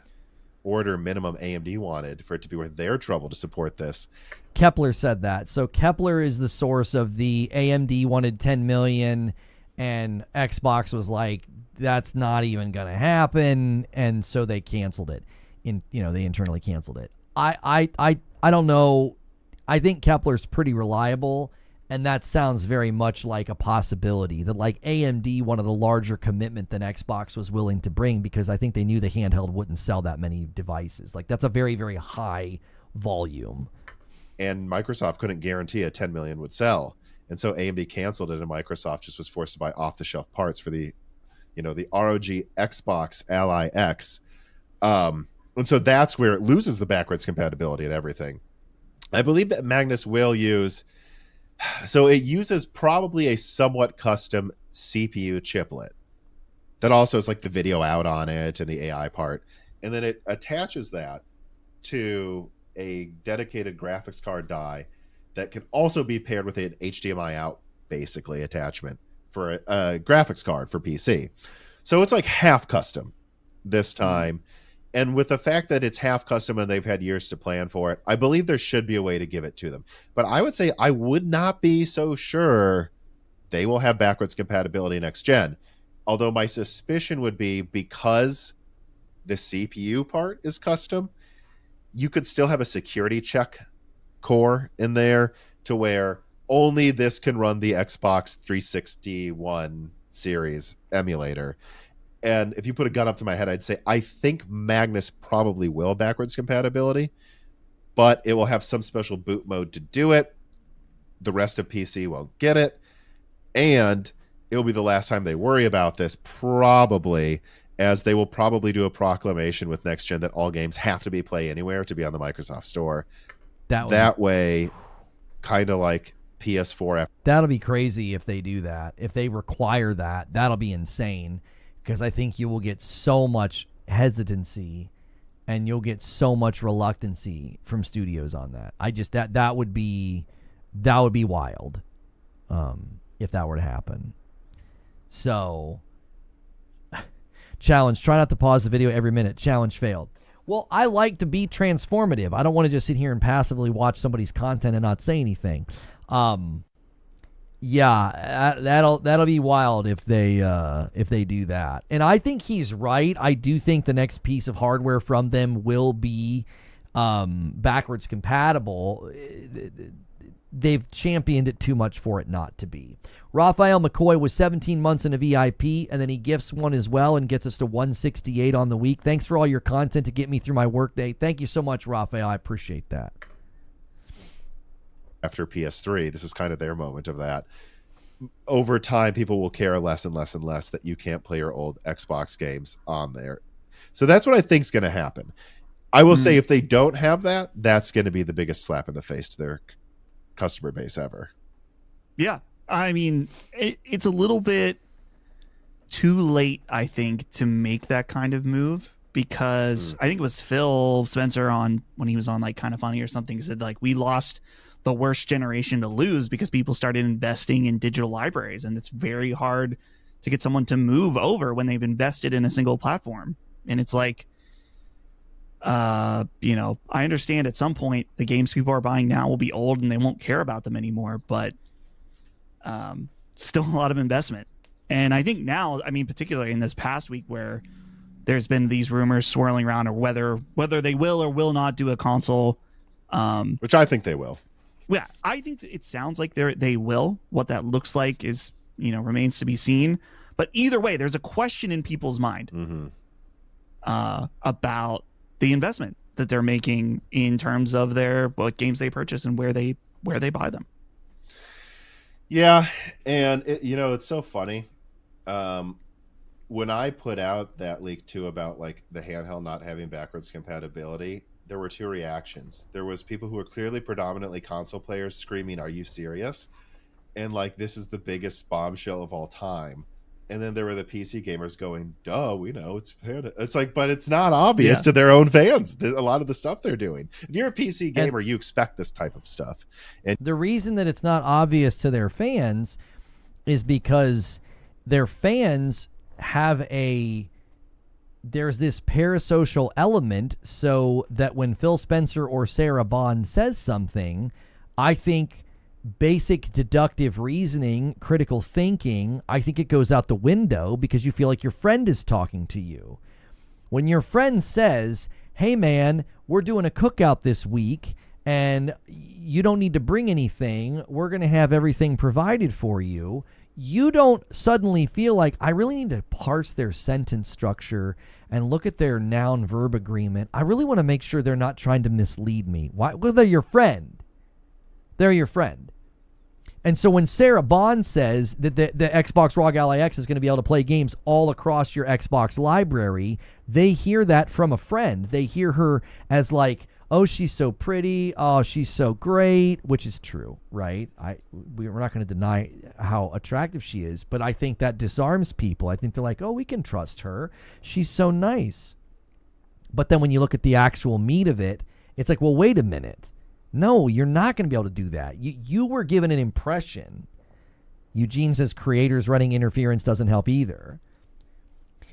order minimum AMD wanted for it to be worth their trouble to support this. Kepler said that. So Kepler is the source of the AMD wanted 10 million and Xbox was like, that's not even going to happen. And so they canceled it. They internally canceled it. I don't know. I think Kepler's pretty reliable. And that sounds very much like a possibility that like AMD wanted a larger commitment than Xbox was willing to bring because I think they knew the handheld wouldn't sell that many devices. Like that's a very, very high volume. And Microsoft couldn't guarantee a 10 million would sell. And so AMD canceled it and Microsoft just was forced to buy off-the-shelf parts for the ROG Xbox Ally X. And so that's where it loses the backwards compatibility and everything. I believe that Magnus will use... So it uses probably a somewhat custom CPU chiplet that also is like the video out on it and the AI part. And then it attaches that to a dedicated graphics card die that can also be paired with an HDMI out, basically, attachment for a graphics card for PC. So it's like half custom this time. And with the fact that it's half custom and they've had years to plan for it, I believe there should be a way to give it to them. But I would say I would not be so sure they will have backwards compatibility next gen. Although my suspicion would be because the CPU part is custom, you could still have a security check core in there to where only this can run the Xbox 361 series emulator. And if you put a gun up to my head, I'd say I think Magnus probably will backwards compatibility, but it will have some special boot mode to do it. The rest of PC won't get it. And it will be the last time they worry about this, probably, as they will probably do a proclamation with next gen that all games have to be Play Anywhere to be on the Microsoft Store. That way, kind of like PS4. That'll be crazy if they do that. If they require that, that'll be insane. Because I think you will get so much hesitancy and you'll get so much reluctancy from studios on that. That would be wild if that were to happen. So, challenge, try not to pause the video every minute. Challenge failed. Well, I like to be transformative. I don't want to just sit here and passively watch somebody's content and not say anything. Yeah, that'll be wild if they do that. And I think he's right. I do think the next piece of hardware from them will be backwards compatible. They've championed it too much for it not to be. Raphael McCoy was 17 months in a VIP, and then he gifts one as well and gets us to 168 on the week. Thanks for all your content to get me through my workday. Thank you so much, Raphael. I appreciate that. After PS3, this is kind of their moment of that. Over time, people will care less and less and less that you can't play your old Xbox games on there. So that's what I think is going to happen. I will say if they don't have that, that's going to be the biggest slap in the face to their customer base ever. Yeah. I mean, it's a little bit too late, I think, to make that kind of move. Because I think it was Phil Spencer when he was on like Kind of Funny or something, said like we lost the worst generation to lose because people started investing in digital libraries, and it's very hard to get someone to move over when they've invested in a single platform. And it's like, I understand at some point the games people are buying now will be old and they won't care about them anymore, but still a lot of investment. And I think now, I mean, particularly in this past week where there's been these rumors swirling around or whether they will or will not do a console. Which I think they will. Yeah, I think it sounds like they will. What that looks like is, remains to be seen. But either way, there's a question in people's mind about the investment that they're making in terms of what games they purchase and where they buy them. Yeah, and it's so funny. When I put out that leak too about like the handheld not having backwards compatibility, there were two reactions. There was people who were clearly predominantly console players screaming, "Are you serious?" And like, this is the biggest bombshell of all time. And then there were the PC gamers going, duh, we know it's like, but it's not obvious to their own fans. A lot of the stuff they're doing. If you're a PC gamer, you expect this type of stuff. And the reason that it's not obvious to their fans is because their fans have there's this parasocial element, so that when Phil Spencer or Sarah Bond says something, I think basic deductive reasoning, critical thinking, I think it goes out the window because you feel like your friend is talking to you. When your friend says, hey man, we're doing a cookout this week and you don't need to bring anything, we're going to have everything provided for you, you don't suddenly feel like, I really need to parse their sentence structure and look at their noun-verb agreement. I really want to make sure they're not trying to mislead me. Why? Well, they're your friend. They're your friend. And so when Sarah Bond says that the Xbox ROG Ally X is going to be able to play games all across your Xbox library, they hear that from a friend. They hear her as like, oh, she's so pretty. Oh, she's so great, which is true, right? We're not going to deny how attractive she is, but I think that disarms people. I think they're like, oh, we can trust her. She's so nice. But then when you look at the actual meat of it, it's like, well, wait a minute. No, you're not going to be able to do that. You were given an impression. Eugene says creators running interference doesn't help either.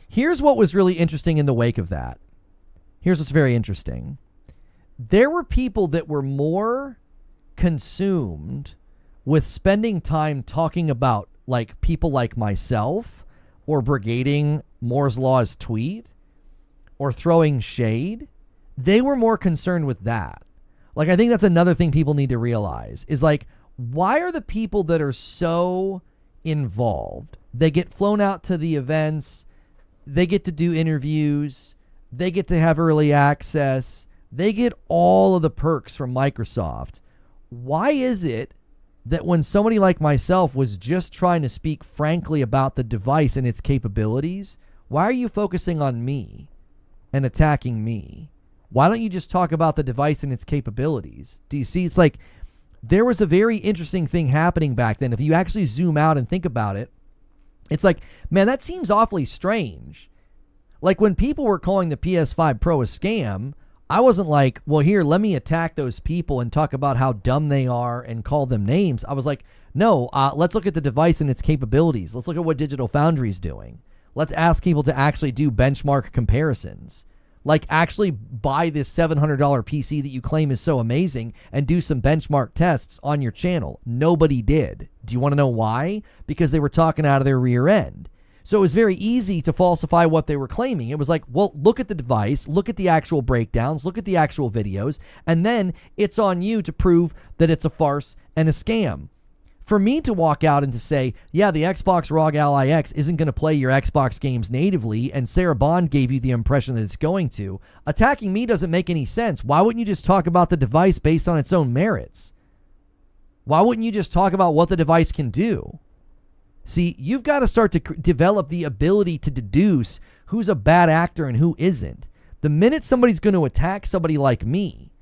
Here's what was really interesting in the wake of that. Here's what's very interesting. There were people that were more consumed with spending time talking about like people like myself or brigading Moore's Law's tweet or throwing shade. They were more concerned with that. Like, I think that's another thing people need to realize is like, why are the people that are so involved? They get flown out to the events. They get to do interviews. They get to have early access. They get all of the perks from Microsoft. Why is it that when somebody like myself was just trying to speak frankly about the device and its capabilities, why are you focusing on me and attacking me? Why don't you just talk about the device and its capabilities? Do you see? It's like there was a very interesting thing happening back then. If you actually zoom out and think about it, it's like, man, that seems awfully strange. Like when people were calling the PS5 Pro a scam, I wasn't like, well, here, let me attack those people and talk about how dumb they are and call them names. I was like, no, let's look at the device and its capabilities. Let's look at what Digital Foundry is doing. Let's ask people to actually do benchmark comparisons. Like actually buy this $700 PC that you claim is so amazing and do some benchmark tests on your channel. Nobody did. Do you want to know why? Because they were talking out of their rear end. So it was very easy to falsify what they were claiming. It was like, well, look at the device, look at the actual breakdowns, look at the actual videos, and then it's on you to prove that it's a farce and a scam. For me to walk out and to say, yeah, the Xbox ROG Ally X isn't going to play your Xbox games natively, and Sarah Bond gave you the impression that it's going to, attacking me doesn't make any sense. Why wouldn't you just talk about the device based on its own merits? Why wouldn't you just talk about what the device can do? See, you've got to start to develop the ability to deduce who's a bad actor and who isn't. The minute somebody's going to attack somebody like me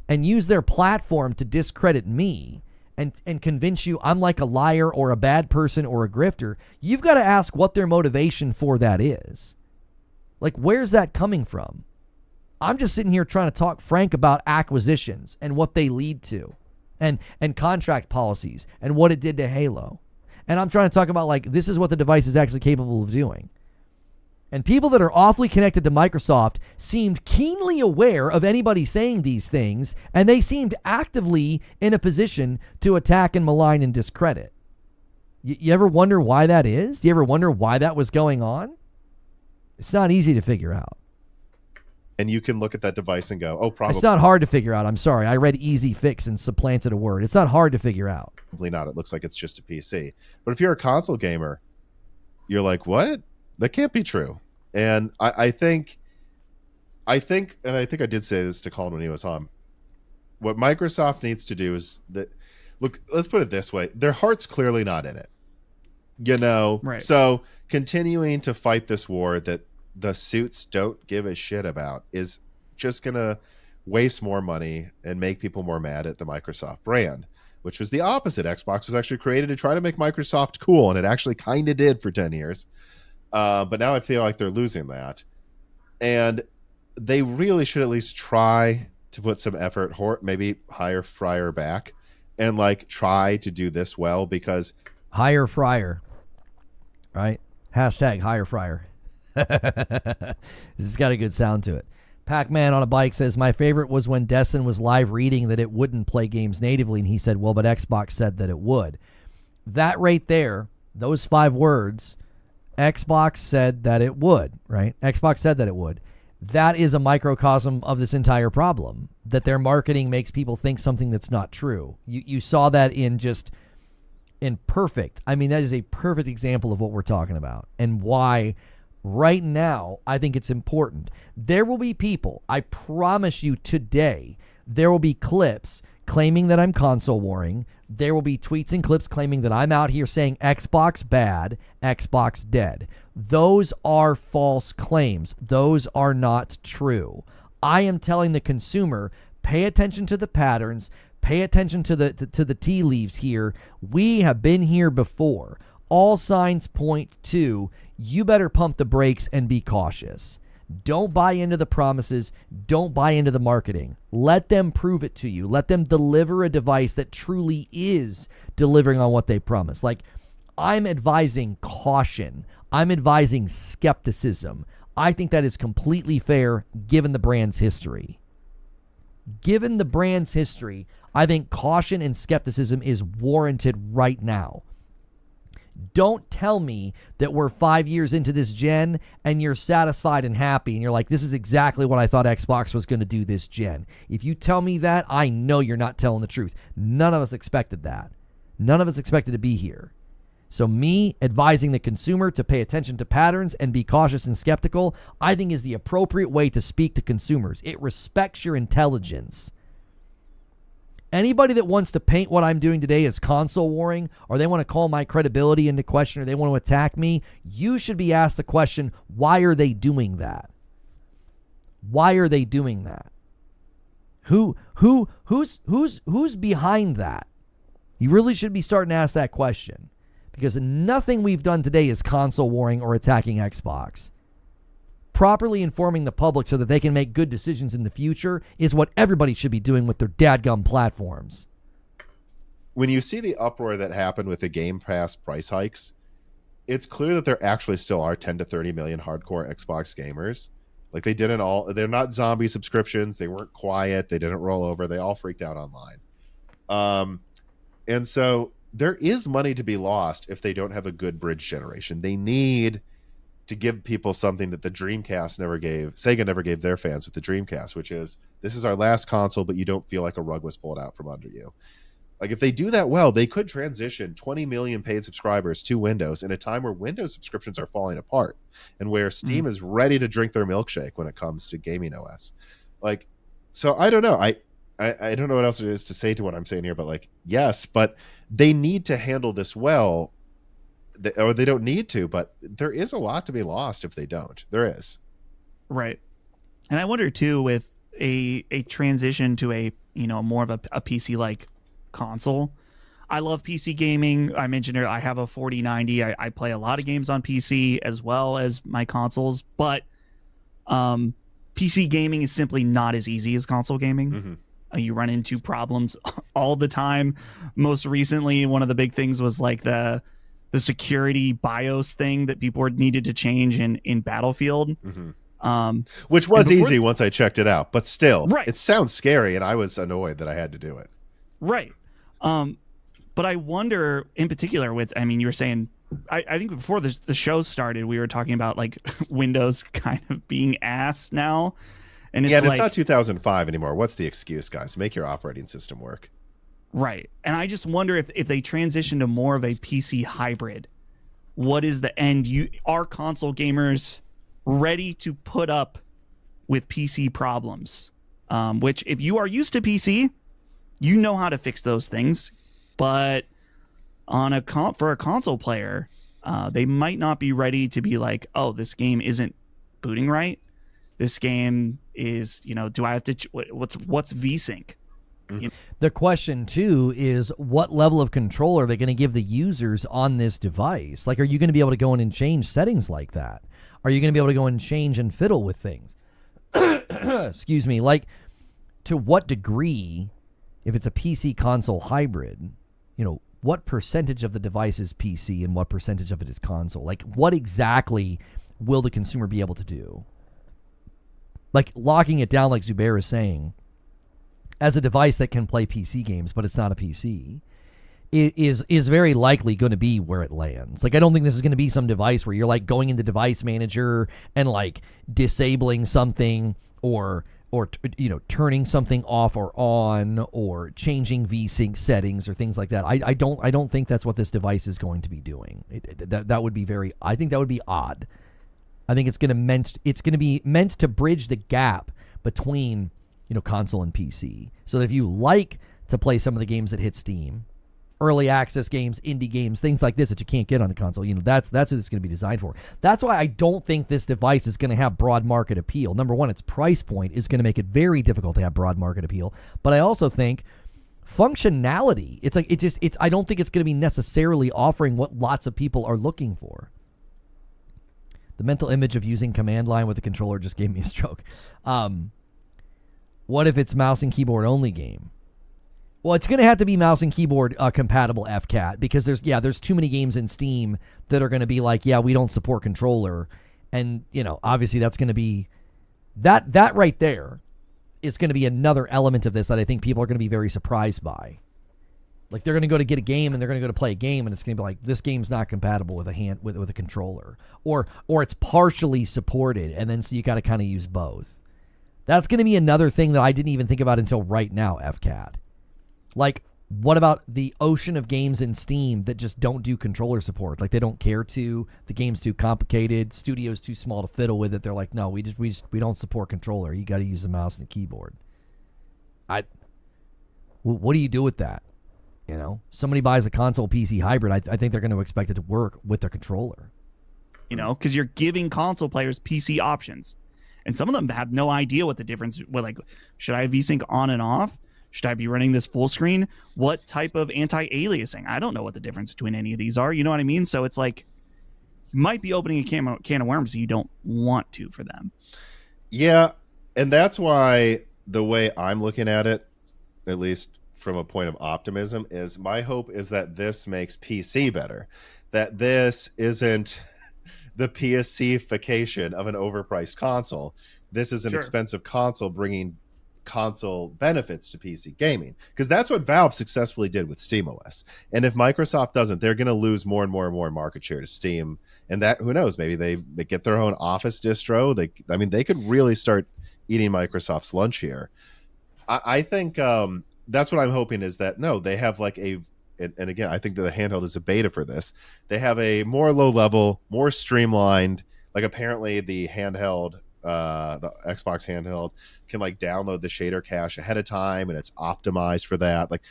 and use their platform to discredit me, and convince you I'm like a liar or a bad person or a grifter, you've got to ask what their motivation for that is. Like, where's that coming from? I'm just sitting here trying to talk frank about acquisitions and what they lead to and contract policies and what it did to Halo. And I'm trying to talk about, like, this is what the device is actually capable of doing. And people that are awfully connected to Microsoft seemed keenly aware of anybody saying these things, and they seemed actively in a position to attack and malign and discredit. You ever wonder why that is? Do you ever wonder why that was going on? It's not easy to figure out. And you can look at that device and go, oh, probably It's not hard to figure out. I'm sorry. I read easy fix and supplanted a word. It's not hard to figure out. Probably not. It looks like it's just a PC. But if you're a console gamer, you're like, what? That can't be true. And I think I did say this to Colin when he was on. What Microsoft needs to do is that, look, let's put it this way. Their heart's clearly not in it. You know? Right. So continuing to fight this war that the suits don't give a shit about is just going to waste more money and make people more mad at the Microsoft brand. which was the opposite. Xbox was actually created to try to make Microsoft cool, and it actually kind of did for 10 years. But now I feel like they're losing that. And they really should at least try to put some effort, maybe hire Fryer back, and like try to do this well, because hire Fryer, right? Hashtag hire Fryer. This has got a good sound to it. Pac-Man on a bike says, my favorite was when Destin was live reading that it wouldn't play games natively, and he said, well, but Xbox said that it would. That right there, those 5 words, Xbox said that it would, right? Xbox said that it would. That is a microcosm of this entire problem, that their marketing makes people think something that's not true. You saw that in perfect. I mean, that is a perfect example of what we're talking about and why right now I think it's important. There will be people, I promise you today, there will be clips claiming that I'm console warring. There will be tweets and clips claiming that I'm out here saying Xbox bad, Xbox dead. Those are false claims. Those are not true. I am telling the consumer, pay attention to the patterns, pay attention to the tea leaves here. We have been here before. All signs point to you better pump the brakes and be cautious. Don't buy into the promises. Don't buy into the marketing. Let them prove it to you. Let them deliver a device that truly is delivering on what they promise. Like, I'm advising caution. I'm advising skepticism. I think that is completely fair given the brand's history. Given the brand's history, I think caution and skepticism is warranted right now. Don't tell me that we're 5 years into this gen and you're satisfied and happy and you're like, this is exactly what I thought Xbox was going to do this gen. If you tell me that, I know you're not telling the truth. None of us expected that. None of us expected to be here. So me advising the consumer to pay attention to patterns and be cautious and skeptical, I think is the appropriate way to speak to consumers. It respects your intelligence. Anybody that wants to paint what I'm doing today as console warring, or they want to call my credibility into question, or they want to attack me, you should be asked the question, why are they doing that? Why are they doing that? Who's behind that? You really should be starting to ask that question, because nothing we've done today is console warring or attacking Xbox. Properly informing the public so that they can make good decisions in the future is what everybody should be doing with their dadgum platforms. When you see the uproar that happened with the Game Pass price hikes, it's clear that there actually still are 10 to 30 million hardcore Xbox gamers. Like, they didn't all, they're not zombie subscriptions. They weren't quiet. They didn't roll over. They all freaked out online. And so there is money to be lost if they don't have a good bridge generation. They need to give people something that the Dreamcast never gave. Sega never gave their fans with the Dreamcast, which is, this is our last console, but you don't feel like a rug was pulled out from under you. Like, if they do that well, they could transition 20 million paid subscribers to Windows in a time where Windows subscriptions are falling apart and where Steam is ready to drink their milkshake when it comes to gaming OS. Like, so I don't know. I don't know what else there is to say to what I'm saying here, but like, yes, but they need to handle this well. Or they don't need to, but there is a lot to be lost if they don't. There is. Right. And I wonder too, with a transition to a, more of a PC-like console. I love PC gaming. I mentioned it, I have a 4090. I play a lot of games on PC as well as my consoles, but PC gaming is simply not as easy as console gaming. Mm-hmm. You run into problems all the time. Most recently, one of the big things was like the security BIOS thing that people needed to change in Battlefield. Mm-hmm. Which was easy once I checked it out, but still, right. It sounds scary, and I was annoyed that I had to do it. Right. But I wonder, in particular, you were saying, I think before the show started, we were talking about like Windows kind of being ass now. And it's not 2005 anymore. What's the excuse, guys? Make your operating system work. Right. And I just wonder if they transition to more of a PC hybrid, what is the end? Are console gamers ready to put up with PC problems? Which, if you are used to PC, you know how to fix those things. But for a console player, they might not be ready to be like, oh, this game isn't booting right. This game is, do I have to, what's VSync? The question, too, is what level of control are they going to give the users on this device? Like, are you going to be able to go in and change settings like that? Are you going to be able to go and change and fiddle with things? Excuse me. Like, to what degree, if it's a PC console hybrid, what percentage of the device is PC and what percentage of it is console? Like, what exactly will the consumer be able to do? Like, locking it down, like Zubair is saying, as a device that can play PC games, but it's not a PC, is very likely going to be where it lands. Like, I don't think this is going to be some device where you're like going into device manager and like disabling something or turning something off or on or changing VSync settings or things like that. I don't think that's what this device is going to be doing. That would be I think that would be odd. I think it's going to be meant to bridge the gap between console and PC, so that if you like to play some of the games that hit Steam, early access games, indie games, things like this that you can't get on the console, that's what it's going to be designed for. That's why I don't think this device is going to have broad market appeal. Number one, its price point is going to make it very difficult to have broad market appeal. But I also think functionality, I don't think it's going to be necessarily offering what lots of people are looking for. The mental image of using command line with a controller just gave me a stroke. What if it's mouse and keyboard only game? Well, it's going to have to be mouse and keyboard compatible FCAT, because there's too many games in Steam that are going to be like, we don't support controller. And, obviously that's going to be that right there is going to be another element of this that I think people are going to be very surprised by. Like, they're going to go to get a game and they're going to go to play a game and it's going to be like, this game's not compatible with a controller, or it's partially supported. And then so you got to kind of use both. That's going to be another thing that I didn't even think about until right now, FCAT. Like, what about the ocean of games in Steam that just don't do controller support? Like, they don't care to. The game's too complicated. Studio's too small to fiddle with it. They're like, no, we don't support controller. You got to use a mouse and a keyboard. What do you do with that? Somebody buys a console PC hybrid, I think they're going to expect it to work with their controller. Because you're giving console players PC options. And some of them have no idea what the difference. Like, should I have VSync on and off? Should I be running this full screen? What type of anti-aliasing? I don't know what the difference between any of these are. You know what I mean? So it's like, you might be opening a can of worms you don't want to for them. Yeah, and that's why the way I'm looking at it, at least from a point of optimism, is my hope is that this makes PC better. That this isn't the PSC-fication of an overpriced console. This is an expensive console bringing console benefits to PC gaming, because that's what Valve successfully did with SteamOS. And if Microsoft doesn't, they're going to lose more and more and more market share to Steam. And that, who knows, maybe they get their own Office distro. They could really start eating Microsoft's lunch here. I think that's what I'm hoping, is that they have like and again, I think that the handheld is a beta for this. They have a more low level, more streamlined, like apparently the handheld, the Xbox handheld can like download the shader cache ahead of time, and it's optimized for that. Like,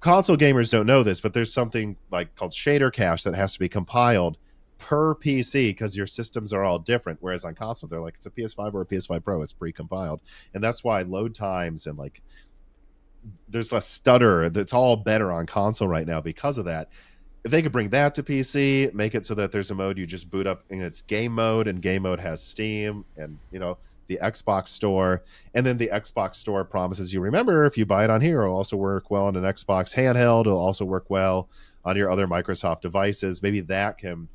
console gamers don't know this, but there's something like called shader cache that has to be compiled per PC, because your systems are all different. Whereas on console, they're like, it's a PS5 or a PS5 Pro, it's pre-compiled. And that's why load times and like there's less stutter. That's all better on console right now because of that. If they could bring that to PC, make it so that there's a mode you just boot up and it's game mode, and game mode has Steam and the Xbox Store, and then the Xbox Store promises you, remember, if you buy it on here, it'll also work well on an Xbox handheld, it'll also work well on your other Microsoft devices. Maybe that can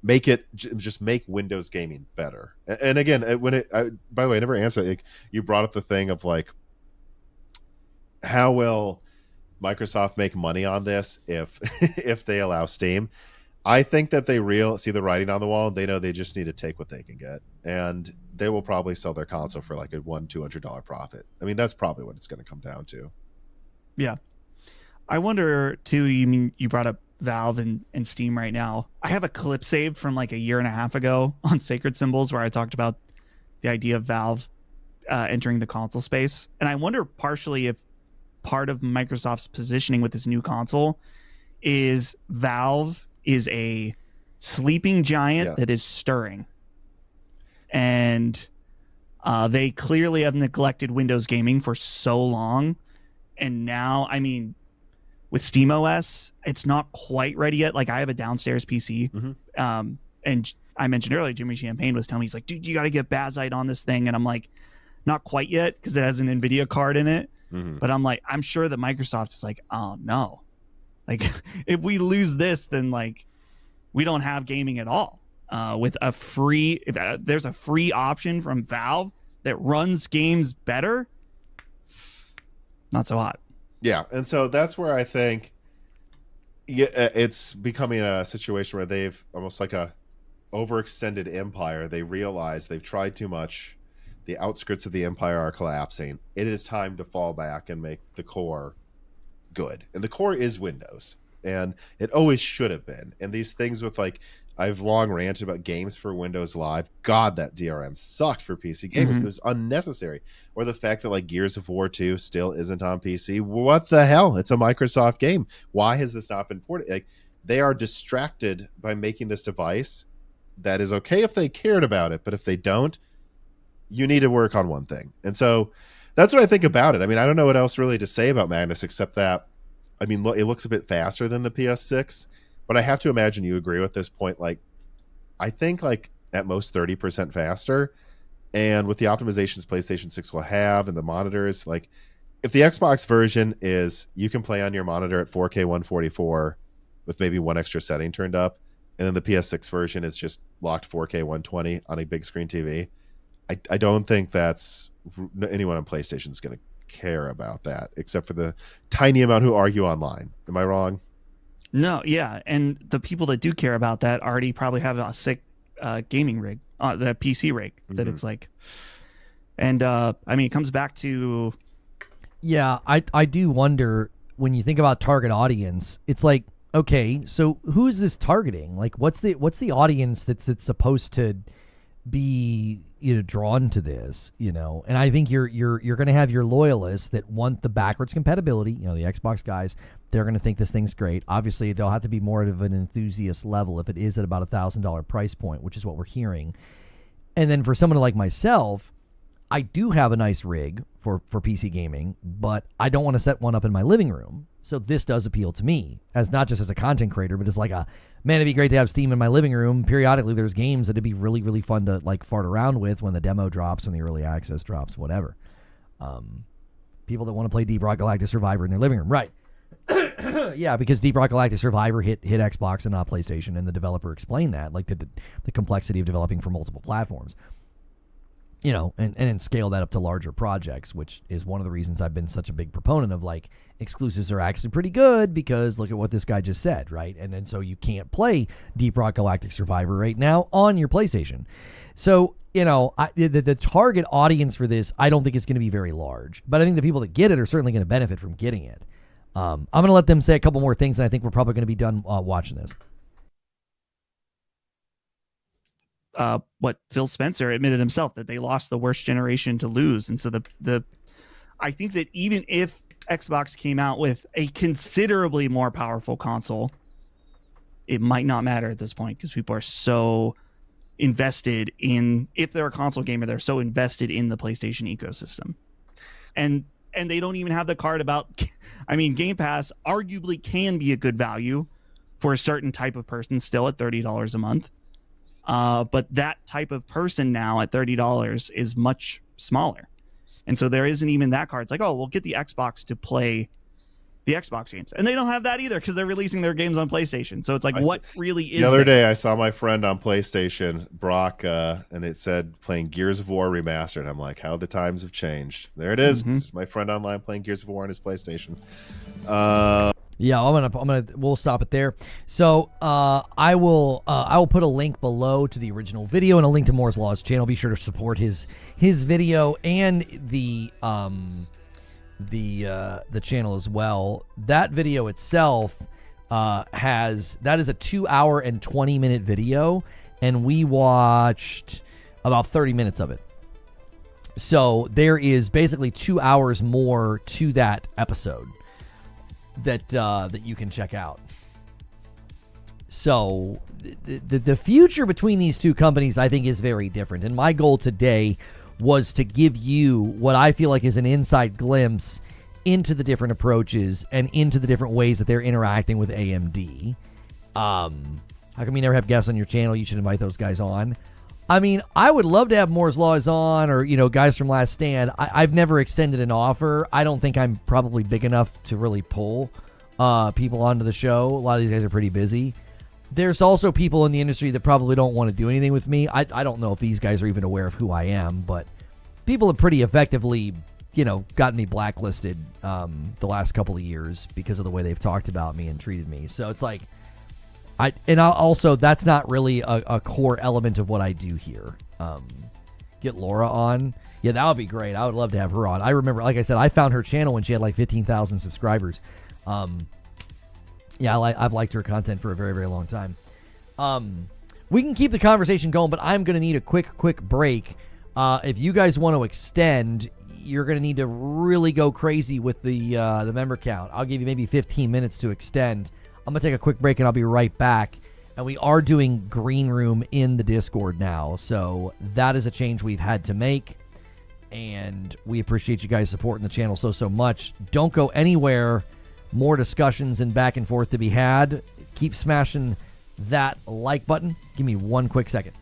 make it just make Windows gaming better. And again, by the way, I never answered, you brought up the thing of like, how will Microsoft make money on this if they allow Steam? I think that they see the writing on the wall. They know they just need to take what they can get, and they will probably sell their console for like a $100-$200 profit. I mean, that's probably what it's going to come down to. Yeah, I wonder too. You brought up Valve and Steam right now. I have a clip saved from like a year and a half ago on Sacred Symbols where I talked about the idea of Valve entering the console space, and I wonder partially if part of Microsoft's positioning with this new console is Valve is a sleeping giant that is stirring. And They clearly have neglected Windows gaming for so long. And now, I mean, with SteamOS, it's not quite ready yet. Like, I have a downstairs PC. And I mentioned earlier, Jimmy Champagne was telling me, he's like, dude, you got to get Bazite on this thing. And I'm like, not quite yet, because it has an NVIDIA card in it. But I'm like, I'm sure that Microsoft is like, oh, no. Like, if we lose this, then, like, we don't have gaming at all. With a free, if there's a free option from Valve that runs games better, not so hot. Yeah, and so that's where I think it's becoming a situation where they've almost like a overextended empire. They realize they've tried too much. The outskirts of the empire are collapsing. It is time to fall back and make the core good. And the core is Windows. And it always should have been. And these things with, like, I've long ranted about games for Windows Live. God, that DRM sucked for PC gamers. It was unnecessary. Or the fact that, like, Gears of War 2 still isn't on PC. What the hell? It's a Microsoft game. Why has this not been ported? Like, they are distracted by making this device that is okay if they cared about it, but if they don't, you need to work on one thing. And so that's what I think about it. I mean, I don't know what else really to say about Magnus except that, I mean, it looks a bit faster than the PS6, but I have to imagine you agree with this point. Like, I think, like, at most 30% faster. And with the optimizations PlayStation 6 will have and the monitors, like, if the Xbox version is you can play on your monitor at 4K 144 with maybe one extra setting turned up, and then the PS6 version is just locked 4K 120 on a big screen TV, I don't think that's anyone on PlayStation is going to care about that, except for the tiny amount who argue online. Am I wrong? No, yeah. And the people that do care about that already probably have a sick gaming rig, the PC rig that it's like. And I mean, it comes back to. Yeah, I do wonder when you think about target audience, it's like, okay, so who is this targeting? Like, what's the audience that's supposed to be, you know, drawn to this, you know? And I think you're going to have your loyalists that want the backwards compatibility. You know, the Xbox guys, they're going to think this thing's great. Obviously, they'll have to be more of an enthusiast level if it is at about $1,000 price point, which is what we're hearing. And then for someone like myself, I do have a nice rig for PC gaming, but I don't want to set one up in my living room. So this does appeal to me, as not just as a content creator, but as like a, man, it'd be great to have Steam in my living room. Periodically, there's games that it'd be really, really fun to, like, fart around with when the demo drops, when the early access drops, whatever. People that want to play Deep Rock Galactic Survivor in their living room. Right. Yeah, because Deep Rock Galactic Survivor hit Xbox and not PlayStation, and the developer explained that, like the complexity of developing for multiple platforms. You know, and scale that up to larger projects, which is one of the reasons I've been such a big proponent of, like, exclusives are actually pretty good because look at what this guy just said, right? And so you can't play Deep Rock Galactic Survivor right now on your PlayStation. So, you know, the target audience for this, I don't think it's going to be very large, but I think the people that get it are certainly going to benefit from getting it. I'm going to let them say a couple more things, and I think we're probably going to be done watching this. What Phil Spencer admitted himself, that they lost the worst generation to lose. And so I think that even if Xbox came out with a considerably more powerful console, it might not matter at this point because people are so invested in, if they're a console gamer, they're so invested in the PlayStation ecosystem. And they don't even have the card about, I mean, Game Pass arguably can be a good value for a certain type of person still at $30 a month. But that type of person now at $30 is much smaller. And so there isn't even that card. It's like, oh, we'll get the Xbox to play the Xbox games. And they don't have that either because they're releasing their games on PlayStation. So it's like, what really is the other there? day I saw my friend on PlayStation, Brock, and it said playing Gears of War Remastered. I'm like, how the times have changed. There it is. It's my friend online playing Gears of War on his PlayStation. Yeah, we'll stop it there. So I will put a link below to the original video and a link to Moore's Law's channel. Be sure to support his video and the channel as well. That video itself that is a 2 hour and 20-minute video, and we watched about 30 minutes of it. So there is basically 2 hours more to that episode that you can check out. So the future between these two companies, I think, is very different. And my goal today was to give you what I feel like is an inside glimpse into the different approaches and into the different ways that they're interacting with AMD. How come you never have guests on your channel? You should invite those guys on. I mean, I would love to have Moore's Laws on, or, you know, guys from Last Stand. I've never extended an offer. I don't think I'm probably big enough to really pull people onto the show. A lot of these guys are pretty busy. There's also people in the industry that probably don't want to do anything with me. I don't know if these guys are even aware of who I am, but people have pretty effectively, you know, gotten me blacklisted the last couple of years because of the way they've talked about me and treated me. So it's like, also, that's not really a core element of what I do here. Get Laura on. Yeah, that would be great. I would love to have her on. I remember, like I said, I found her channel when she had like 15,000 subscribers. Yeah, I've liked her content for a very, very long time. We can keep the conversation going, but I'm going to need a quick break. If you guys want to extend, you're going to need to really go crazy with the member count. I'll give you maybe 15 minutes to extend. I'm going to take a quick break, and I'll be right back. And we are doing Green Room in the Discord now, so that is a change we've had to make. And we appreciate you guys supporting the channel so much. Don't go anywhere. More discussions and back and forth to be had. Keep smashing that like button. Give me one quick second.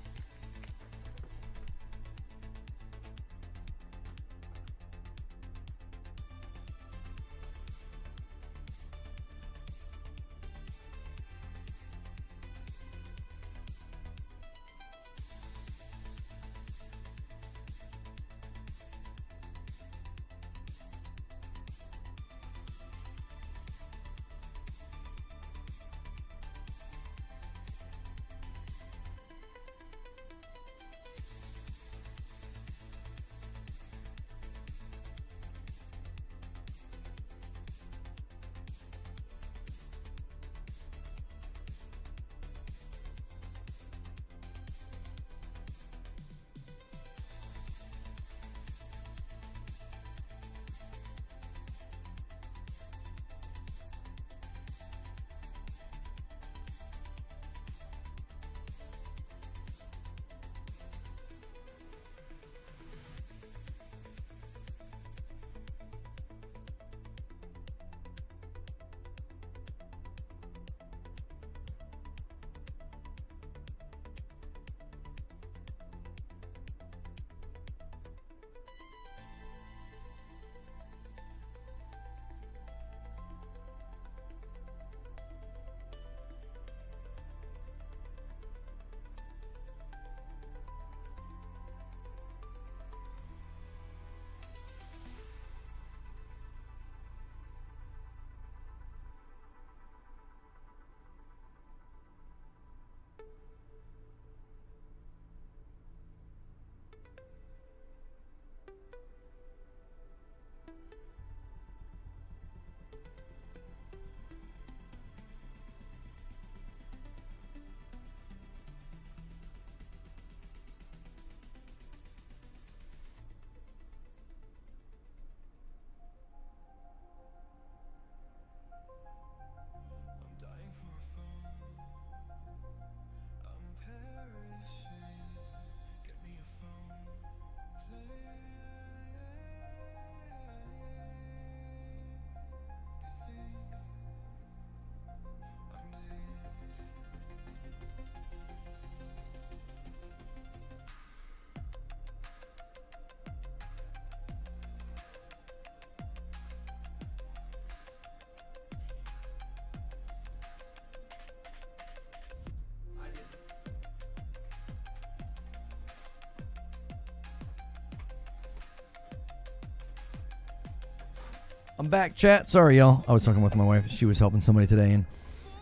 I'm back, chat. Sorry, y'all. I was talking with my wife. She was helping somebody today, and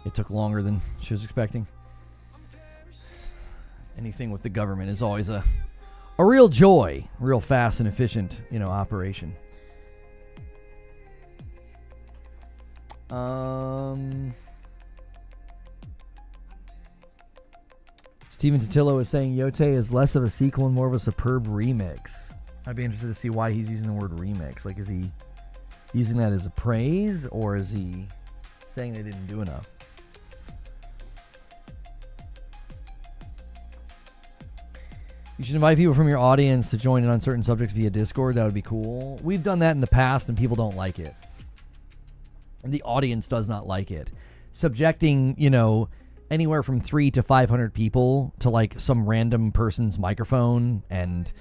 it took longer than she was expecting. Anything with the government is always a real joy, real fast and efficient, operation. Steven Totillo is saying Yote is less of a sequel and more of a superb remix. I'd be interested to see why he's using the word remix. Like, is he using that as a praise, or is he saying they didn't do enough? You should invite people from your audience to join in on certain subjects via Discord. That would be cool. We've done that in the past, and people don't like it. And the audience does not like it. Subjecting, anywhere from 300 to 500 people to like some random person's microphone and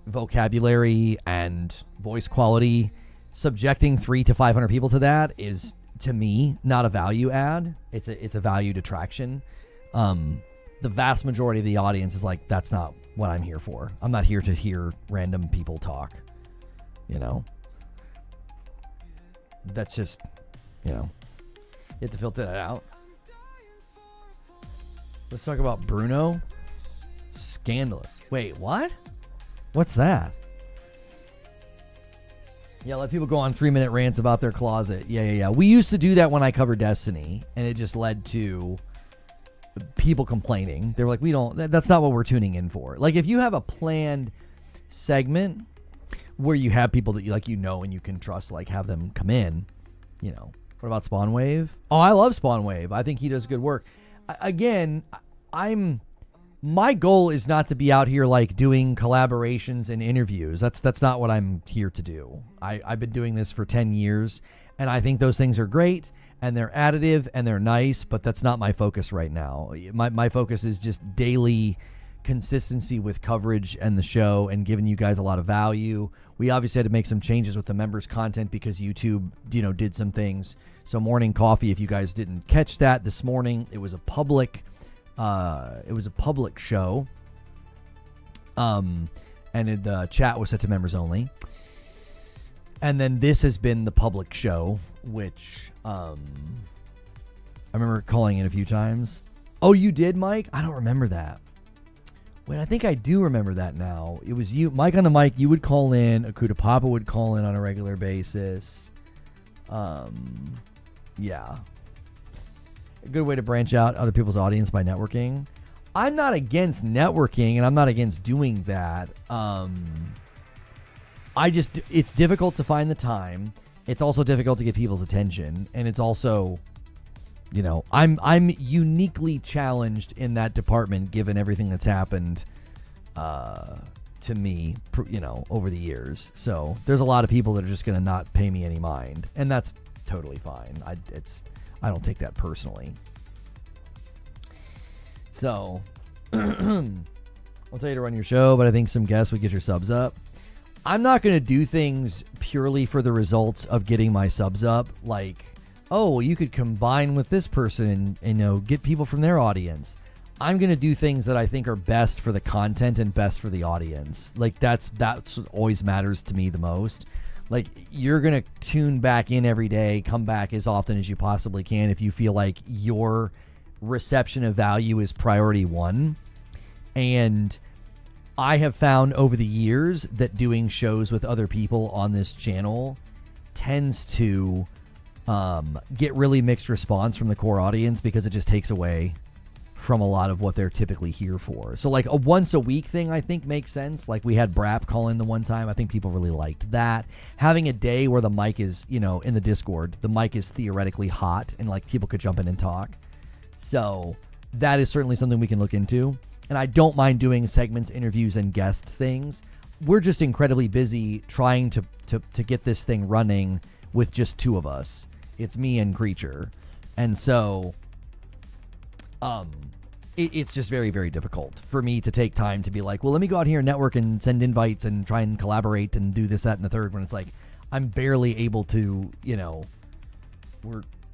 vocabulary and voice quality, subjecting 300 to 500 people to that is, to me, not a value add. It's a value detraction. The vast majority of the audience is like, that's not what I'm here for. I'm not here to hear random people talk. That's just, you have to filter that out. Let's talk about Bruno. Scandalous. Wait, what? What's that? Yeah, let people go on 3-minute rants about their closet. Yeah. We used to do that when I covered Destiny, and it just led to people complaining. They were like, that's not what we're tuning in for. Like, if you have a planned segment where you have people that and you can trust, like, have them come in, What about Spawn Wave? Oh, I love Spawn Wave. I think he does good work. My goal is not to be out here like doing collaborations and interviews. That's not what I'm here to do. I've been doing this for 10 years, and I think those things are great, and they're additive, and they're nice, but that's not my focus right now. My focus is just daily consistency with coverage and the show and giving you guys a lot of value. We obviously had to make some changes with the members' content because YouTube, did some things. So Morning Coffee, if you guys didn't catch that this morning, it was a public show. And the chat was set to members only. And then this has been the public show, which I remember calling in a few times. Oh, you did, Mike? I don't remember that. Wait, I think I do remember that now. It was you, Mike on the mic. You would call in. Akuta Papa would call in on a regular basis. Yeah. A good way to branch out other people's audience by networking. I'm not against networking, and I'm not against doing that. It's difficult to find the time. It's also difficult to get people's attention, and it's also, I'm uniquely challenged in that department given everything that's happened to me, over the years. So there's a lot of people that are just going to not pay me any mind, and that's totally fine. I don't take that personally. So I'll tell you to run your show, but I think some guests would get your subs up. I'm not going to do things purely for the results of getting my subs up. Like, oh, you could combine with this person and get people from their audience. I'm going to do things that I think are best for the content and best for the audience. Like, that's what always matters to me the most. Like, you're going to tune back in every day, come back as often as you possibly can if you feel like your reception of value is priority one. And I have found over the years that doing shows with other people on this channel tends to get really mixed response from the core audience because it just takes away from a lot of what they're typically here for. So like a once a week thing I think makes sense. Like we had Brap call in the one time. I think people really liked that. Having a day where the mic is, in the Discord, the mic is theoretically hot and like people could jump in and talk. So that is certainly something we can look into. And I don't mind doing segments, interviews, and guest things. We're just incredibly busy trying to get this thing running with just two of us. It's me and Creature. And so it's just very, very difficult for me to take time to be like, well, let me go out here and network and send invites and try and collaborate and do this, that, and the third, when it's like I'm barely able to,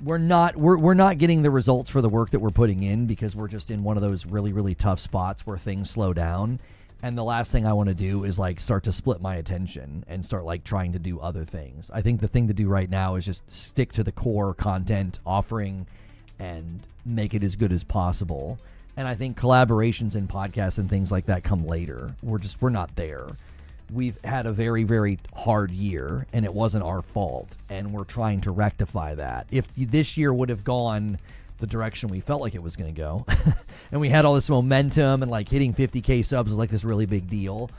we're not getting the results for the work that we're putting in because we're just in one of those really, really tough spots where things slow down. And the last thing I want to do is like start to split my attention and start like trying to do other things. I think the thing to do right now is just stick to the core content offering and make it as good as possible. And I think collaborations and podcasts and things like that come later. We're not there. We've had a very, very hard year, and it wasn't our fault, and we're trying to rectify that. If this year would have gone the direction we felt like it was going to go, and we had all this momentum and like hitting 50K subs was like this really big deal,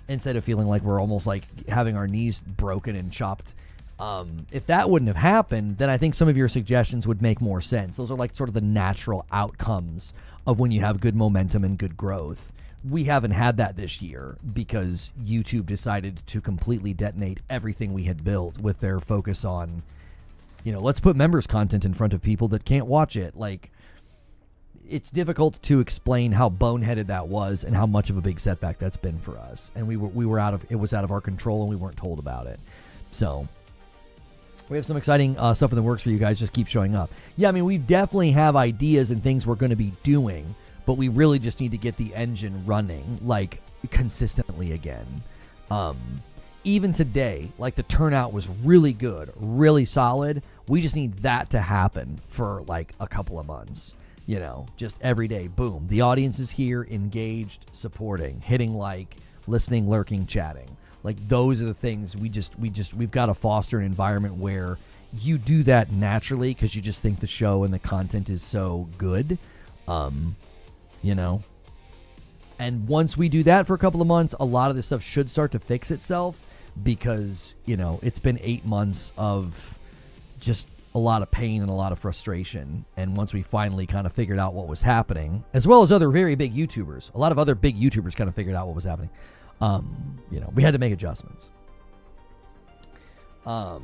instead of feeling like we're almost like having our knees broken and chopped. If that wouldn't have happened, then I think some of your suggestions would make more sense. Those are like sort of the natural outcomes of when you have good momentum and good growth. We haven't had that this year because YouTube decided to completely detonate everything we had built with their focus on, let's put members content in front of people that can't watch it. Like, it's difficult to explain how boneheaded that was and how much of a big setback that's been for us. And it was out of our control and we weren't told about it. So we have some exciting stuff in the works for you guys. Just keep showing up. Yeah, I mean, we definitely have ideas and things we're going to be doing, but we really just need to get the engine running, like, consistently again. Even today, like, the turnout was really good, really solid. We just need that to happen for, like, a couple of months. Just every day, boom. The audience is here, engaged, supporting, hitting like, listening, lurking, chatting. Like, those are the things we've got to foster an environment where you do that naturally because you just think the show and the content is so good. And once we do that for a couple of months, a lot of this stuff should start to fix itself because, it's been 8 months of just a lot of pain and a lot of frustration. And once we finally kind of figured out what was happening, as well as other very big YouTubers, a lot of other big YouTubers kind of figured out what was happening. We had to make adjustments. Oh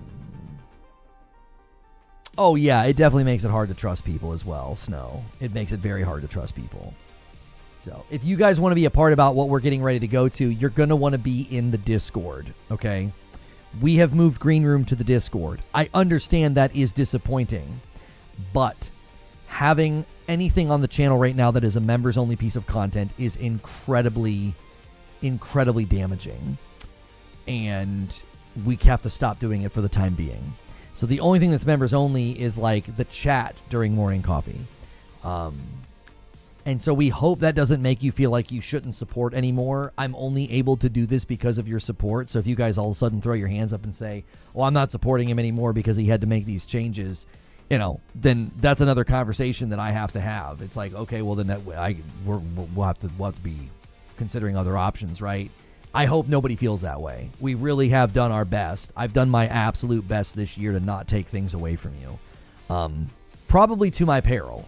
yeah, it definitely makes it hard to trust people as well, Snow. It makes it very hard to trust people. So if you guys want to be a part about what we're getting ready to go to, you're going to want to be in the Discord, okay? We have moved Green Room to the Discord. I understand that is disappointing, but having anything on the channel right now that is a members-only piece of content is incredibly, incredibly damaging, and we have to stop doing it for the time being. So the only thing that's members-only is, like, the chat during morning coffee. And so we hope that doesn't make you feel like you shouldn't support anymore. I'm only able to do this because of your support. So if you guys all of a sudden throw your hands up and say, well, I'm not supporting him anymore because he had to make these changes, then that's another conversation that I have to have. It's like, okay, well, then we'll have to be considering other options, right? I hope nobody feels that way. We really have done our best. I've done my absolute best this year to not take things away from you. Probably to my peril.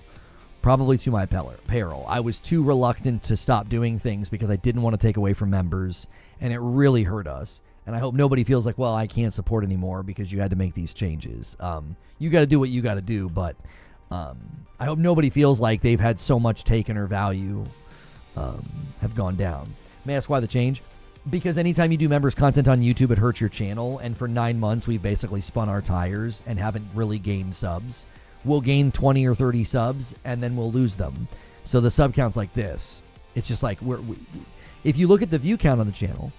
I was too reluctant to stop doing things because I didn't want to take away from members, and it really hurt us. And I hope nobody feels like, well, I can't support anymore because you had to make these changes. You got to do what you got to do, but I hope nobody feels like they've had so much taken or value have gone down. May I ask why the change? Because anytime you do members content on YouTube, it hurts your channel, and for 9 months, we've basically spun our tires and haven't really gained subs. We'll gain 20 or 30 subs, and then we'll lose them. So the sub count's like this. It's just like, if you look at the view count on the channel,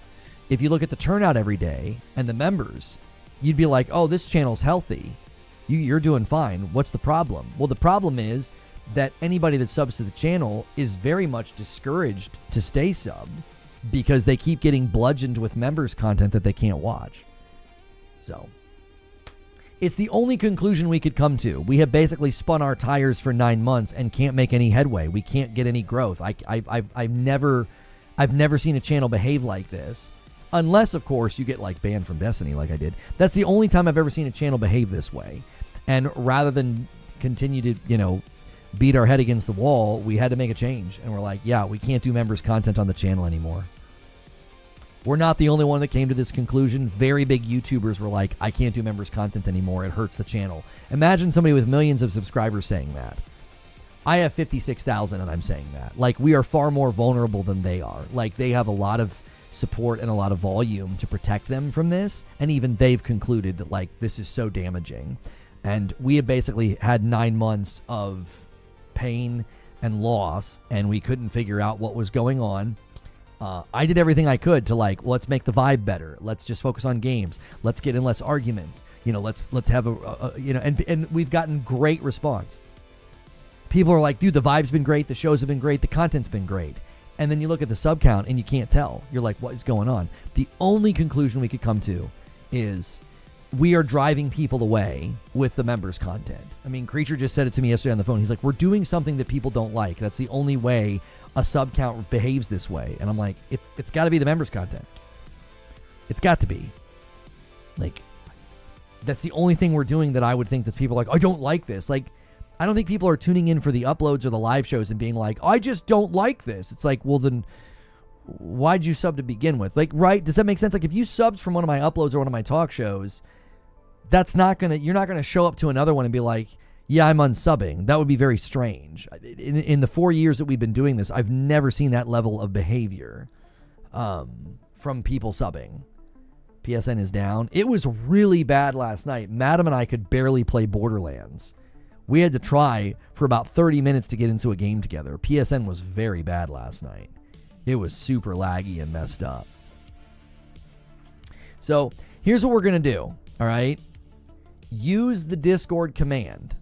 if you look at the turnout every day and the members, you'd be like, oh, this channel's healthy. You're doing fine. What's the problem? Well, the problem is that anybody that subs to the channel is very much discouraged to stay subbed because they keep getting bludgeoned with members content that they can't watch. So it's the only conclusion we could come to. We have basically spun our tires for 9 months and can't make any headway. We can't get any growth. I've never seen a channel behave like this, unless, of course, you get like banned from Destiny like I did. That's the only time I've ever seen a channel behave this way. And rather than continue to, beat our head against the wall, we had to make a change. And we're like, yeah, we can't do members content on the channel anymore. We're not the only one that came to this conclusion. Very big YouTubers were like, I can't do members content anymore. It hurts the channel. Imagine somebody with millions of subscribers saying that. I have 56,000 and I'm saying that. Like, we are far more vulnerable than they are. Like, they have a lot of support and a lot of volume to protect them from this. And even they've concluded that, like, this is so damaging. And we have basically had 9 months of pain and loss, and we couldn't figure out what was going on. I did everything I could to, like, let's make the vibe better. Let's just focus on games. Let's get in less arguments. Let's have and we've gotten great response. People are like, dude, the vibe's been great. The shows have been great. The content's been great. And then you look at the sub count and you can't tell. You're like, what is going on? The only conclusion we could come to is we are driving people away with the members content. I mean, Creature just said it to me yesterday on the phone. He's like, we're doing something that people don't like. That's the only way a sub count behaves this way. And I'm like, it's got to be the members content. It's got to be. Like, that's the only thing we're doing that I would think that people are like, I don't like this. Like, I don't think people are tuning in for the uploads or the live shows and being like, I just don't like this. It's like, well, then why'd you sub to begin with? Like, right? Does that make sense? Like, if you subbed from one of my uploads or one of my talk shows, you're not gonna show up to another one and be like, yeah, I'm unsubbing. That would be very strange. In the 4 years that we've been doing this, I've never seen that level of behavior from people subbing. PSN is down. It was really bad last night. Madam and I could barely play Borderlands. We had to try for about 30 minutes to get into a game together. PSN was very bad last night. It was super laggy and messed up. So here's what we're going to do, all right? Use the Discord command.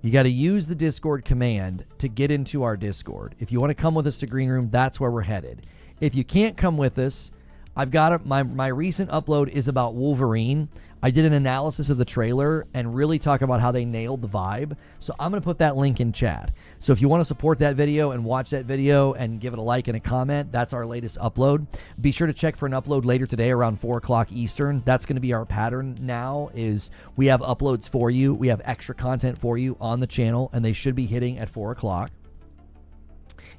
You got to use the Discord command to get into our Discord. If you want to come with us to Green Room, that's where we're headed. If you can't come with us, I've got my recent upload is about Wolverine. I did an analysis of the trailer and really talk about how they nailed the vibe. So I'm going to put that link in chat. So if you want to support that video and watch that video and give it a like and a comment, that's our latest upload. Be sure to check for an upload later today around 4 o'clock Eastern. That's going to be our pattern now, is we have uploads for you. We have extra content for you on the channel, and they should be hitting at 4 o'clock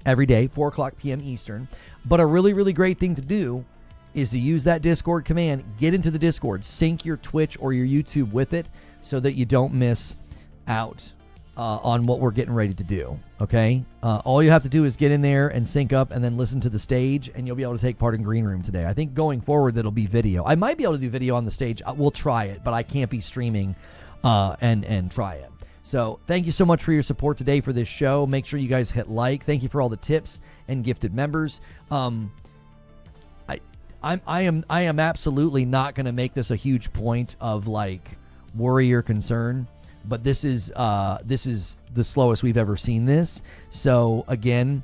every day, 4 o'clock p.m. Eastern. But a really, really great thing to do is to use that Discord command, get into the Discord, sync your Twitch or your YouTube with it so that you don't miss out on what we're getting ready to do, okay? All you have to do is get in there and sync up and then listen to the stage, and you'll be able to take part in Green Room today. I think going forward, that'll be video. I might be able to do video on the stage. We'll try it, but I can't be streaming and try it. So thank you so much for your support today for this show. Make sure you guys hit like. Thank you for all the tips and gifted members. I am absolutely not going to make this a huge point of like worry or concern, but this is the slowest we've ever seen this. So again,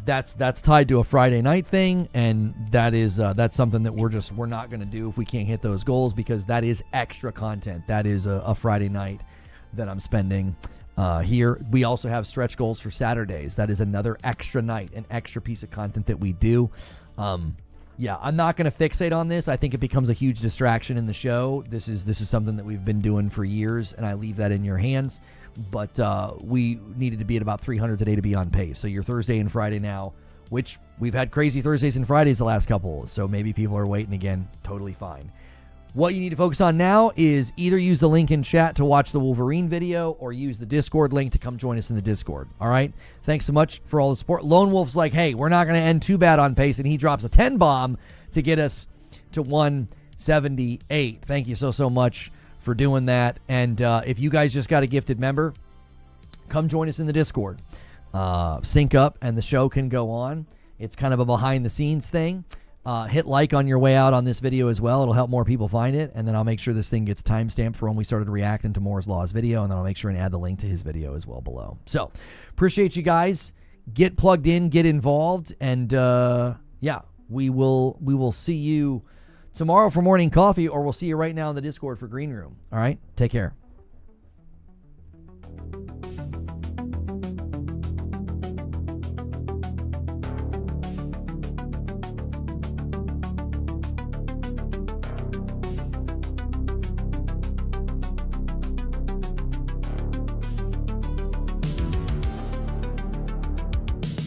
that's tied to a Friday night thing, and that's something that we're not going to do if we can't hit those goals, because that is extra content. That is a Friday night that I'm spending here. We also have stretch goals for Saturdays. That is another extra night, an extra piece of content that we do. Yeah, I'm not going to fixate on this. I think it becomes a huge distraction in the show. This is something that we've been doing for years, and I leave that in your hands. But we needed to be at about 300 today to be on pace. So your Thursday and Friday now, which we've had crazy Thursdays and Fridays the last couple, so maybe people are waiting again. Totally fine. What you need to focus on now is either use the link in chat to watch the Wolverine video or use the Discord link to come join us in the Discord. All right? Thanks so much for all the support. Lone Wolf's like, hey, we're not going to end too bad on pace, and he drops a 10 bomb to get us to 178. Thank you so much for doing that. And if you guys just got a gifted member, come join us in the Discord. Sync up, and the show can go on. It's kind of a behind-the-scenes thing. Hit like on your way out on this video as well. It'll help more people find it, and then I'll make sure this thing gets timestamped for when we started reacting to Moore's Law's video, and then I'll make sure and add the link to his video as well below. So, appreciate you guys. Get plugged in, get involved, and yeah, we will see you tomorrow for morning coffee, or we'll see you right now in the Discord for Green Room. All right? Take care.